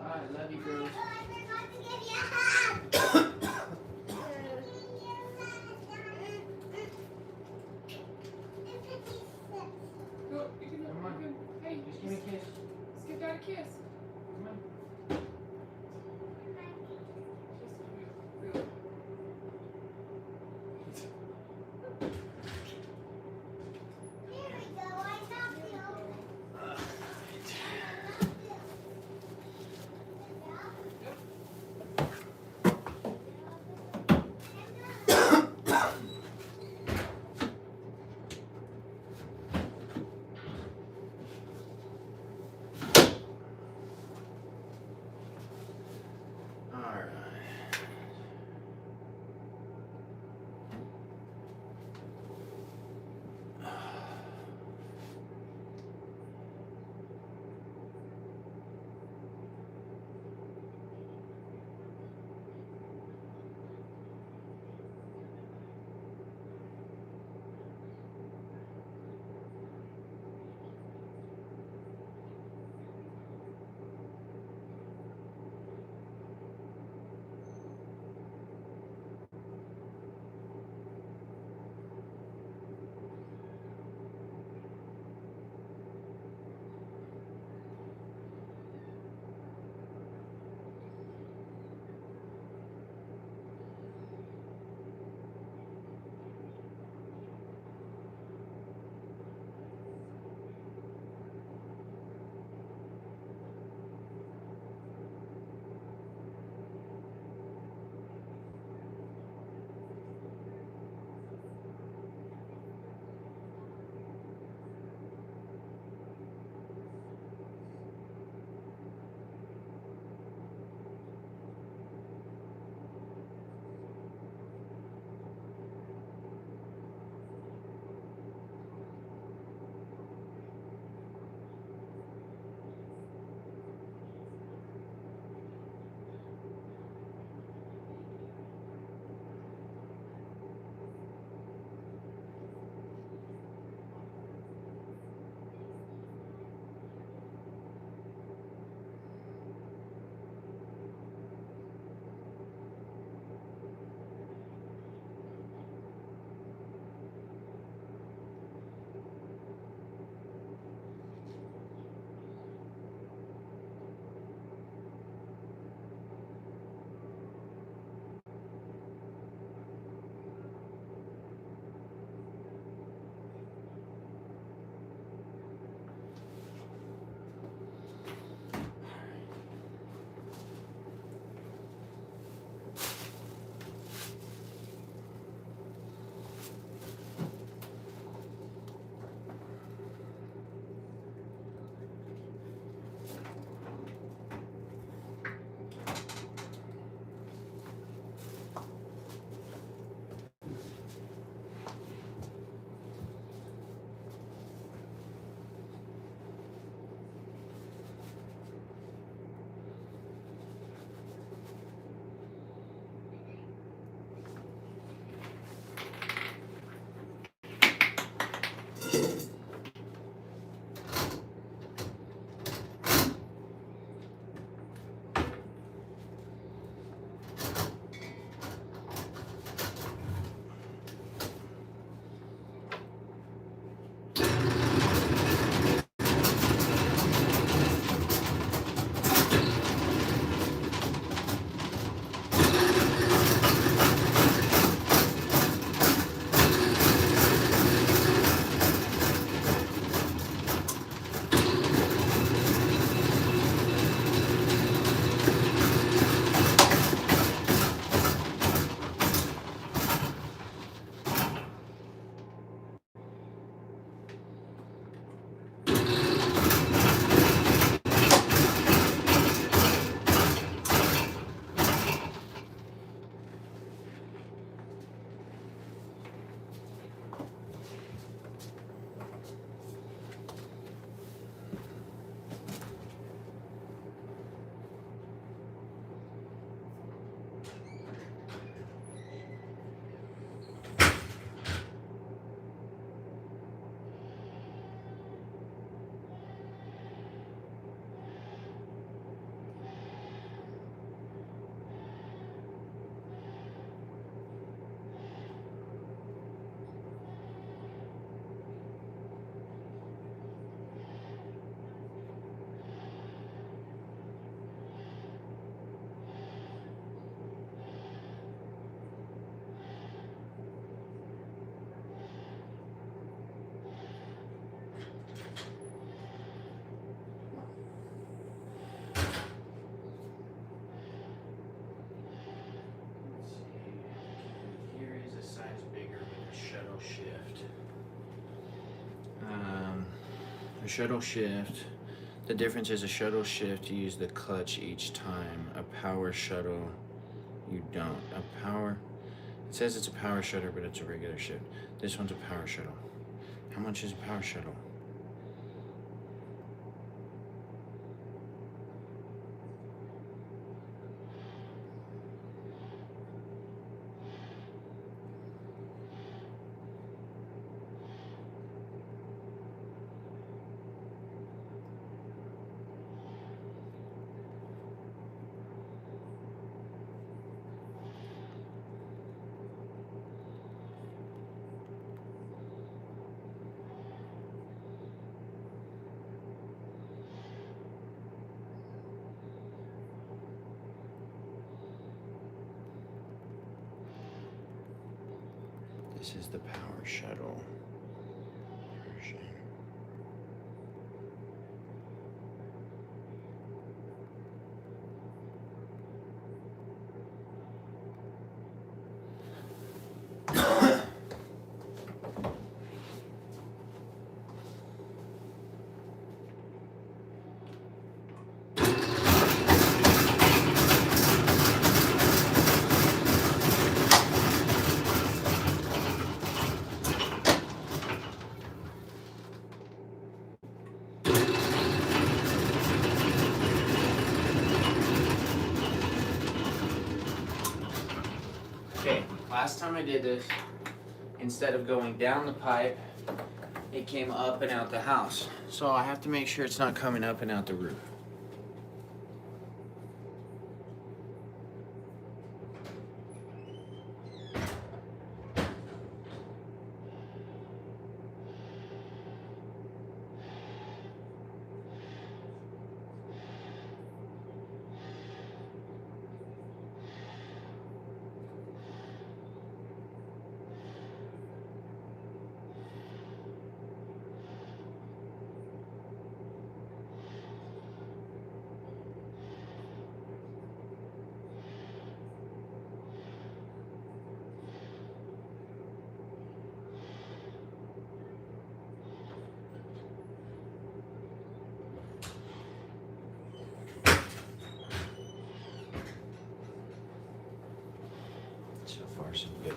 Bye, love you, girls. Go, you can, Come on. you can, hey, Just give me a kiss. let's give Dad a kiss. Come on. Really. Here we go. I knocked it over. shuttle shift. The difference is a shuttle shift, you use the clutch each time. A power shuttle, you don't. A power, it says it's a power shuttle, but it's a regular shift. This one's a power shuttle. How much is a power shuttle? This is the power shuttle version. Okay, last time I did this, instead of going down the pipe, it came up and out the house. So I have to make sure it's not coming up and out the roof. So far, so good.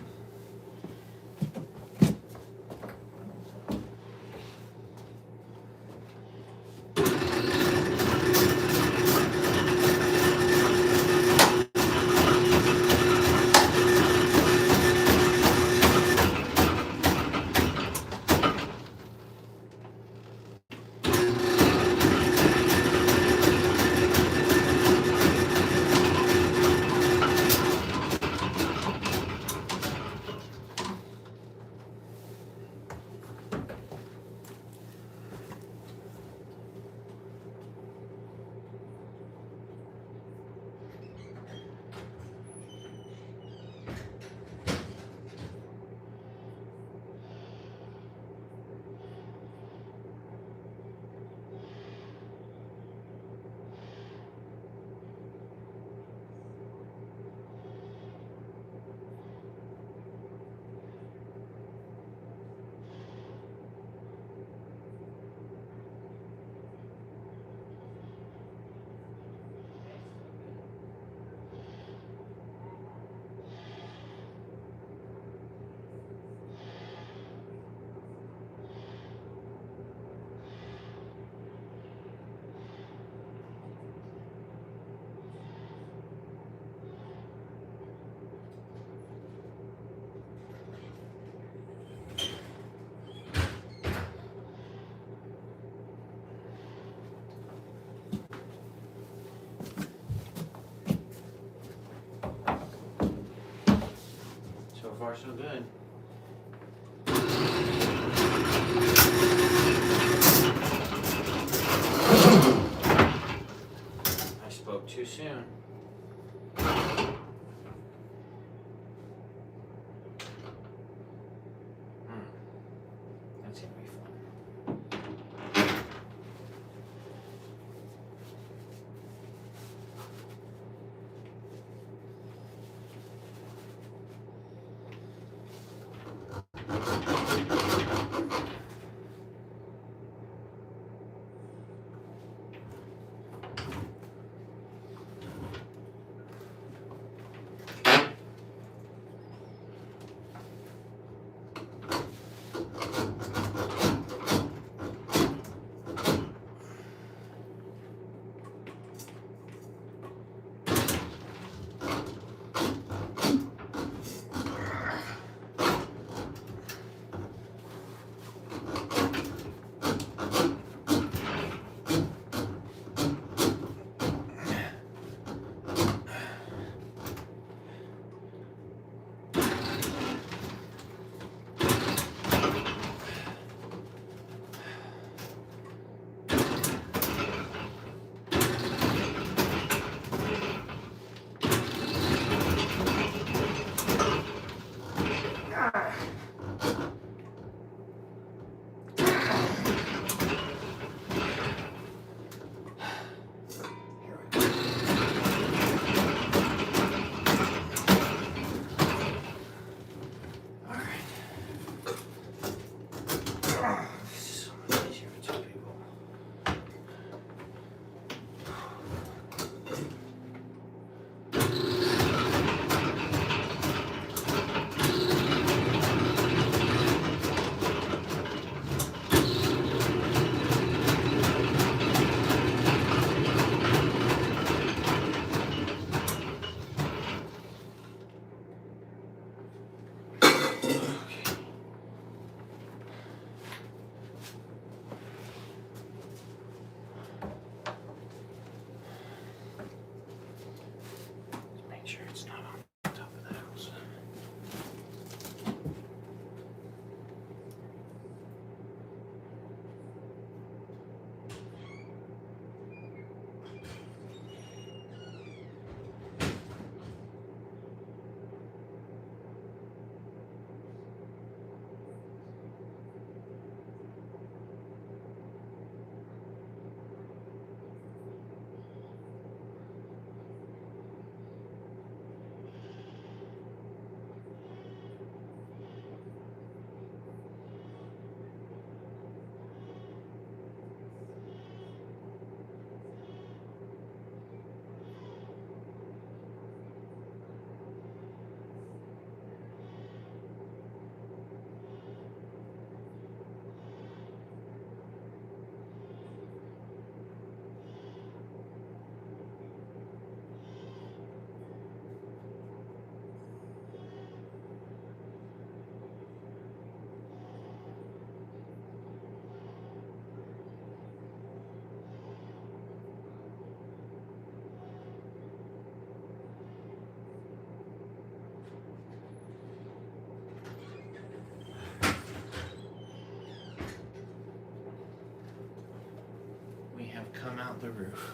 So far, so good. I spoke too soon. That's gonna be fun. come out the roof.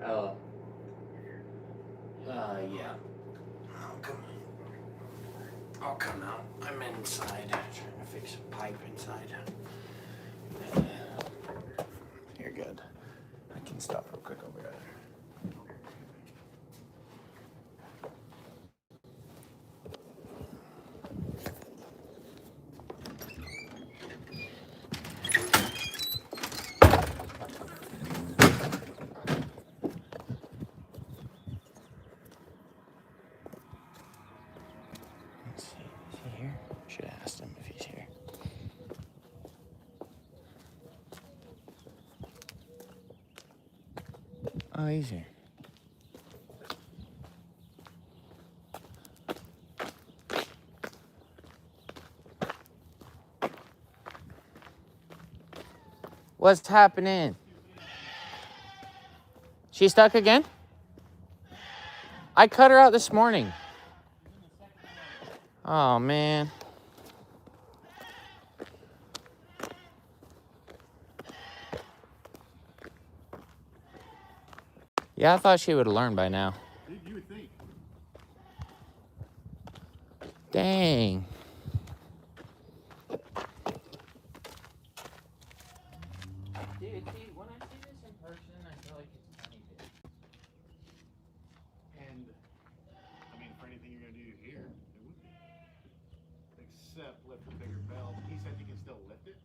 Oh. Yeah. I'll come out. I'm inside trying to fix a pipe inside. You're good. I can stop real quick over there. Let's see. Is he here? Should have asked him if he's here. Oh, he's here. What's happening? She stuck again? I cut her out this morning. Oh, man. Yeah, I thought she would have learned by now. You would think. Dang. Dude, see, when I see this in person, I feel like it's a funny bit. And, I mean, for anything you're going to do here, it would be. Except lift the bigger belt. He said you can still lift it,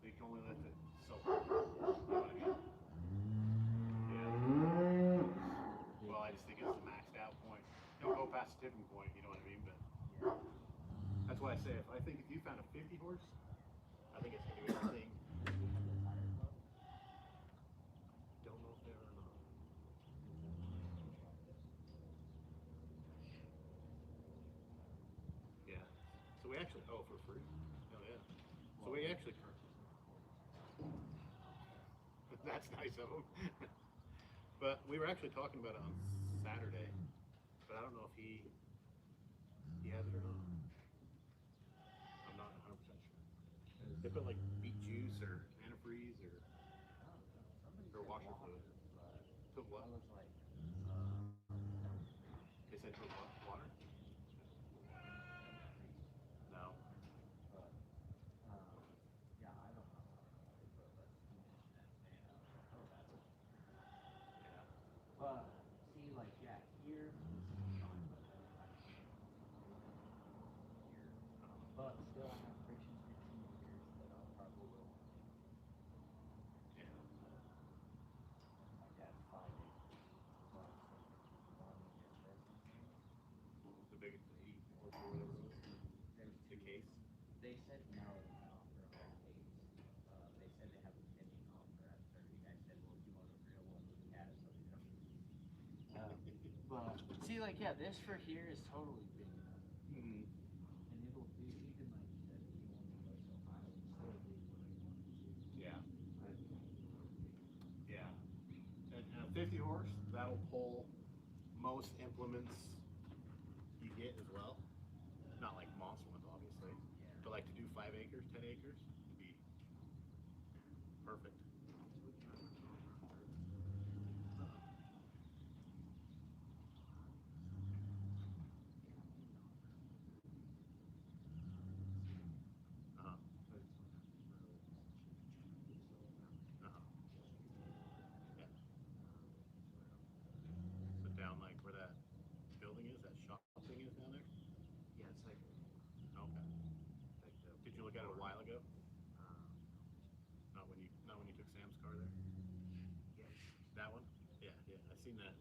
but you can only lift it so far. You know what I mean? Yeah. Well, I just think it's the maxed out point. Don't go past the tipping point, you know what I mean? But that's why I say, if you found a 50 horse, I think it's going to be everything. Don't know if they are or not. Yeah. So we actually, for free? Oh, yeah. So we actually, that's nice of them. But we were actually talking about it on Saturday, but I don't know if he has it or not. I'm not 100% sure. They put like beet juice or antifreeze or washer fluid. Put what? They said put what? Water? No. See, like, yeah, here. I'll still have frictions between the years that I'll probably will. Yeah. My dad's 5 acres. So I was thinking 1 acre residence area. The big 80 or whatever it was. There's The case. They said no, they can offer a whole case. They said they have a pending offer at 30. I said, well, if you want a real one, we had it, so we don't. But see, like, yeah, this for here is totally big enough, Mm-hmm. and it'll do even like you said, if you only go so high, it'll still do what I want it to. Yeah. Yeah. And a 50 horse, that'll pull most implements you get as well. Not like monster ones, obviously. Yeah. But like to do 5 acres, 10 acres, would be perfect. Uh-huh. Uh-huh. Yeah. So down like where that building is, that shop thing is down there? Yeah, it's like Okay. the. Did you look at it a while ago? Um, Not when you took Sam's car there? yes. That one? Yeah, yeah. I seen that.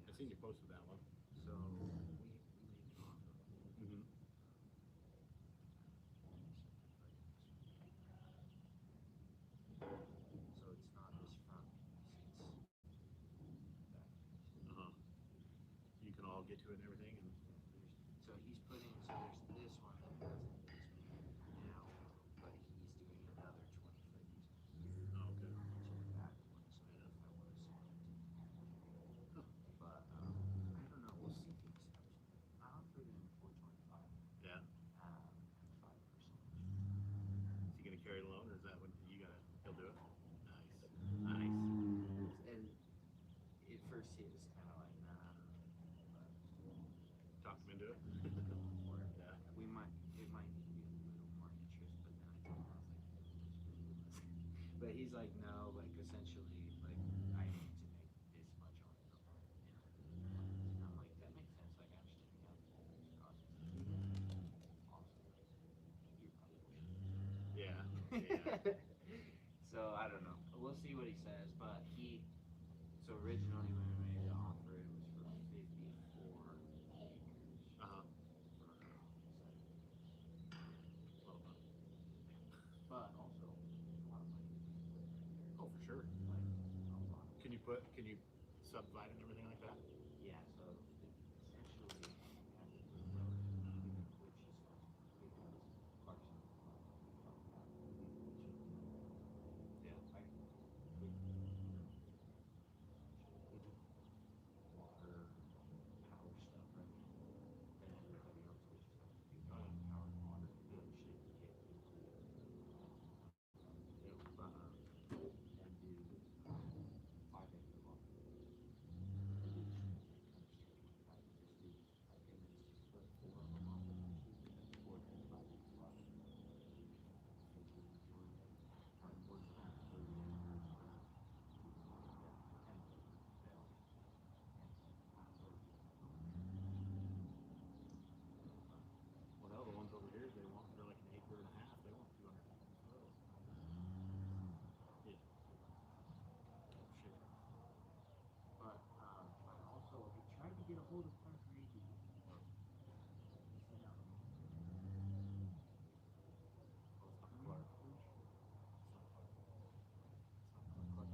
I seen you posted that one. So we made an offer. Mm-hmm. So it's not this front piece, it's that piece. Uh-huh. You can all get to it and everything and So he's putting, so there's this one that has an easement now, but he's doing another 20-foot easement oh, okay. to the back one, so Yeah. if I want to split it. Huh. But I don't know, we'll see if he accepts it. I offered him 425, Yeah. 5%. Is he gonna carry it alone or is that when you gotta he'll do it? Nice. Nice. And at first he was kind of like, nah, but Talk him into it. going for it. Yeah. It might need to be a little more interest, but then I told him, I was like, but he's like, no, like essentially, like I need to make this much on it. And I'm like, that makes sense. Like I understand the calculation cost. Also, you're probably bullshit. Yeah. Yeah. So I don't know. We'll see what he says. But so originally when we made the offer, it was for 54 acres. Uh-huh. Well done. But also, a lot of money to be split right there. Oh, for sure. Like a lot. Can you subdivide it and everything like that? Yeah. So essentially, we have to put a road, which is like parks and Yeah. like water, power stuff, right? And everybody else will just have to do power and water to actually get into and do 5 acre lot. And do like just do like and then split 4 of them off into 4 and 5 acre lots. And do the majority of it. Or we're just gonna 30 acres for and bells and half of Well, no, the ones over here they want they're like an acre and a half. They want 200. Yeah. Oh shit. But I also I tried to get a hold of Park Reedy before. He said no. Oh, it's not Clark. It's not Clark. It's not Clark. Clark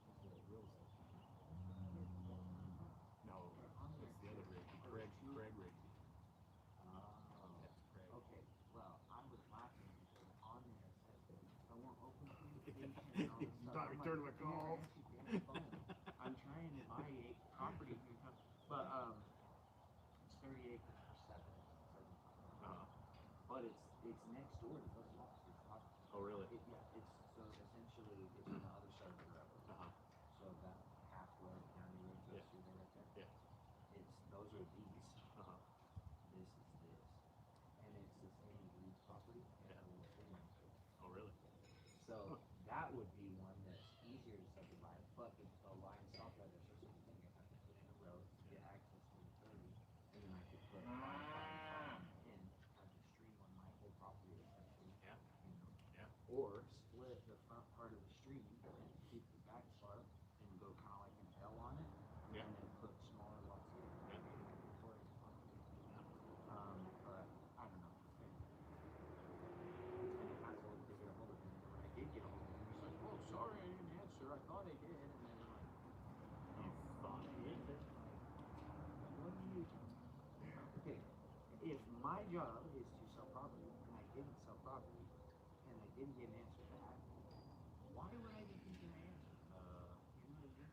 is the real estate company. No, it's the other Rigby. Craig Rigby. That's Craig. Okay, well, I was laughing because on there it says I want open communication and all this You stuff. thought I'm return like, my call. "Man, keep your phone." I'm trying to buy a property here, but it's 30 acres for 7.75. But it's next door to those officers' property. Oh, really? Yeah, it's so essentially it's on the other side of the road. So that half road, county road goes through there right there. Yeah. Those are these. Uh-huh. This is this. And it's the same Reed's property and Yeah. the little thing next to it. Oh, really? So that would be one that's easier to subdivide, but the line stops right there. So same thing, I have to put in a road to get access to the 30, and then I could put 5, 5, 5 job is to sell property, and I didn't sell property, and I didn't get an answer back, why would I be thinking I am? You know what I mean?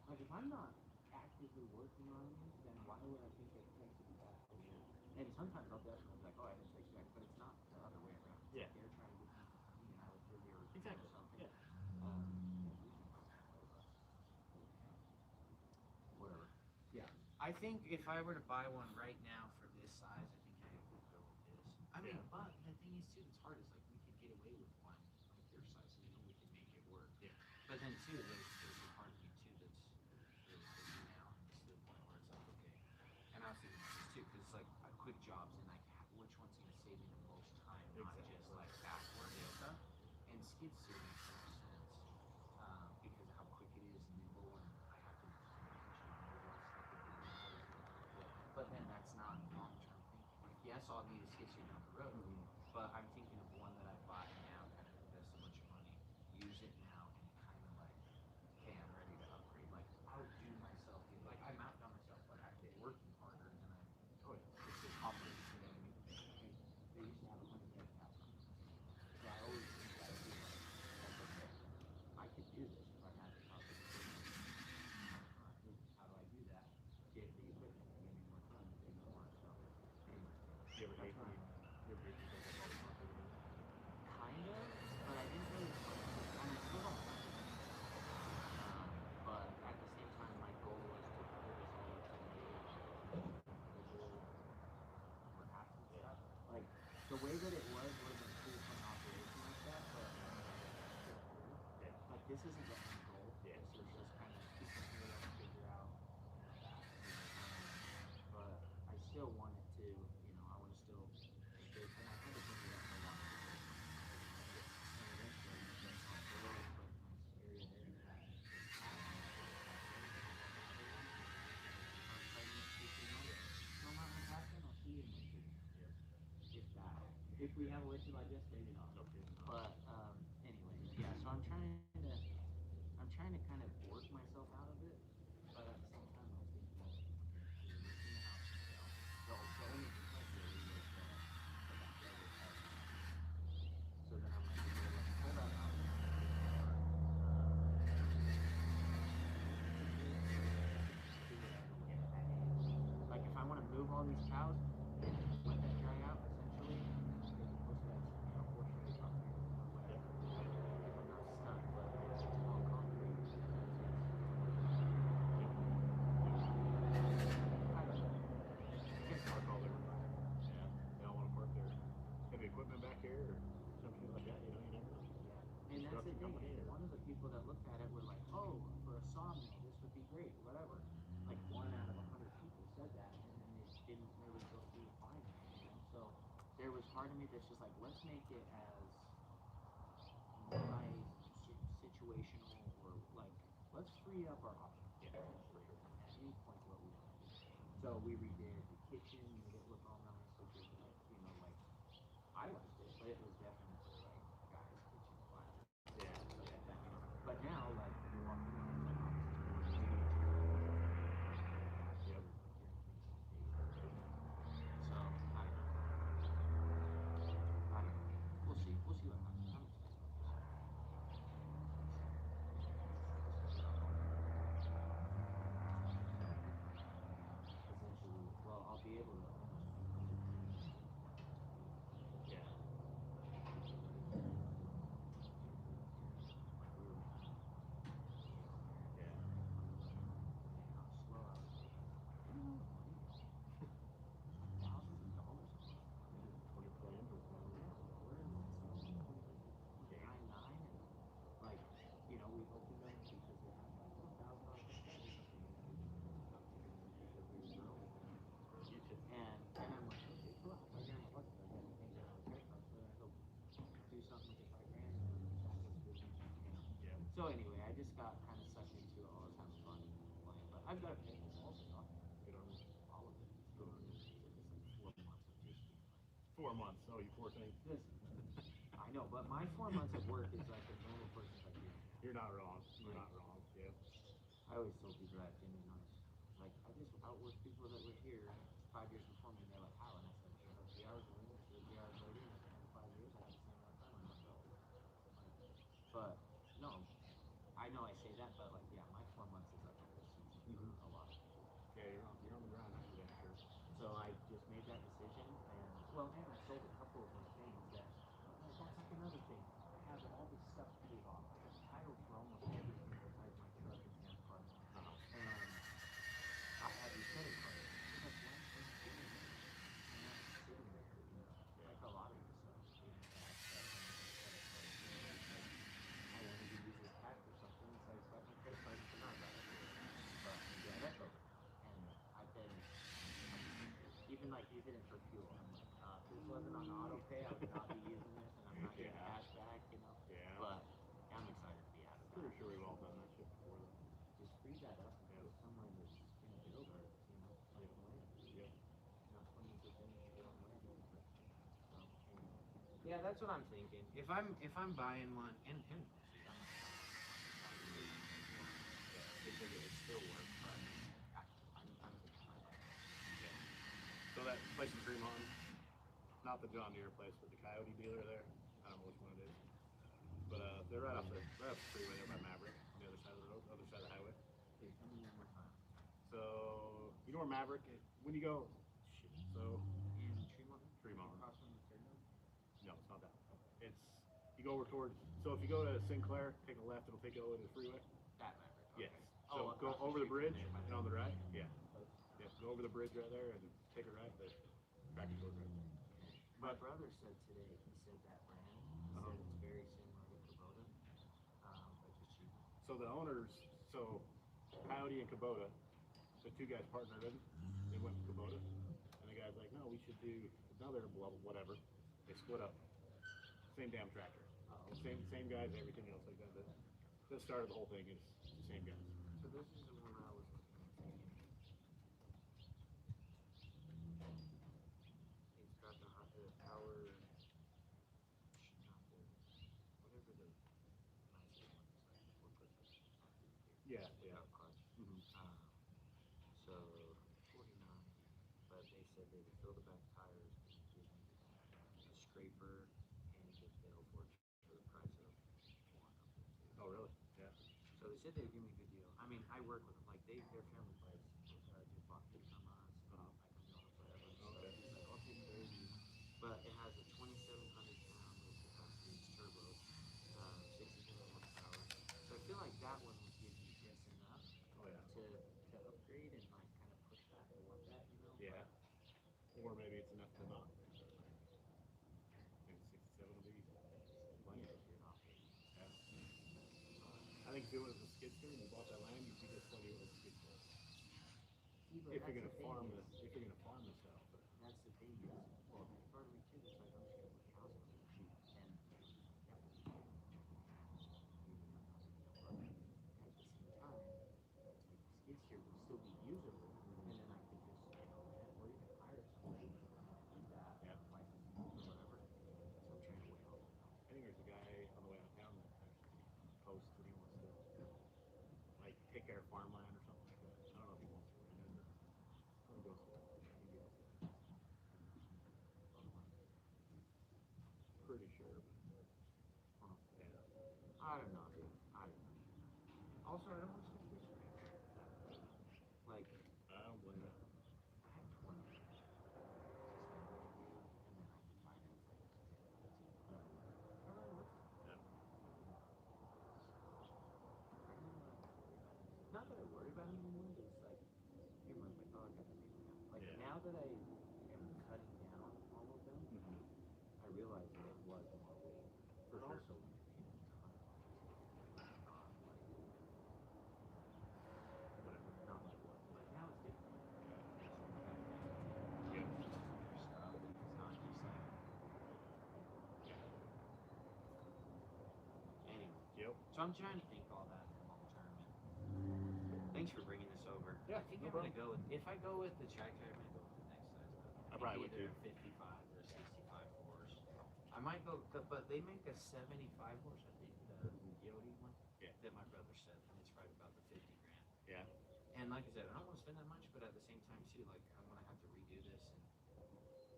Like, if I'm not actively working on these, then why would I think it takes me back to work? And sometimes I'll definitely be like, oh, I didn't text you back, but it's not the other way around. It's Yeah. like they're trying to get me to me, and I was busy or Exactly. something. Yeah. Whatever. Yeah. I think if I were to buy one right now for this size, I think I would go with this. I mean, Yeah. but the thing is too, it's hard. Is like we could get away with one like your size, you know, we could make it work. Yeah. But then too, there's a part of me too that's really busy now. It's to the point where it's like, okay. And I was thinking about this too, because it's like quick jobs, and like which one's gonna save me the most time, not just like fast work and stuff. And skid steer makes the most sense because of how quick it is, nimble, and I have to potentially move less stuff with it. But then that's not long-term thinking. Like, yes, I'll need a skid steer down the road, but I'm thinking of one that I buy now, kind of invest a bunch of money, use it now, and kind of like, okay, I'm ready to upgrade. Like, outdo myself. Like, I'm outdone myself, but I'm working harder than I. Oh yeah, it's just operating. You know what I mean? They used to have 100 head count. So I always think that I do like, okay, I could do this if I had the proper equipment. How do I do that? Get the equipment, give me more time, give me more. So anyway, You ever hate that's me? You ever hate me because I bought the property? kind of, but I didn't really. I mean, still don't like it. But at the same time, my goal was to pull this all up to the we're asking stuff. Like the way that it was would have been cool for an operation like that, but like this isn't the end goal. Yeah. This is just kind of keeping here and figure out that. But I still want it to, you know, I want to still stay, and I kind of bring it up a lot. And eventually, that's not the way, but nice area there to have. No matter what happens, I'll see you in next week. If that. If we have a way to digest, maybe not. Okay. But anyway, yeah. So I'm trying to kind of work myself out of it, but at the same time, I was thinking, okay, we're listing the house for sale. The only complaint really was the backyard was heavy. So then I'm like, okay, let's pull that out. Like if I want to move all these cows and let that dry out, essentially, as opposed to that, you know, portion of the concrete or whatever. Not stuck, but it's all concrete. Park all there. Yeah. They all want to park there. Have equipment back here or something like that, you know, you never know. Yeah. And that's the thing. Company or- One of the people that looked at it were like, oh, for a sawmill, this would be great, whatever. Like 1 out of 100 people said that, and then they didn't really go through and find it, you know? So there was part of me that's just like, let's make it as multi-situational or like, let's free up our options. Yeah, for sure. At any point what we want to do. So we redid the kitchen, made it look all nice, which is like, you know, like, I liked it, but it was definitely like, guys, kitchen class. Yeah. But now, like, you walk in and it's like, Yep. so, I don't know. We'll see. We'll see what happens. I'm excited about this. Essentially, well, I'll be able to almost Yeah. Yeah. how slow I was. Thousands of dollars. What your plans or We're in 99 and like, you know, we opened them because they had like $1,000 because we were growing. you too. And I'm like, okay, cool. If I get my bucket, I got to pay down the credit card, so I go do something with the $5 grand and then start this business, you know. Yeah. So anyway, I just got kind of sucked into it. Let's have fun and play. But I've got to pay this also off. Good on you. All of it. Good on you. It's like 4 months of just being like 4 months. Oh, you poor thing. this. I know, but my 4 months of work is like a normal person's like you. You're not wrong. You're not wrong. Yeah. I always told people that genuinely honest. Like I just outworked people that were here 5 years before me, and they're like, how? And I said, shut up. made that decision, and well, and I sold a couple of those things that. That's like another thing. I have all this stuff paid off. I have titles for almost everything besides my truck and Sam's car. And I have these credit cards. I'm like, why am I doing this? I'm not sitting there, you know. Like a lot of this stuff. Being cash that on my credit card. I wanted to use this cash for something, so I swiped my credit card and forgot about it. But yeah, that's over now. And I've been even like using it for fuel. I'm like, if this wasn't on auto pay, I would not be using this, and I'm not getting cash back, you know. Yeah. But I'm excited to be out of that. Pretty sure we've all done that shit before. Just free that up and put it somewhere that's gonna build our, you know, our land. Yep. Not putting into things that don't land. So anyway. Yeah, that's what I'm thinking. If I'm buying one, and see, I'm not because it would still work, but I'm thinking my life. So that place in Fremont, not the John Deere place, but the Coyote dealer there. I don't know which one it is. But they're right off the freeway there by Maverick, on the other side of the road, other side of the highway. Okay, tell me one more time. So you know where Maverick is? When you go, so In Tremont? Fremont. Across from the terminal? No, it's not that. It's you go over towards. So if you go to Sinclair, take a left, it'll take you over to the freeway. That Maverick. Yes. Okay. So go across over the street from bridge there by and on the right. Yeah. Yeah. Go over the bridge right there and take a right. The tractor goes right. My brother said today, he said that brand, he said it's very similar to Kubota, but just cheaper. So the owners, so Coyote and Kubota, the two guys partnered in. They went with Kubota, and the guy's like, no, we should do another blah blah whatever. They split up. Same damn tractor. Same guys, everything else like that. The start of the whole thing is the same guys. So this is the one I was looking at. It's got the power, not the, whatever the nicer one is, like the 4-push. Yeah, yeah. Without clutch. Mm-hmm. So 49, but they said they would fill the back tires and give me a scraper and the tail forks for the price of one of them too. Oh, really? Yeah. So they said they would give me a good deal. I mean, I work with them, like they're family place. Just bought food from us, like I've known them forever. So he's like, I'll take care of you. But it has a 2,700 pound load capacity, it's turbo, 60 horsepower. So I feel like that one would give you just enough to upgrade and like kind of push that and want that, you know? Yeah. Or maybe it's enough to not. Maybe 67 will be plenty. Yeah. I think if it was a skid steer and you bought that land, you'd be just plenty with a skid steer. If you're gonna farm this, stuff. But that's the thing is, well, part of me too, it's like I'm just gonna put cows on it, sheep, and at the same time, skid steer will still be usable, and then I could just, you know, rent or even hire somebody to do that, twice a month or whatever. So I'm trying to weigh all that out. I think there's a guy on the way out of town that actually posts that he wants to like take care of farmland or something like that. I don't know if he wants to rent it or he goes to maybe else. Pretty sure, but yeah. I don't know, dude. I don't know. Also, I don't want to stick this way. Like, I don't blame it. I have 20 years. And then I can finance like 10, 15. I really work for it. Yeah. Not that I worry about it anymore, but it's like, hey, my dog got to leave me out. Like, now that I am cutting down all of them, I realize that it was more weight. For But sure. also, when you're paying a ton of money, whatever, not like what. But now it's different. Yeah. Stuff, and it's not just like. Anyway. Yep. So I'm trying to think all that long term. And thanks for bringing this over. Yeah, I think no I'm gonna go with, if I go with the tractor, I'm gonna go with the next size. I probably would either too. a 55 or a 65 horse. I might go, but they make a 75 horse, I think, the Yodi one. Yeah. That my brother said, and it's right about the 50 grand. Yeah. And like I said, I don't want to spend that much, but at the same time too, like I want to have to redo this and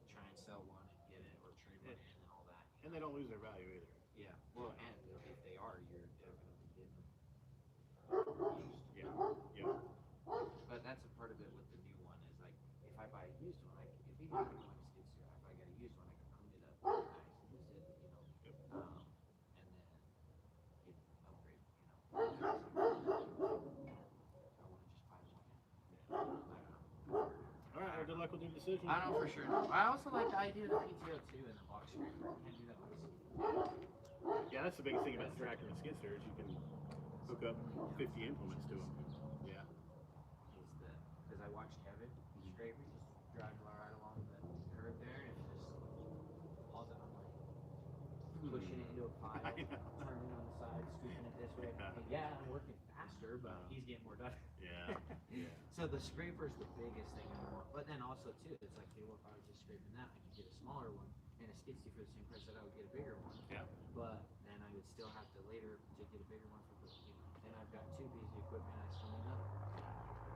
try and sell one and get it or trade one in and all that. And they don't lose their value either. Yeah. Well, and if they are, you're definitely getting them used. Yeah. Yeah. But that's a part of it with the new one is like if I buy a used one, if Even if I want a skid steer, if I gotta use one, I can clean it up nice and use it, you know. And then get upgrade, you know. I want to just buy one. I don't know. All right. Well, good luck with your decision. I know for sure. I also like the idea of the PTO too and the box scraper. Can't do that on this. Yeah, that's the biggest thing about the tractor and skid steer is you can hook up 50 implements to them. Yeah. Is the because I watched Kevin scraper just driving right along the curb there and just all the I'm like pushing it into a pile, I know. turning on the side, scooping it this way. Yeah. Like, yeah, I'm working faster, but he's getting more done. Yeah. Yeah. So the scraper's the biggest thing I want. But then also too, it's like, okay, well if I was just scraping that, I could get a smaller one and a skid steer for the same price that I would get a bigger one. Yeah. But then I would still have to later to get a bigger one for the, you know. Then I've got two pieces of equipment I still need another.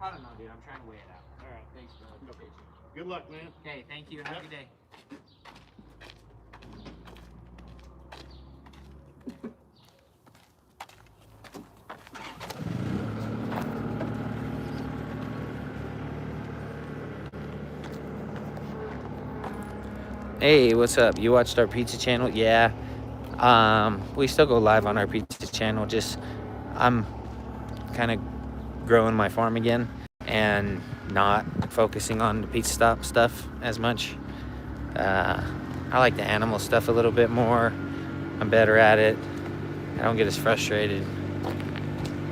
I don't know, dude. I'm trying to weigh it out. All right. Thanks, bro. I appreciate you. Good luck, man. Okay, thank you. Have a good day. Hey, what's up? You watched our pizza channel? Yeah. We still go live on our pizza channel. Just I'm kind of growing my farm again and not focusing on the pizza stop stuff as much. I like the animal stuff a little bit more. I'm better at it. I don't get as frustrated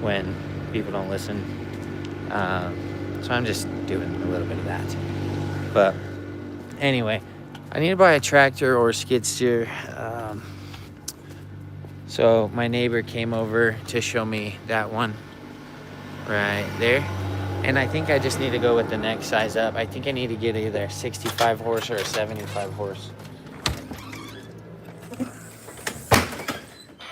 when people don't listen. So I'm just doing a little bit of that. But anyway, I need to buy a tractor or a skid steer. So my neighbor came over to show me that one right there. And I think I just need to go with the next size up. I think I need to get either a 65 horse or a 75 horse.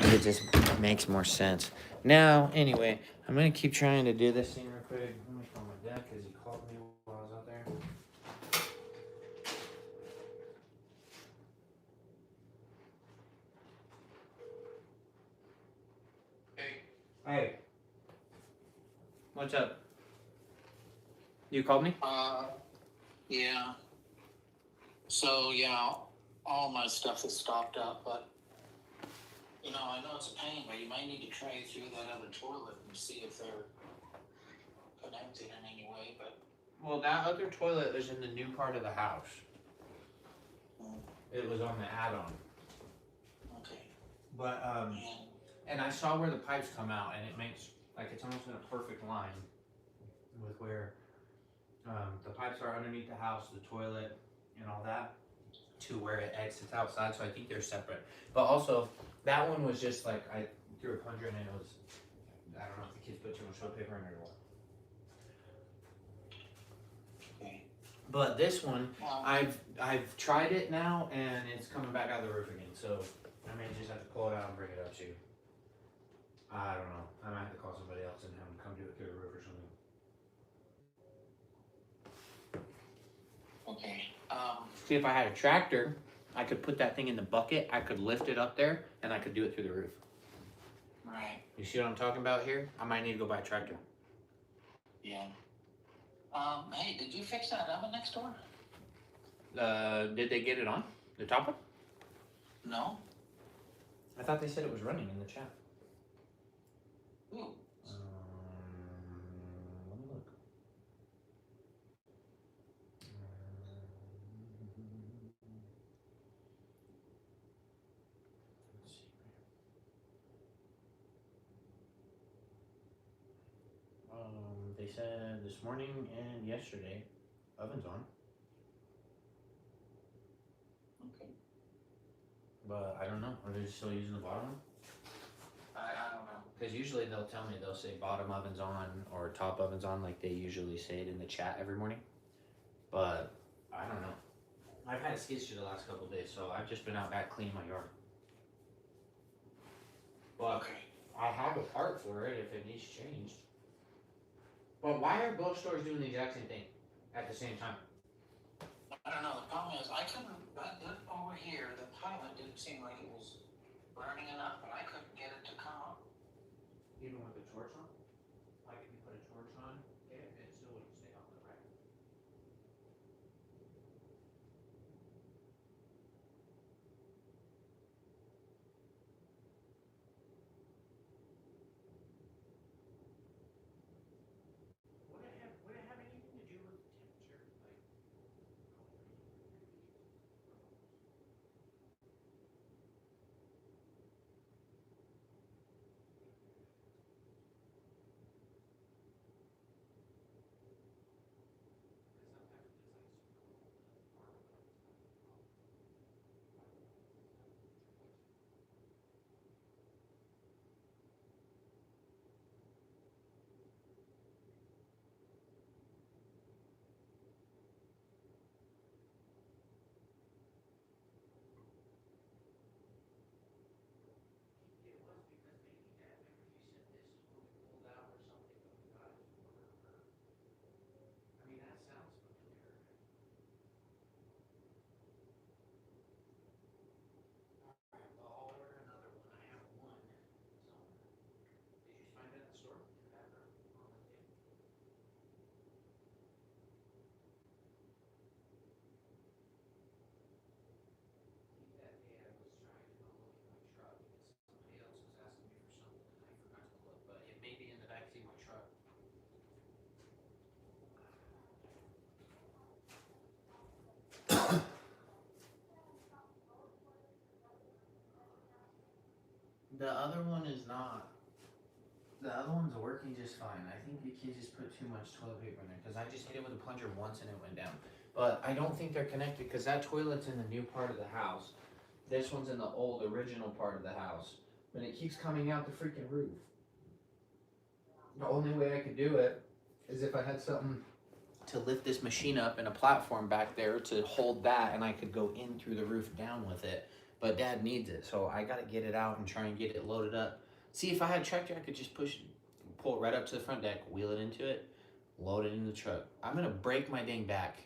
And it just makes more sense. Now, anyway, I'm gonna keep trying to do this thing real quick. Let me call my dad because he called me while I was out there. Hey. What's up? You called me? Yeah. So, yeah, all my stuff is stocked up, but, you know, I know it's a pain, but you might need to try through that other toilet and see if they're connected in any way, but. Well, that other toilet is in the new part of the house. It was on the add-on. Okay. But, and I saw where the pipes come out, and it makes, like, it's almost in a perfect line with where the pipes are underneath the house, the toilet, and all that, to where it exits outside, so I think they're separate. But also, that one was just like, I threw a plunger in and it was, I don't know if the kids put too much toilet paper in it or what. Okay. But this one, Well, I've tried it now, and it's coming back out of the roof again, so I may just have to pull it out and bring it up to you. I don't know. I might have to call somebody else and have them come do it through the roof or something. okay. See, if I had a tractor, I could put that thing in the bucket, I could lift it up there, and I could do it through the roof. Right. You see what I'm talking about here? I might need to go buy a tractor. Yeah. Hey, did you fix that oven next door? Did they get it on? The top one? No? I thought they said it was running in the chat. Ooh. Let me look. Let's see. They said this morning and yesterday, oven's on. Okay. But I don't know. Are they still using the bottom one? I don't know. Because usually they'll tell me, they'll say bottom oven's on or top oven's on, like they usually say it in the chat every morning. But I don't know. I've had a skid steer the last couple of days, so I've just been out back cleaning my yard. But Okay. I have a part for it if it needs changed. But why are both stores doing the exact same thing at the same time? I don't know. The problem is, I couldn't, that over here, the pilot didn't seem like it was burning enough, but I couldn't get it to come up. Even with the torch on? Like if you put a torch on, it still wouldn't stay on the rack. is not. The other one's working just fine. I think the kids just put too much toilet paper in there because I just hit it with a plunger once and it went down. But I don't think they're connected because that toilet's in the new part of the house. This one's in the old original part of the house. But it keeps coming out the freaking roof. The only way I could do it is if I had something to lift this machine up and a platform back there to hold that, and I could go in through the roof down with it. But Dad needs it, so I gotta get it out and try and get it loaded up. See, if I had a tractor, I could just pull it right up to the front deck, wheel it into it, load it in the truck. I'm gonna break my dang back.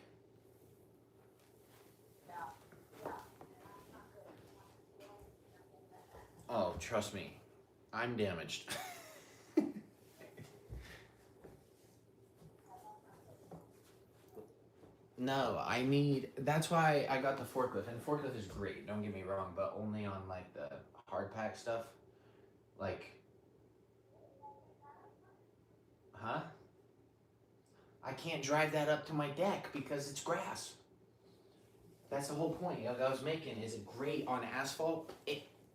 Oh, trust me, I'm damaged. No, that's why I got the forklift, and the forklift is great, don't get me wrong, but only on like the hard pack stuff. Like, huh? I can't drive that up to my deck because it's grass. That's the whole point I was making. Is it great on asphalt?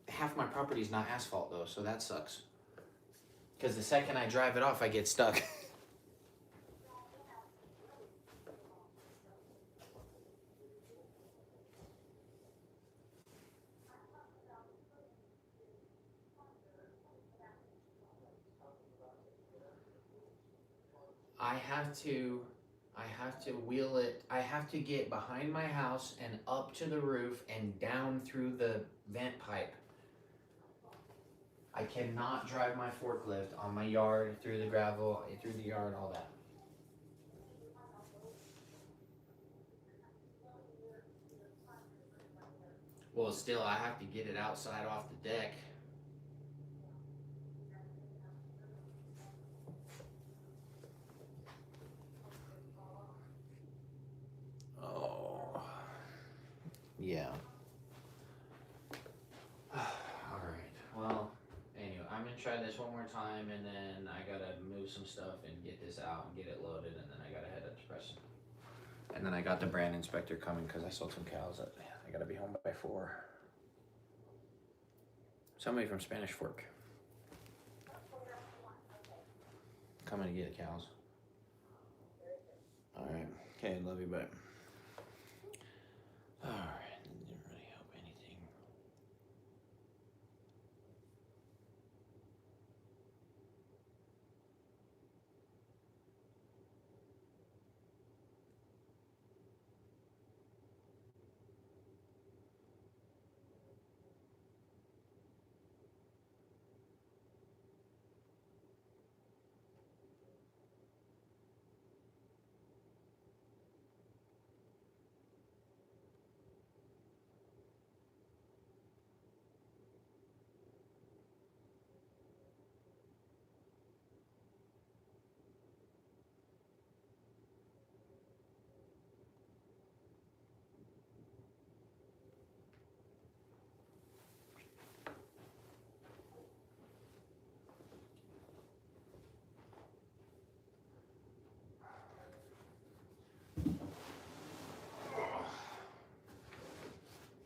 Half my property is not asphalt though, so that sucks. Because the second I drive it off, I get stuck. I have to wheel it. I have to get behind my house and up to the roof and down through the vent pipe. I cannot drive my forklift on my yard, through the gravel, through the yard, all that. Well, still, I have to get it outside off the deck. Oh, yeah. Alright, well, anyway, I'm gonna try this one more time, and then I gotta move some stuff and get this out and get it loaded, and then I gotta head up to Preston. And then I got the brand inspector coming because I sold some cows. I gotta be home by 4. Somebody from Spanish Fork coming to get the cows. Alright, okay, love you, bye. Alright, didn't really help anything.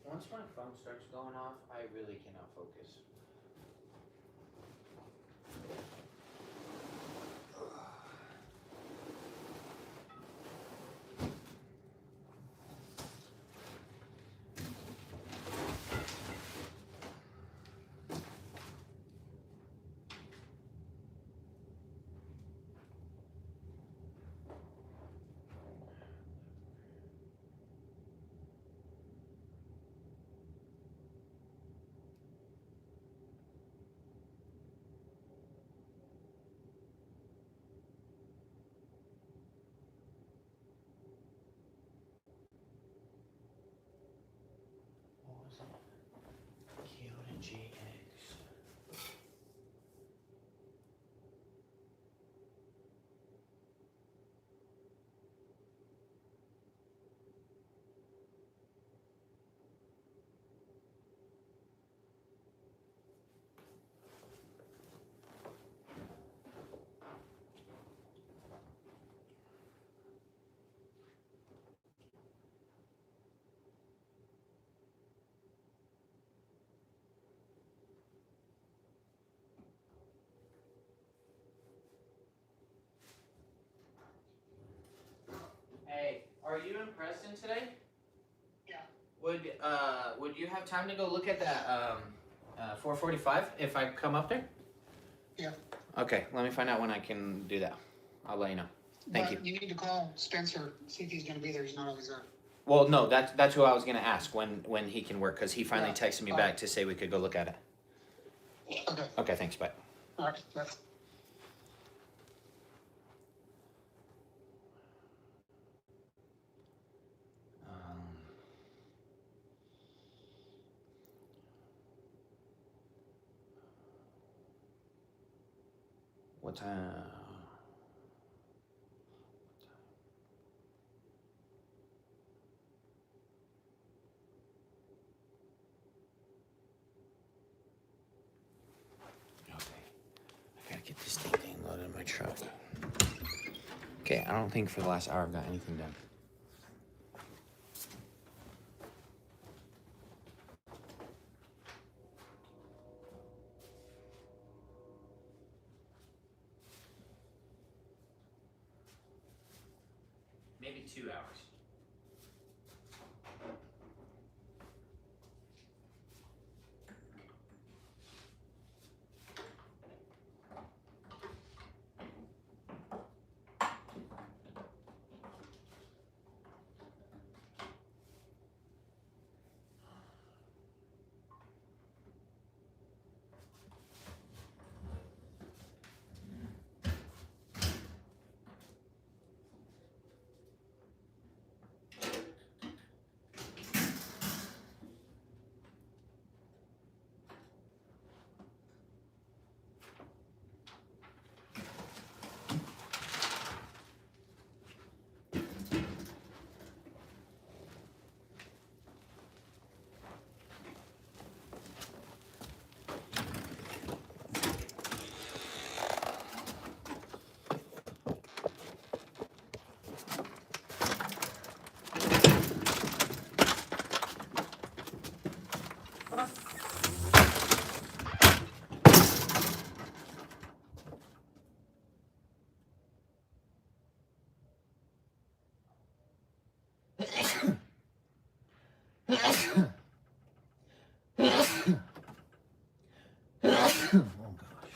Once my phone starts going off, I really cannot focus. are you in Preston today? Yeah. Would you have time to go look at that 445 if I come up there? Yeah. Okay, let me find out when I can do that. I'll let you know. Thank you. You need to call Spencer, see if he's gonna be there. He's not always there. Well, no, that's who I was gonna ask when he can work, because he finally Yeah. texted me back to say we could go look at it. Okay. Okay, thanks, bye. All right. That's. What time? Okay, I gotta get this thing loaded in my truck. Okay, I don't think for the last hour I've got anything done. Maybe 2 hours. Oh gosh.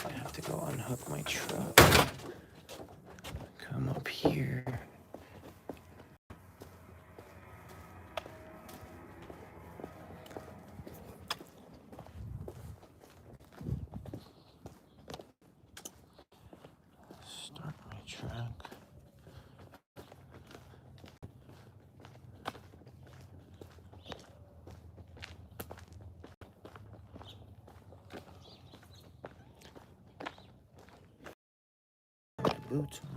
I have to go unhook my truck. Come up here. Start my truck. Boots on.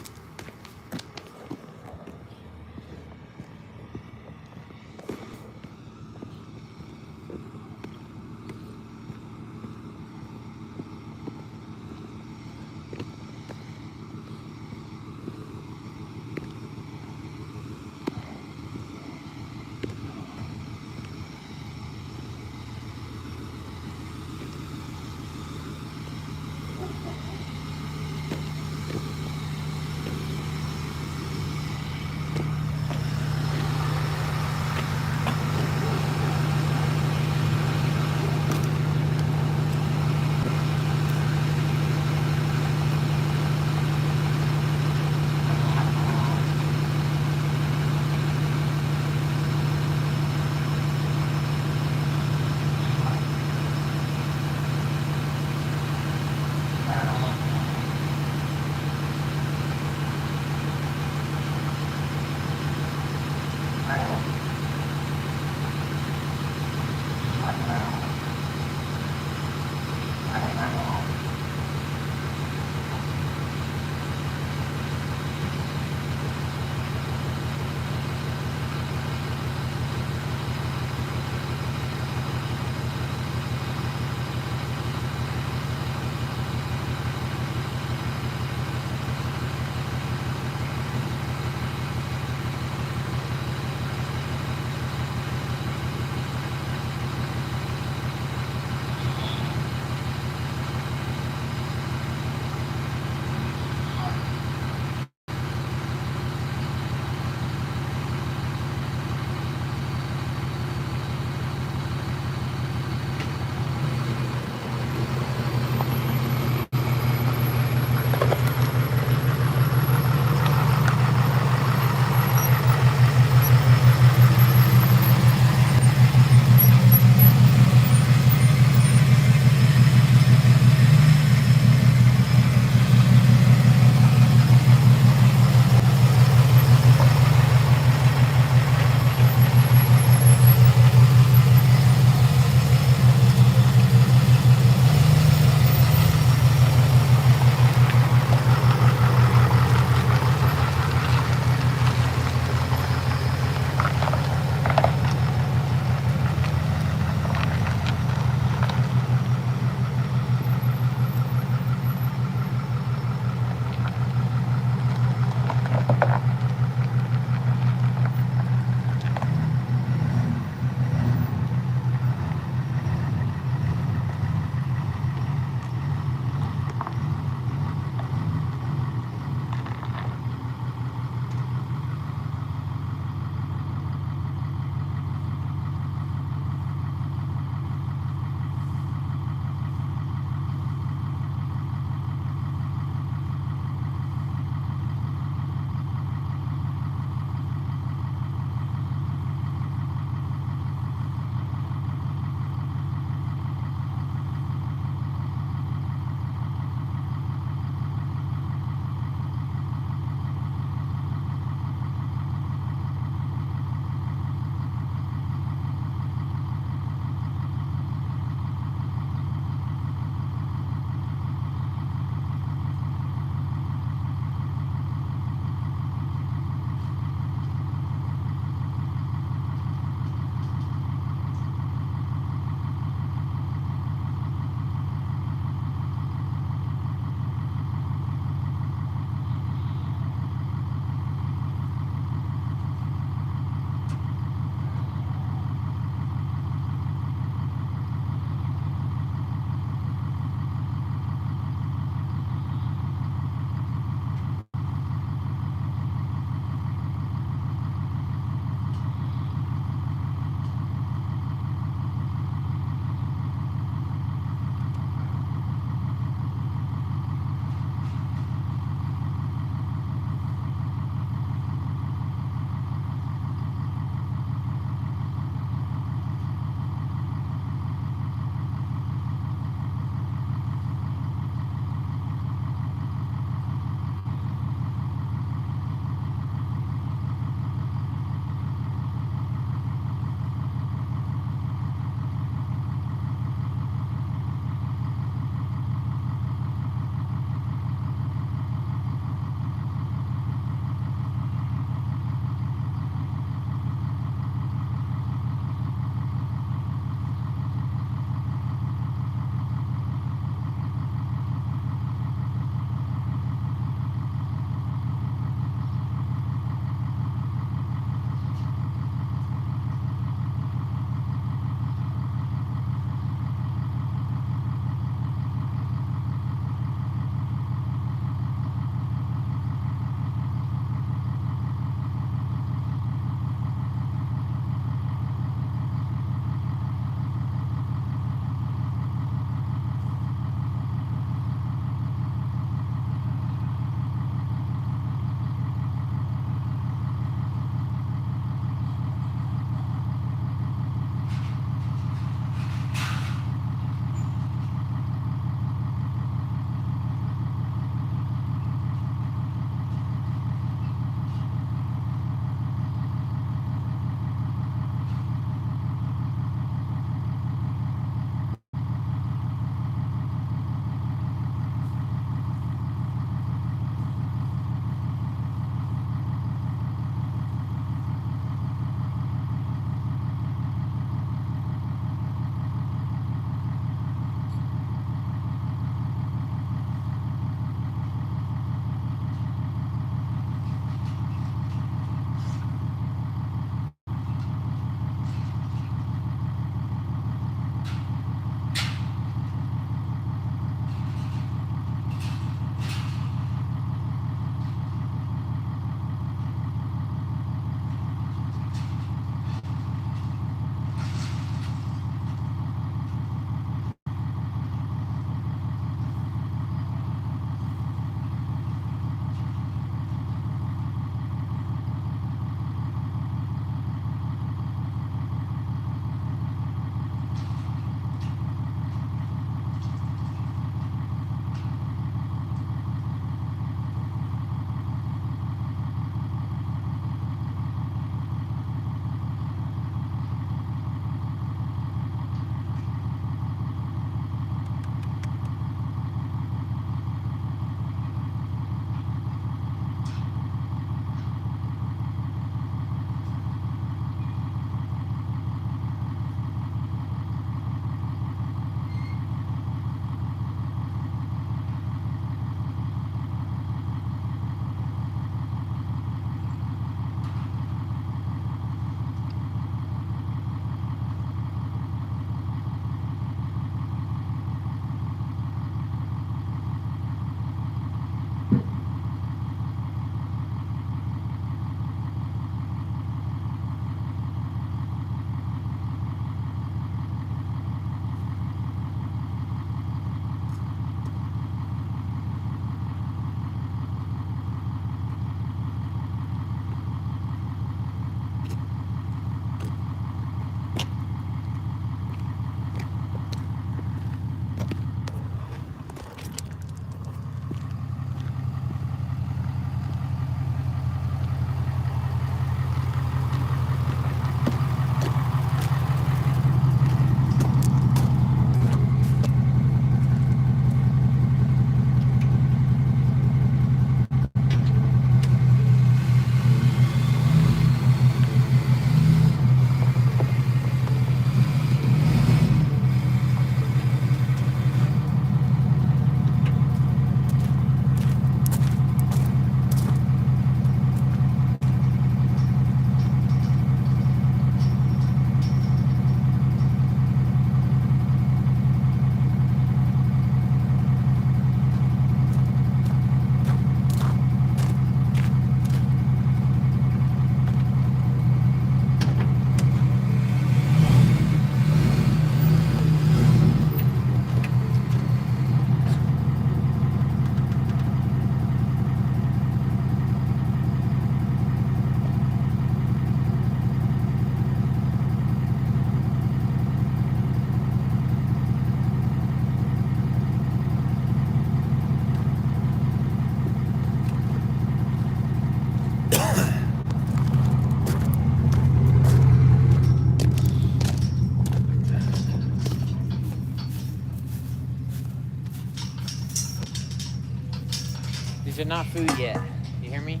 These are not food yet. You hear me?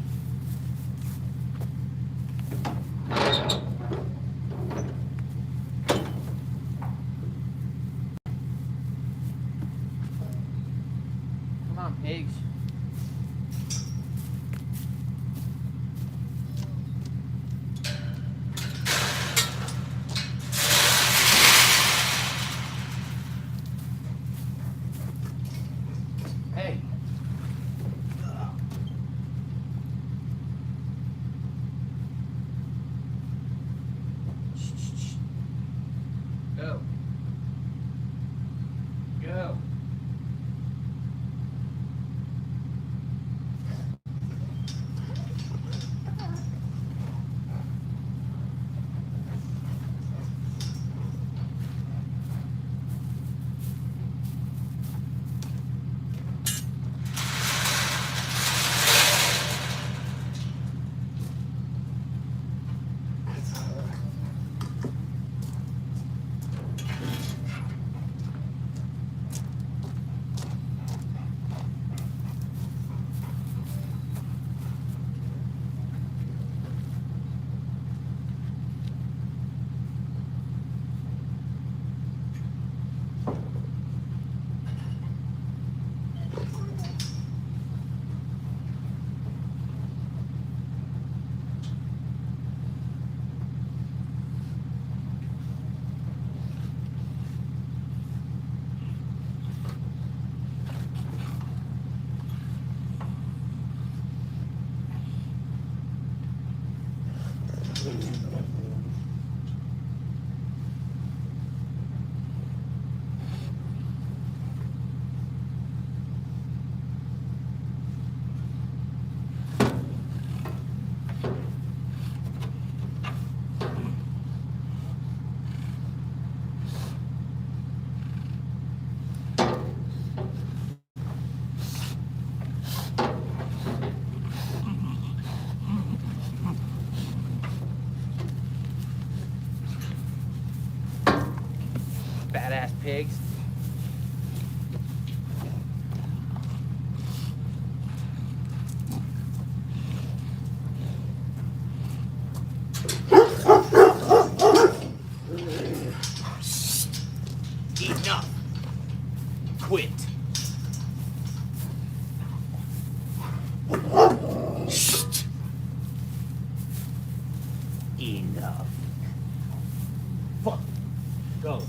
Come on, pigs. Hey. Go. Go. Badass pigs. Enough. Quit. Enough. Fuck. Go.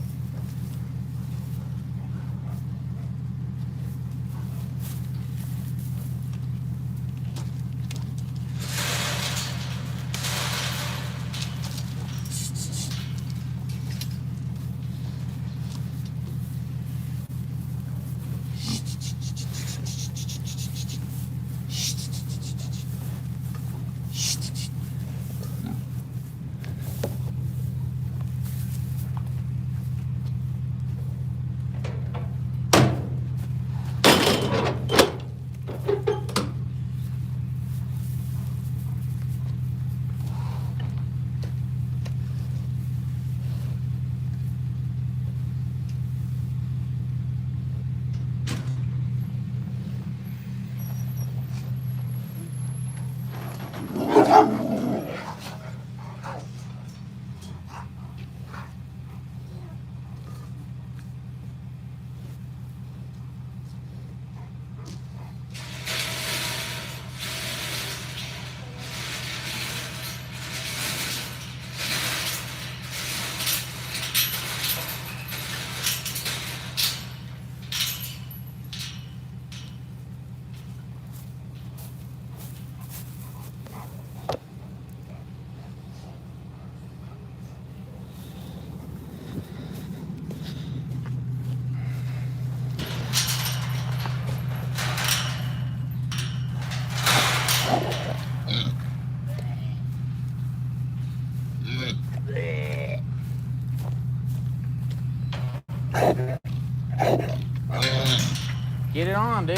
Get it on, dude.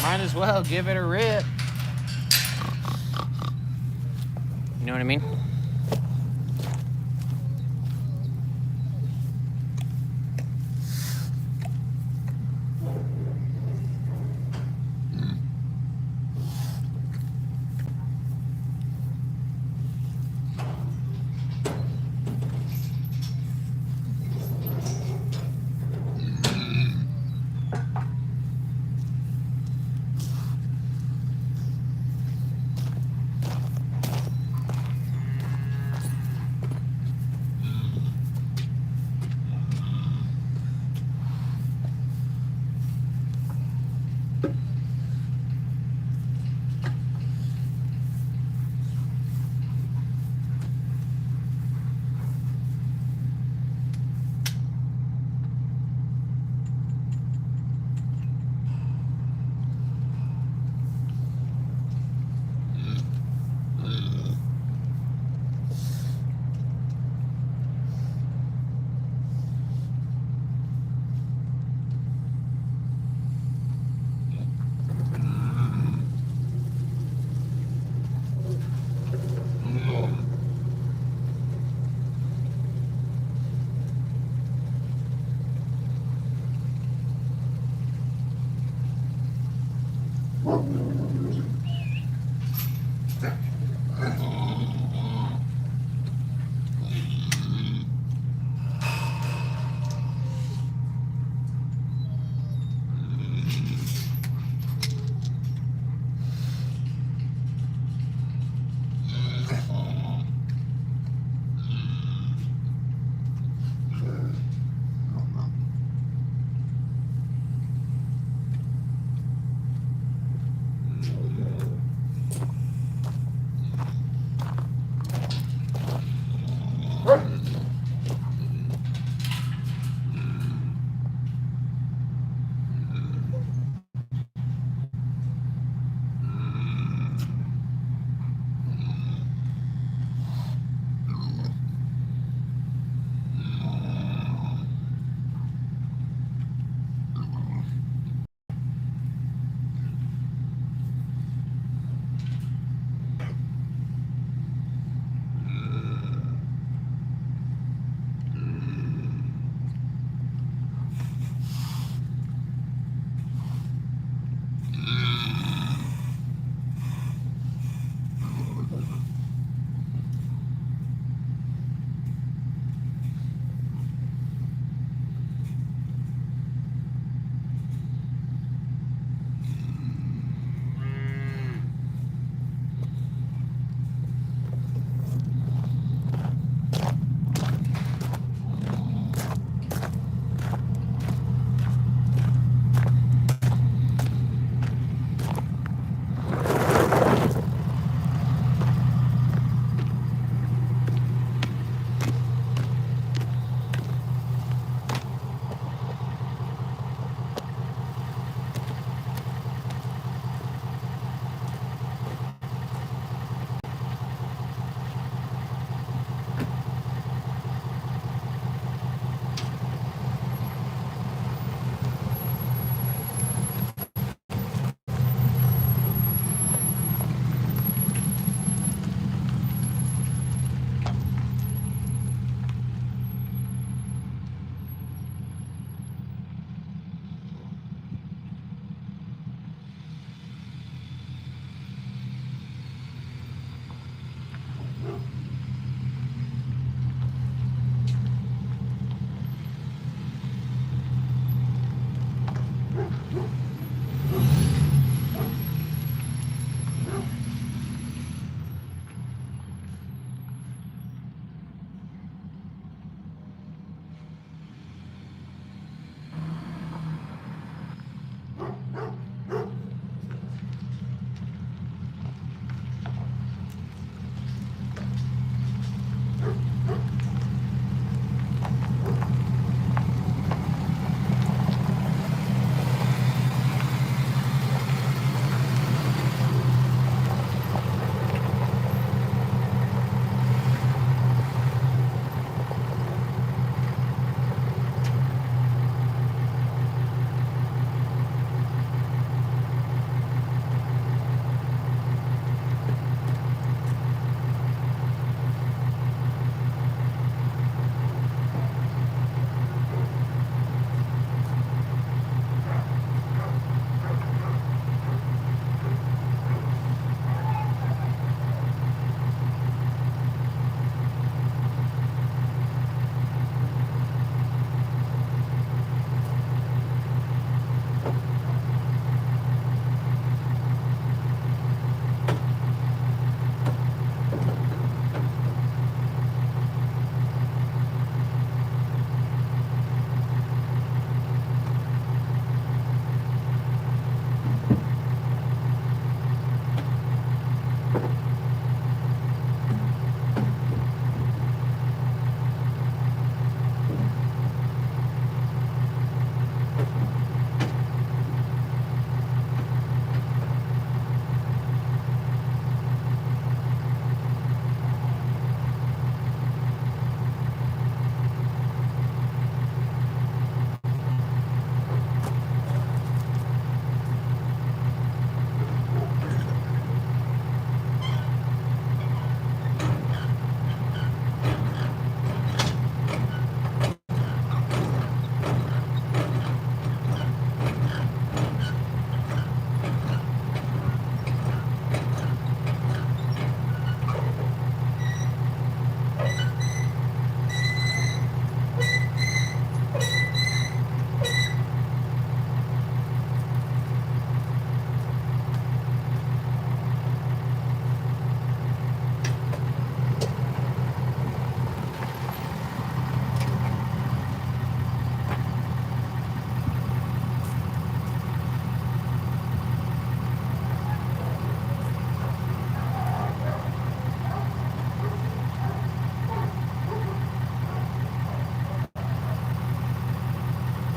Might as well give it a rip. You know what I mean?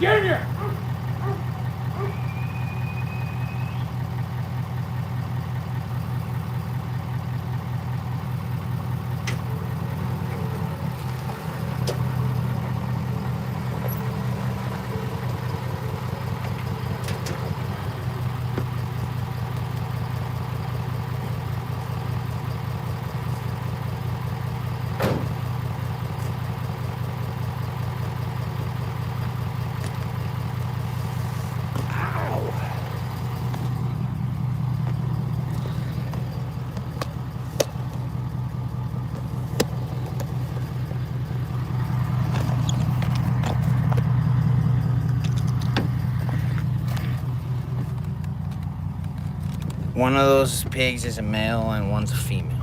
Get in here! One of those pigs is a male and one's a female.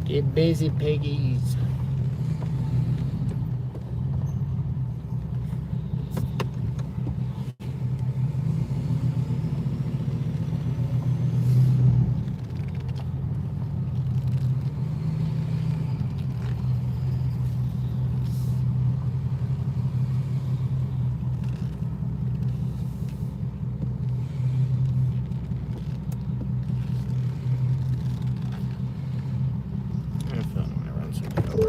Get busy, piggies. I feel like I'm gonna run something over.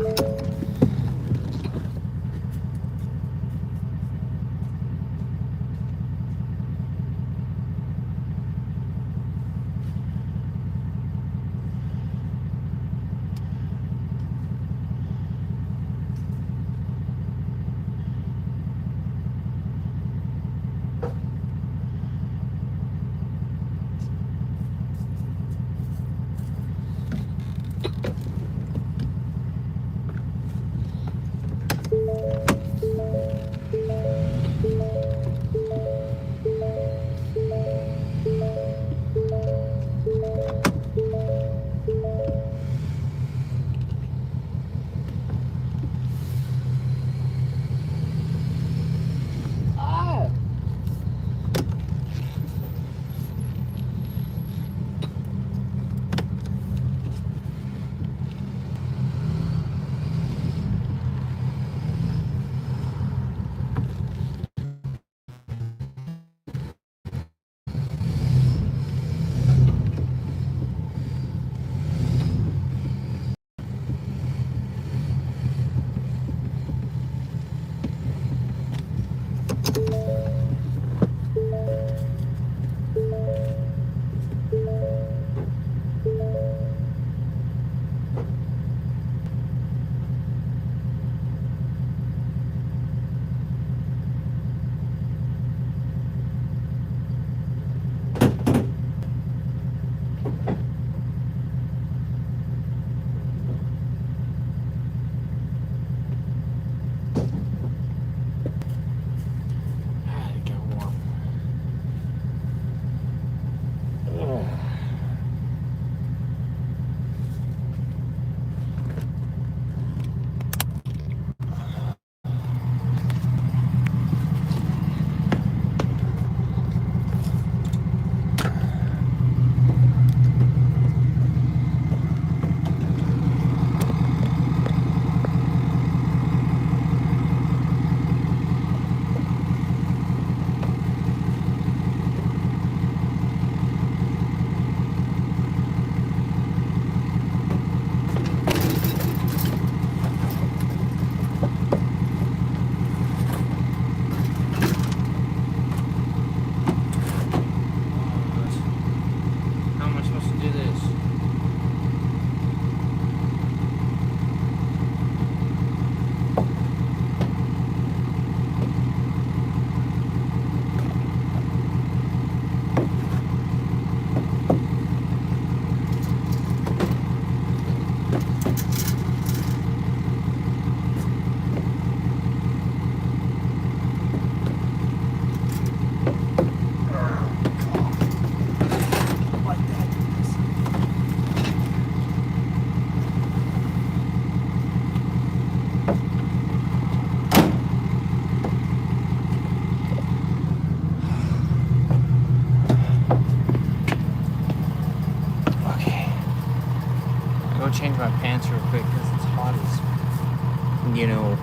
change my pants real quick because it's hot as, you know,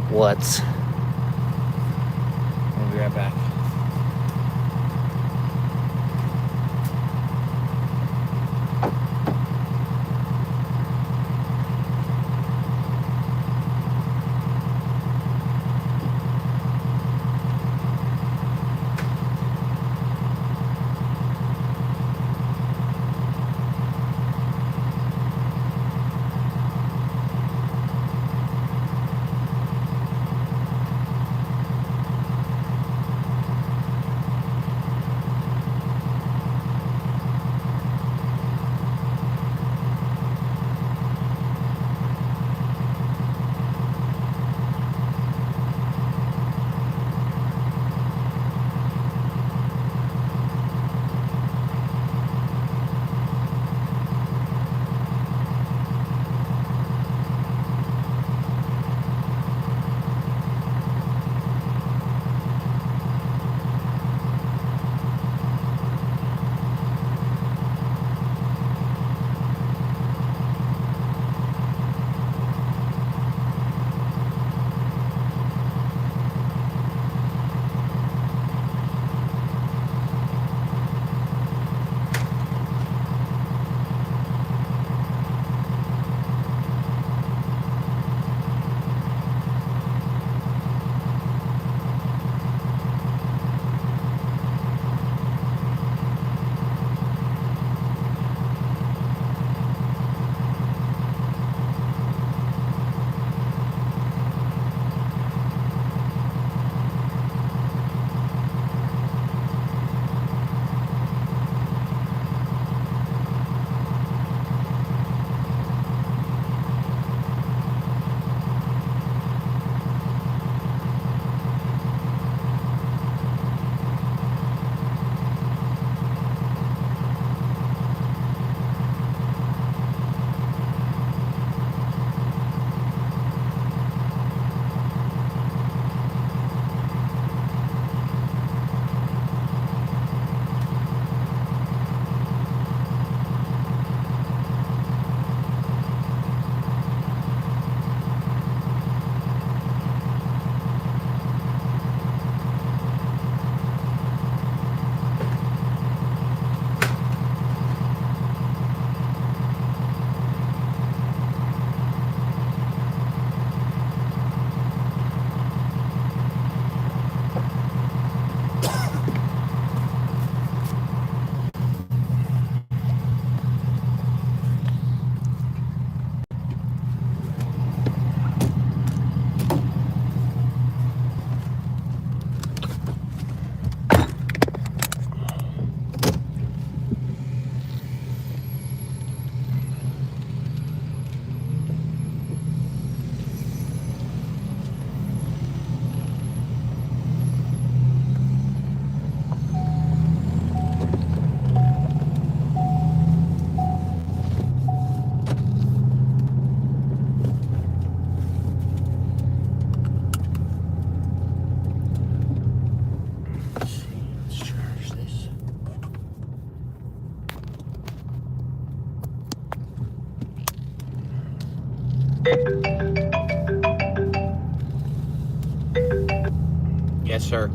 what? I'll be right back. Yes, sir.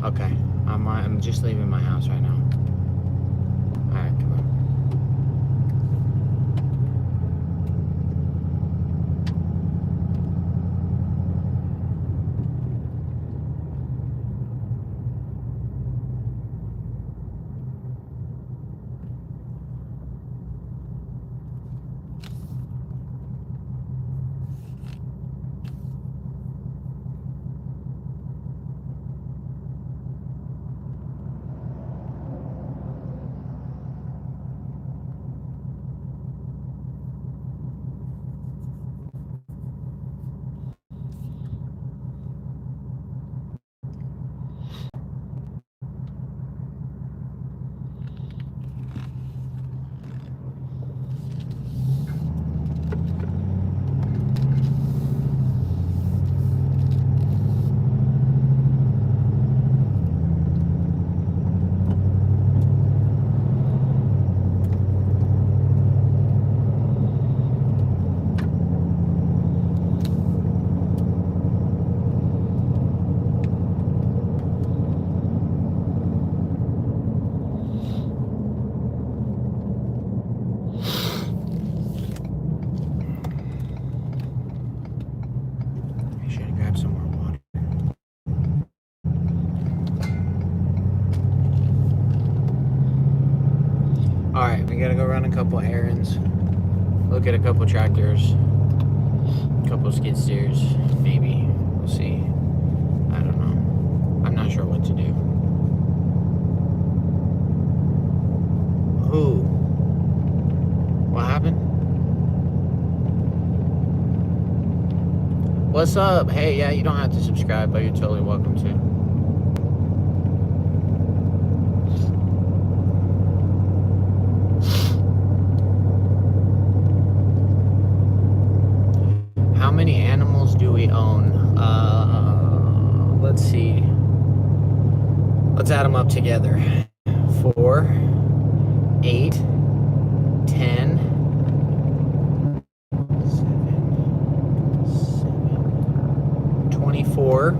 Okay. I'm just leaving my house right now. Alright, come on. gotta go run a couple errands, look at a couple tractors, a couple skid steers, maybe. We'll see. I don't know. I'm not sure what to do. Who? What happened? What's up? Hey, yeah, you don't have to subscribe, but you're totally welcome to. How many animals do we own? Let's see. Let's add them up together. 4, 8, 10, 24,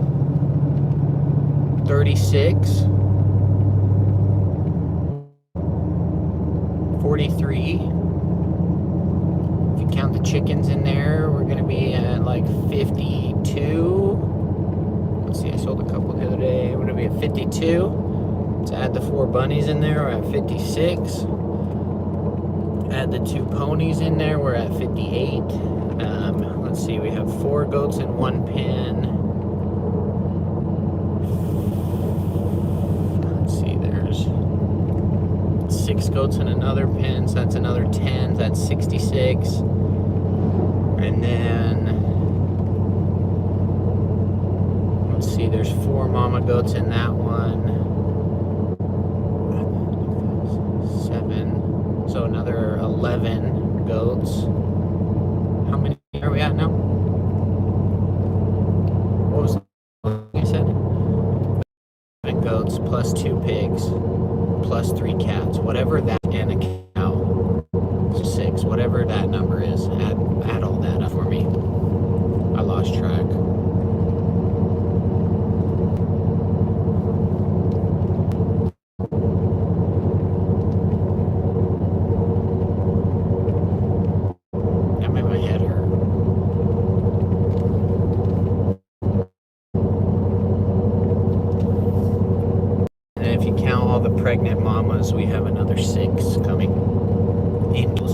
36, 43. If you count the chickens in there, we're gonna be at like 52. Let's see, I sold a couple the other day. We're gonna be at 52. Let's add the 4 bunnies in there, we're at 56. Add the 2 ponies in there, we're at 58. Let's see, we have 4 goats in 1 pen. Let's see, there's 6 goats in another pen, so that's another 10, so that's 66. And then, let's see, there's 4 mama goats in that one. 7, so another 11 goats. How many are we at now? What was I said? 7 goats plus 2 pigs plus 3 cats, whatever that, and a cow. 6, whatever that number is. Add all that up for me. I lost track. That made my head hurt. And if you count all the pregnant mamas, we have another 6 coming in.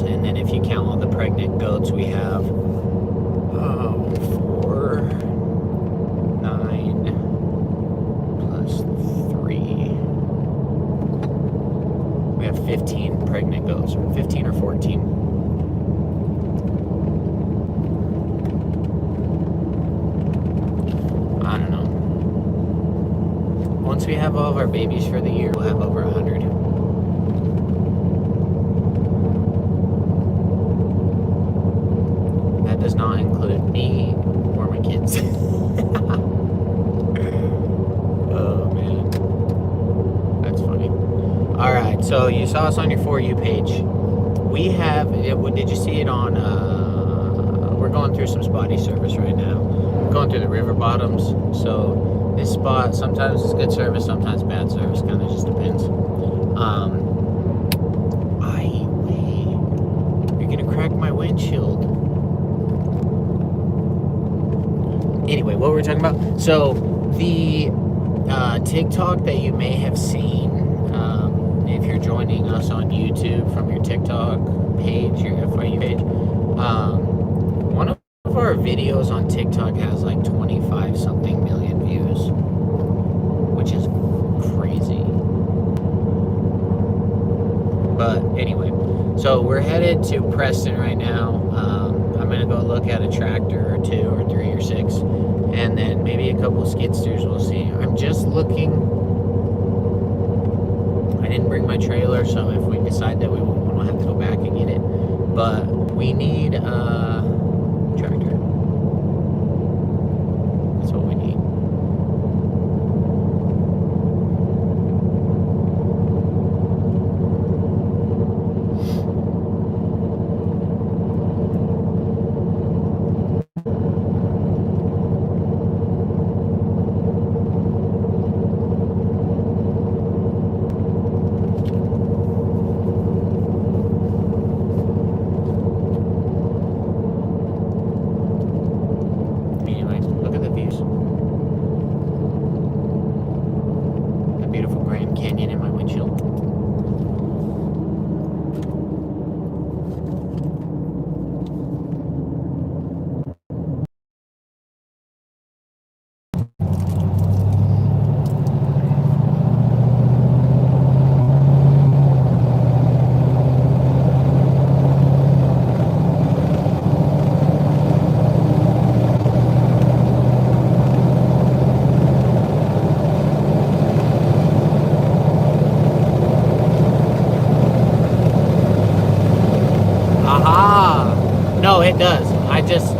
And then if you count all the pregnant goats, we have 4, 9 plus 3. We have 15 pregnant goats, 15 or 14. I don't know. Once we have all of our babies for the year, we'll have over 100. That does not include me or my kids. Oh man, that's funny. All right, so you saw us on your For You page. We have. Did you see it on? We're going through some spotty service right now. We're going through the river bottoms. So this spot sometimes it's good service, sometimes bad service. Kind of just depends. You're gonna crack my windshield. Anyway, what were we talking about? So the TikTok that you may have seen, if you're joining us on YouTube from your TikTok page, your FYU page, one of our videos on TikTok has like 25 something million views, which is crazy. But anyway, so we're headed to Preston right now. I'm gonna go look at a tractor or 2 or 3 or 6, and then maybe a couple skid steers. We'll see. I'm just looking. I didn't bring my trailer, so if we decide that we won't have to go back and get it. But we need a tractor. That's what we need. just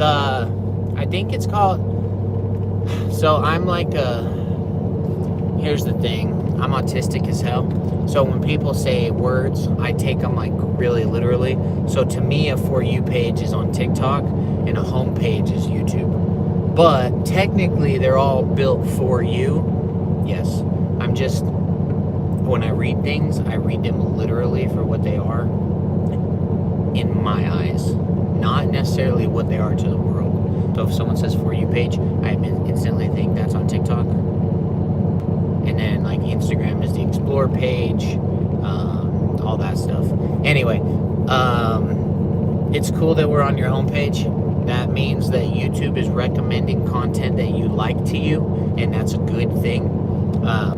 I think it's called, so I'm like here's the thing, I'm autistic as hell. So when people say words, I take them like really literally. So to me, a For You page is on TikTok and a home page is YouTube. But technically, they're all built for you. Yes. I'm just, when I read things, I read them literally for what they are in my eyes. Not necessarily what they are to the world. So if someone says For You page, I instantly think that's on TikTok. And then like Instagram is the Explore page, all that stuff. Anyway, it's cool that we're on your homepage. That means that YouTube is recommending content that you like to you, and that's a good thing.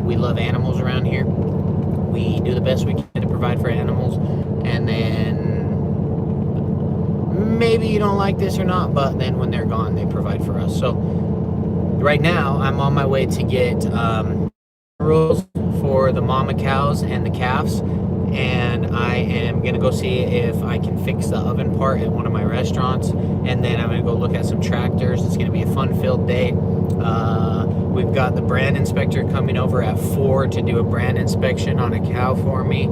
We love animals around here. We do the best we can to provide for animals, and then maybe you don't like this or not, but then when they're gone, they provide for us. So right now, I'm on my way to get rules for the mama cows and the calves, and I am gonna go see if I can fix the oven part at one of my restaurants, and then I'm gonna go look at some tractors. It's gonna be a fun-filled day. We've got the brand inspector coming over at 4 to do a brand inspection on a cow for me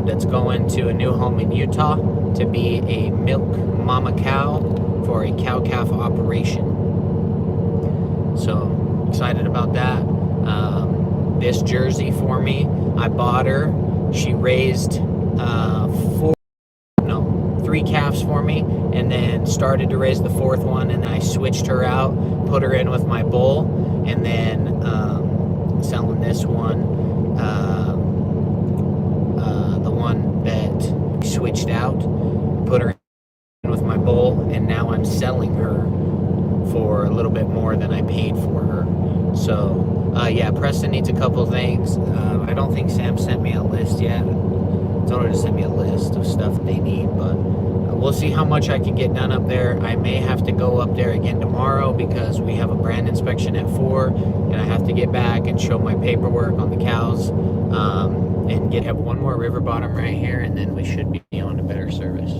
that's going to a new home in Utah to be a milk mama cow for a cow-calf operation. So excited about that. This Jersey for me, I bought her. She raised 3 calves for me, and then started to raise the 4th one, and I switched her out, put her in with my bull, and then selling this one, the one that switched out, put her in with my bull, and now I'm selling her for a little bit more than I paid for her. So yeah, Preston needs a couple things. I don't think Sam sent me a list yet. I told her to send me a list of stuff they need, but we'll see how much I can get done up there. I may have to go up there again tomorrow because we have a brand inspection at 4, and I have to get back and show my paperwork on the cows, and have one more river bottom right here, and then we should be on a better service.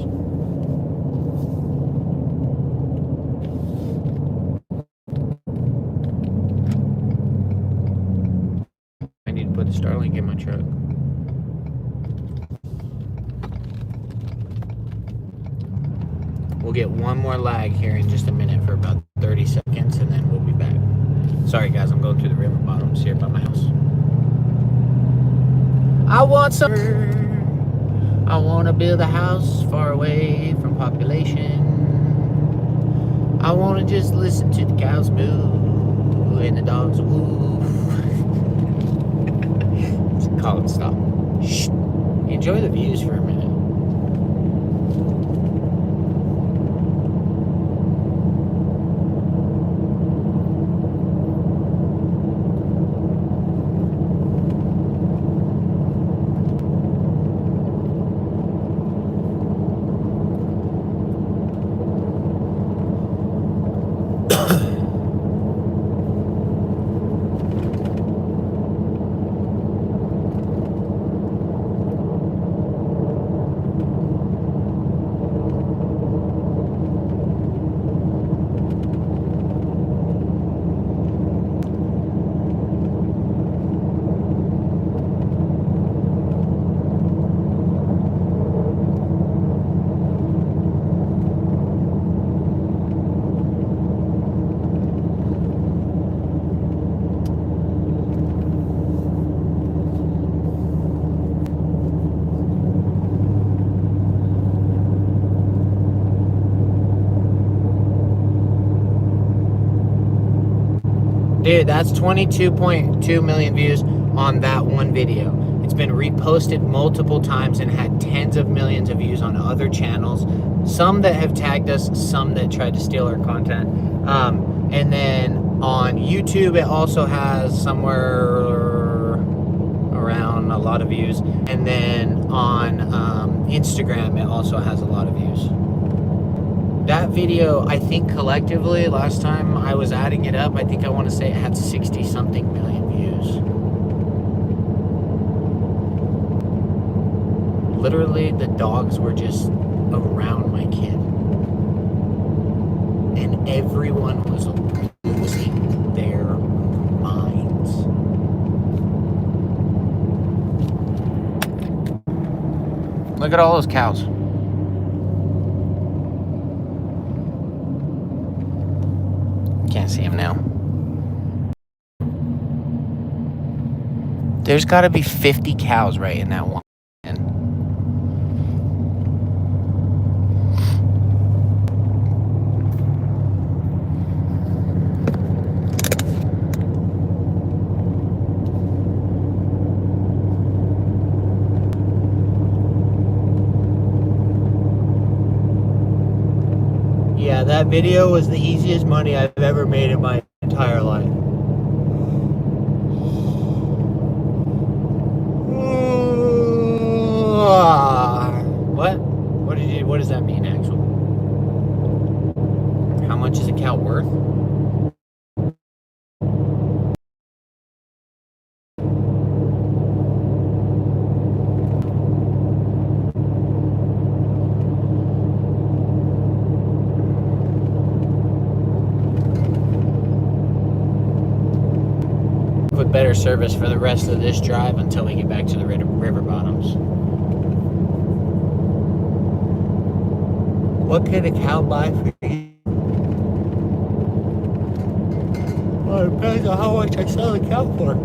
I need to put the Starlink in my truck. We'll get one more lag here in just a minute for about 30 seconds, and then we'll be back. Sorry guys, I'm going through the river bottoms here by my house. I want some. I want to build a house far away from population. I want to just listen to the cows moo and the dogs woof. Call it stop. Shh. Enjoy the views for a minute. Dude, that's 22.2 million views on that one video. It's been reposted multiple times and had tens of millions of views on other channels. Some that have tagged us, some that tried to steal our content. And then on YouTube, it also has somewhere around a lot of views. And then on Instagram, it also has a lot of views. That video, I think collectively, last time I was adding it up, I think I want to say it had 60-something million views. Literally, the dogs were just around my kid. and everyone was losing their minds. Look at all those cows. Can't see them now. There's got to be 50 cows right in that one. Yeah, that video was the easiest money I've ever made in my entire life. What does that mean, actually? How much is a cow worth? With better service for the rest of this drive until we get back to the river bottoms. What can a cow buy for you? Well, it depends on how much I sell a cow for.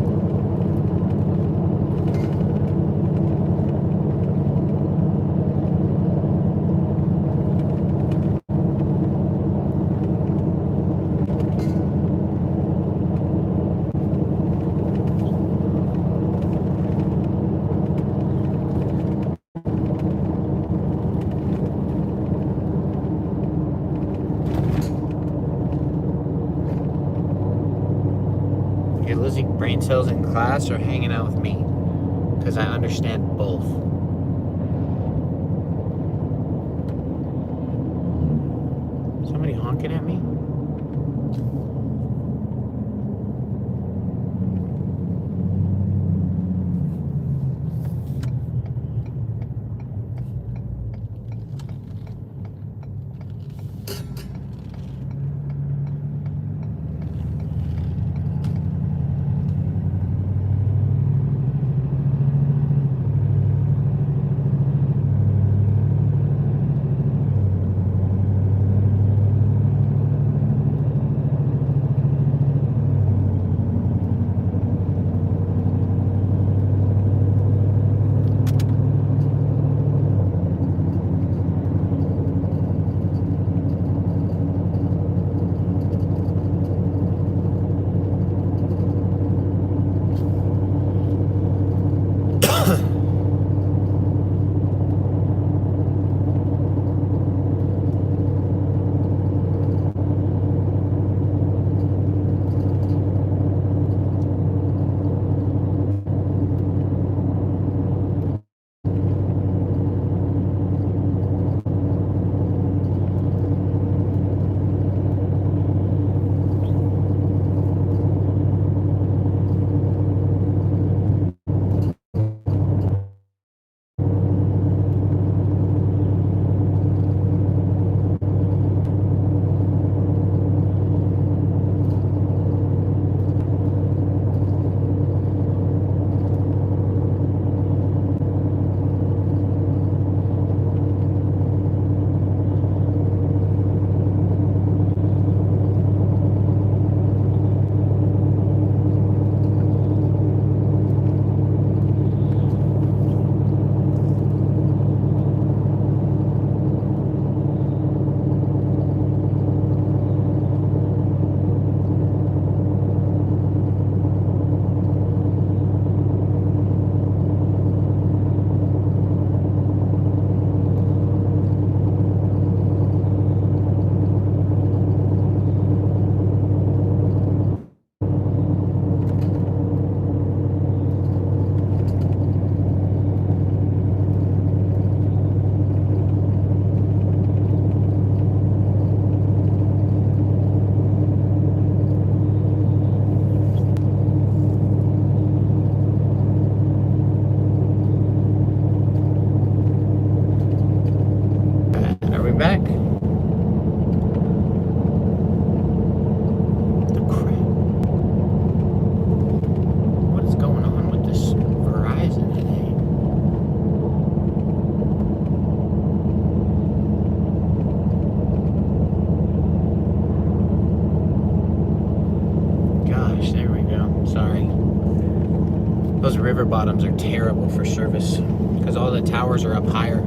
You're losing brain cells in class or hanging out with me? Because I understand both. Somebody honking at me? river bottoms are terrible for service because all the towers are up higher.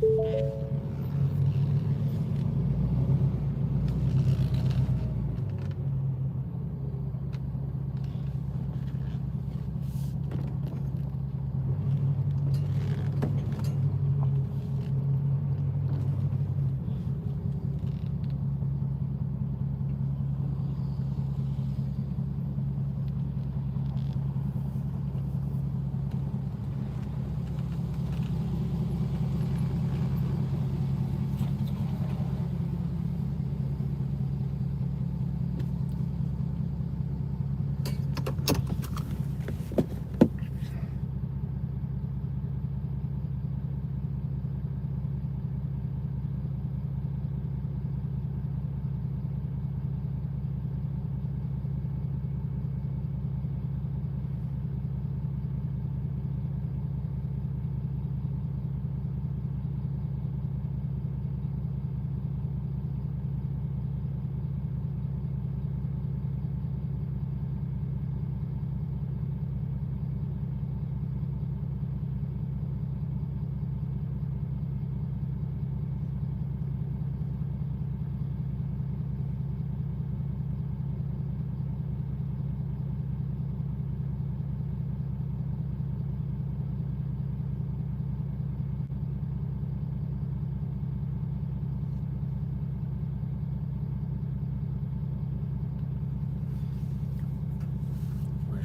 Where's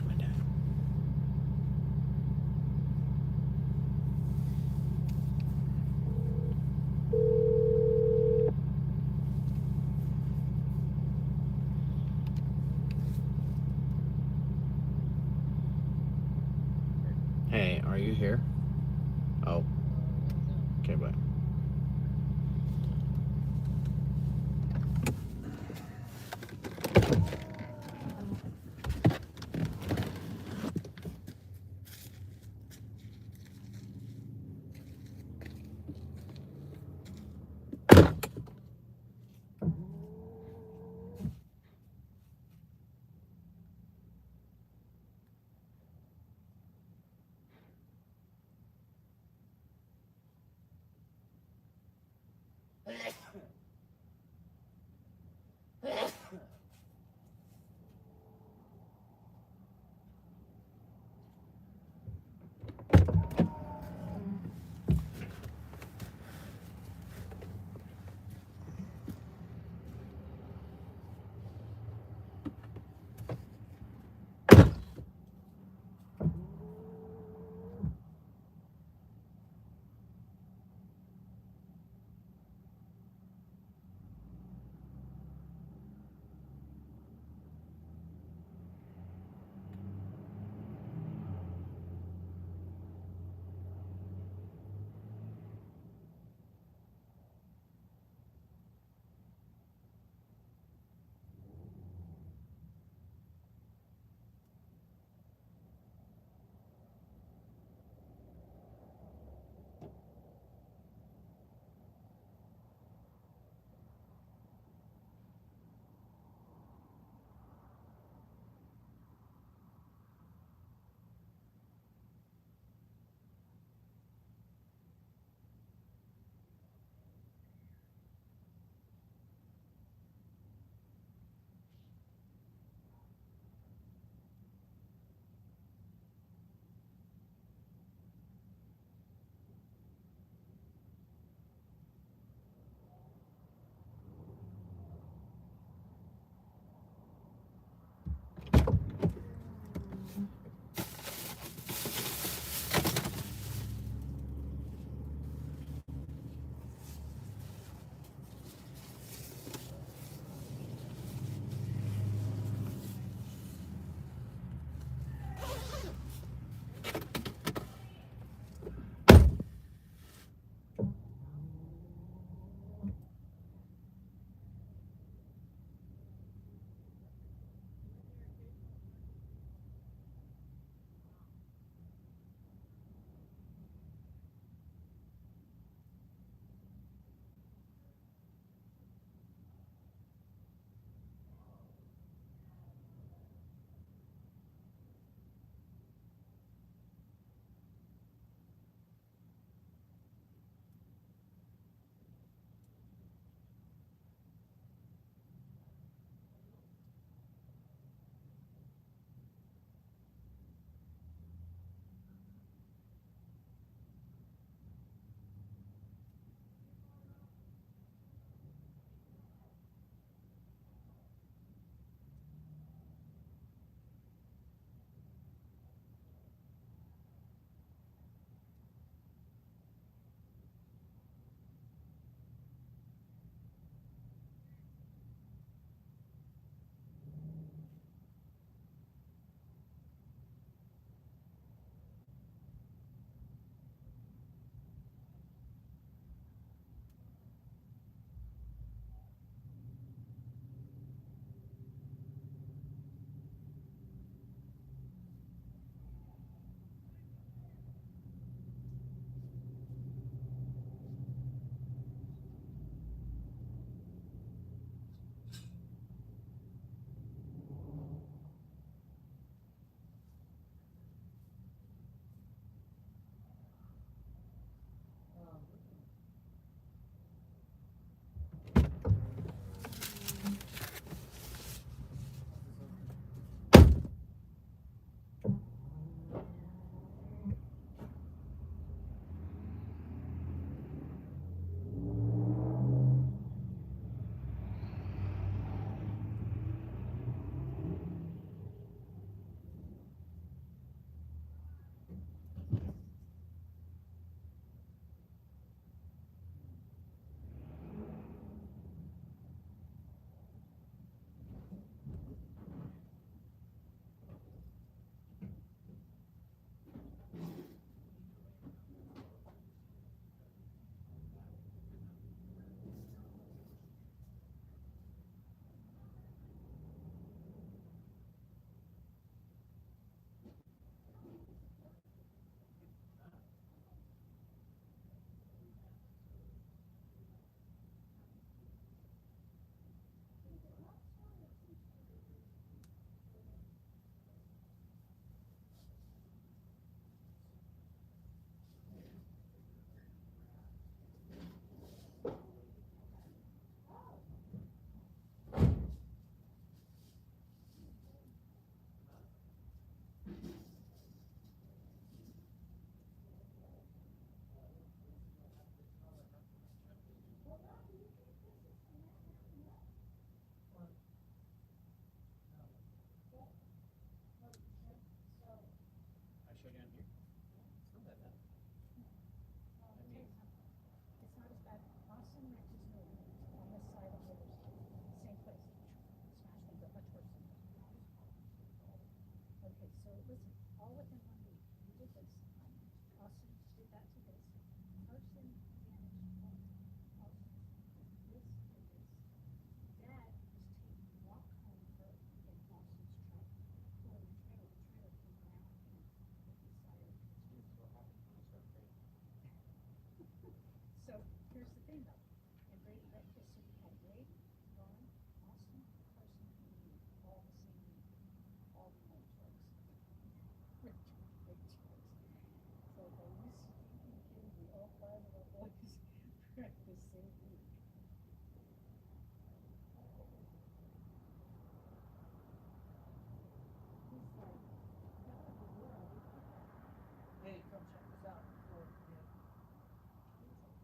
my dad? Hey, are you here? Oh. Okay, bye. So here's the thing though, and Brady, so we had Brady, Ron, Austin, Carson, and me, all the same week, all the home trucks. Big trucks. So are you stinking kidding me? All five of our boys wrecked the same week. He's like, God of the world. Hey, come check this out before, yeah. He's like,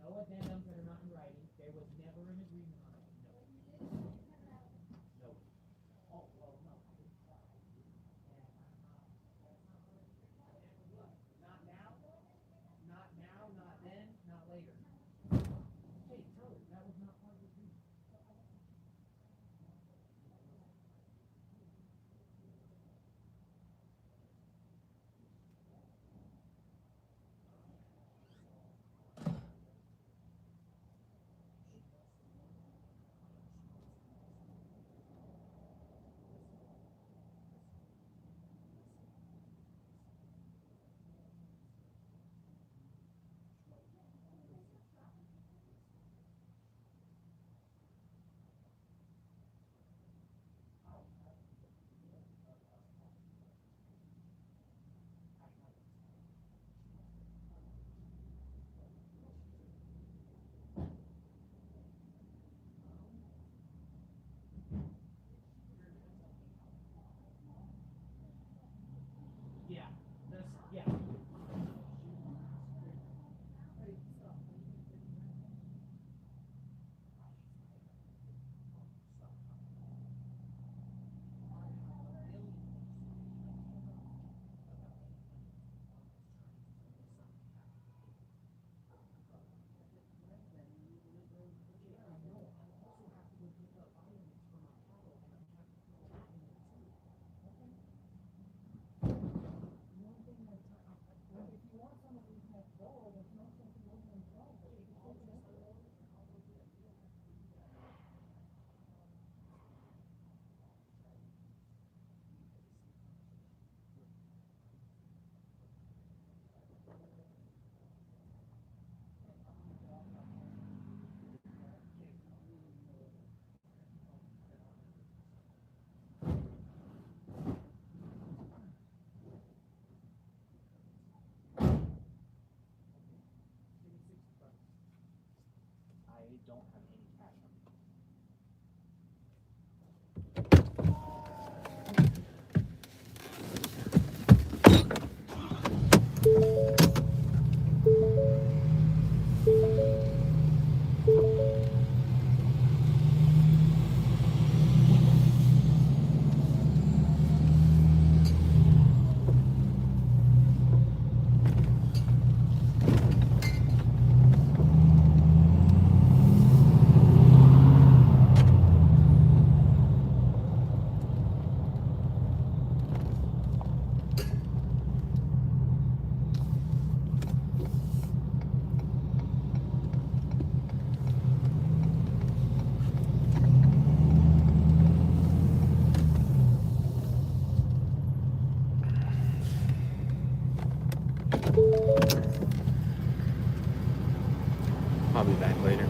No addendums that are not in writing. There was never an agreement on it. No. No. Oh, well, no. Not now, not then, not later. Hey, tell her that was not part of the agreement. Yeah, that's, yeah. I don't have any cash on me. I'll be back later.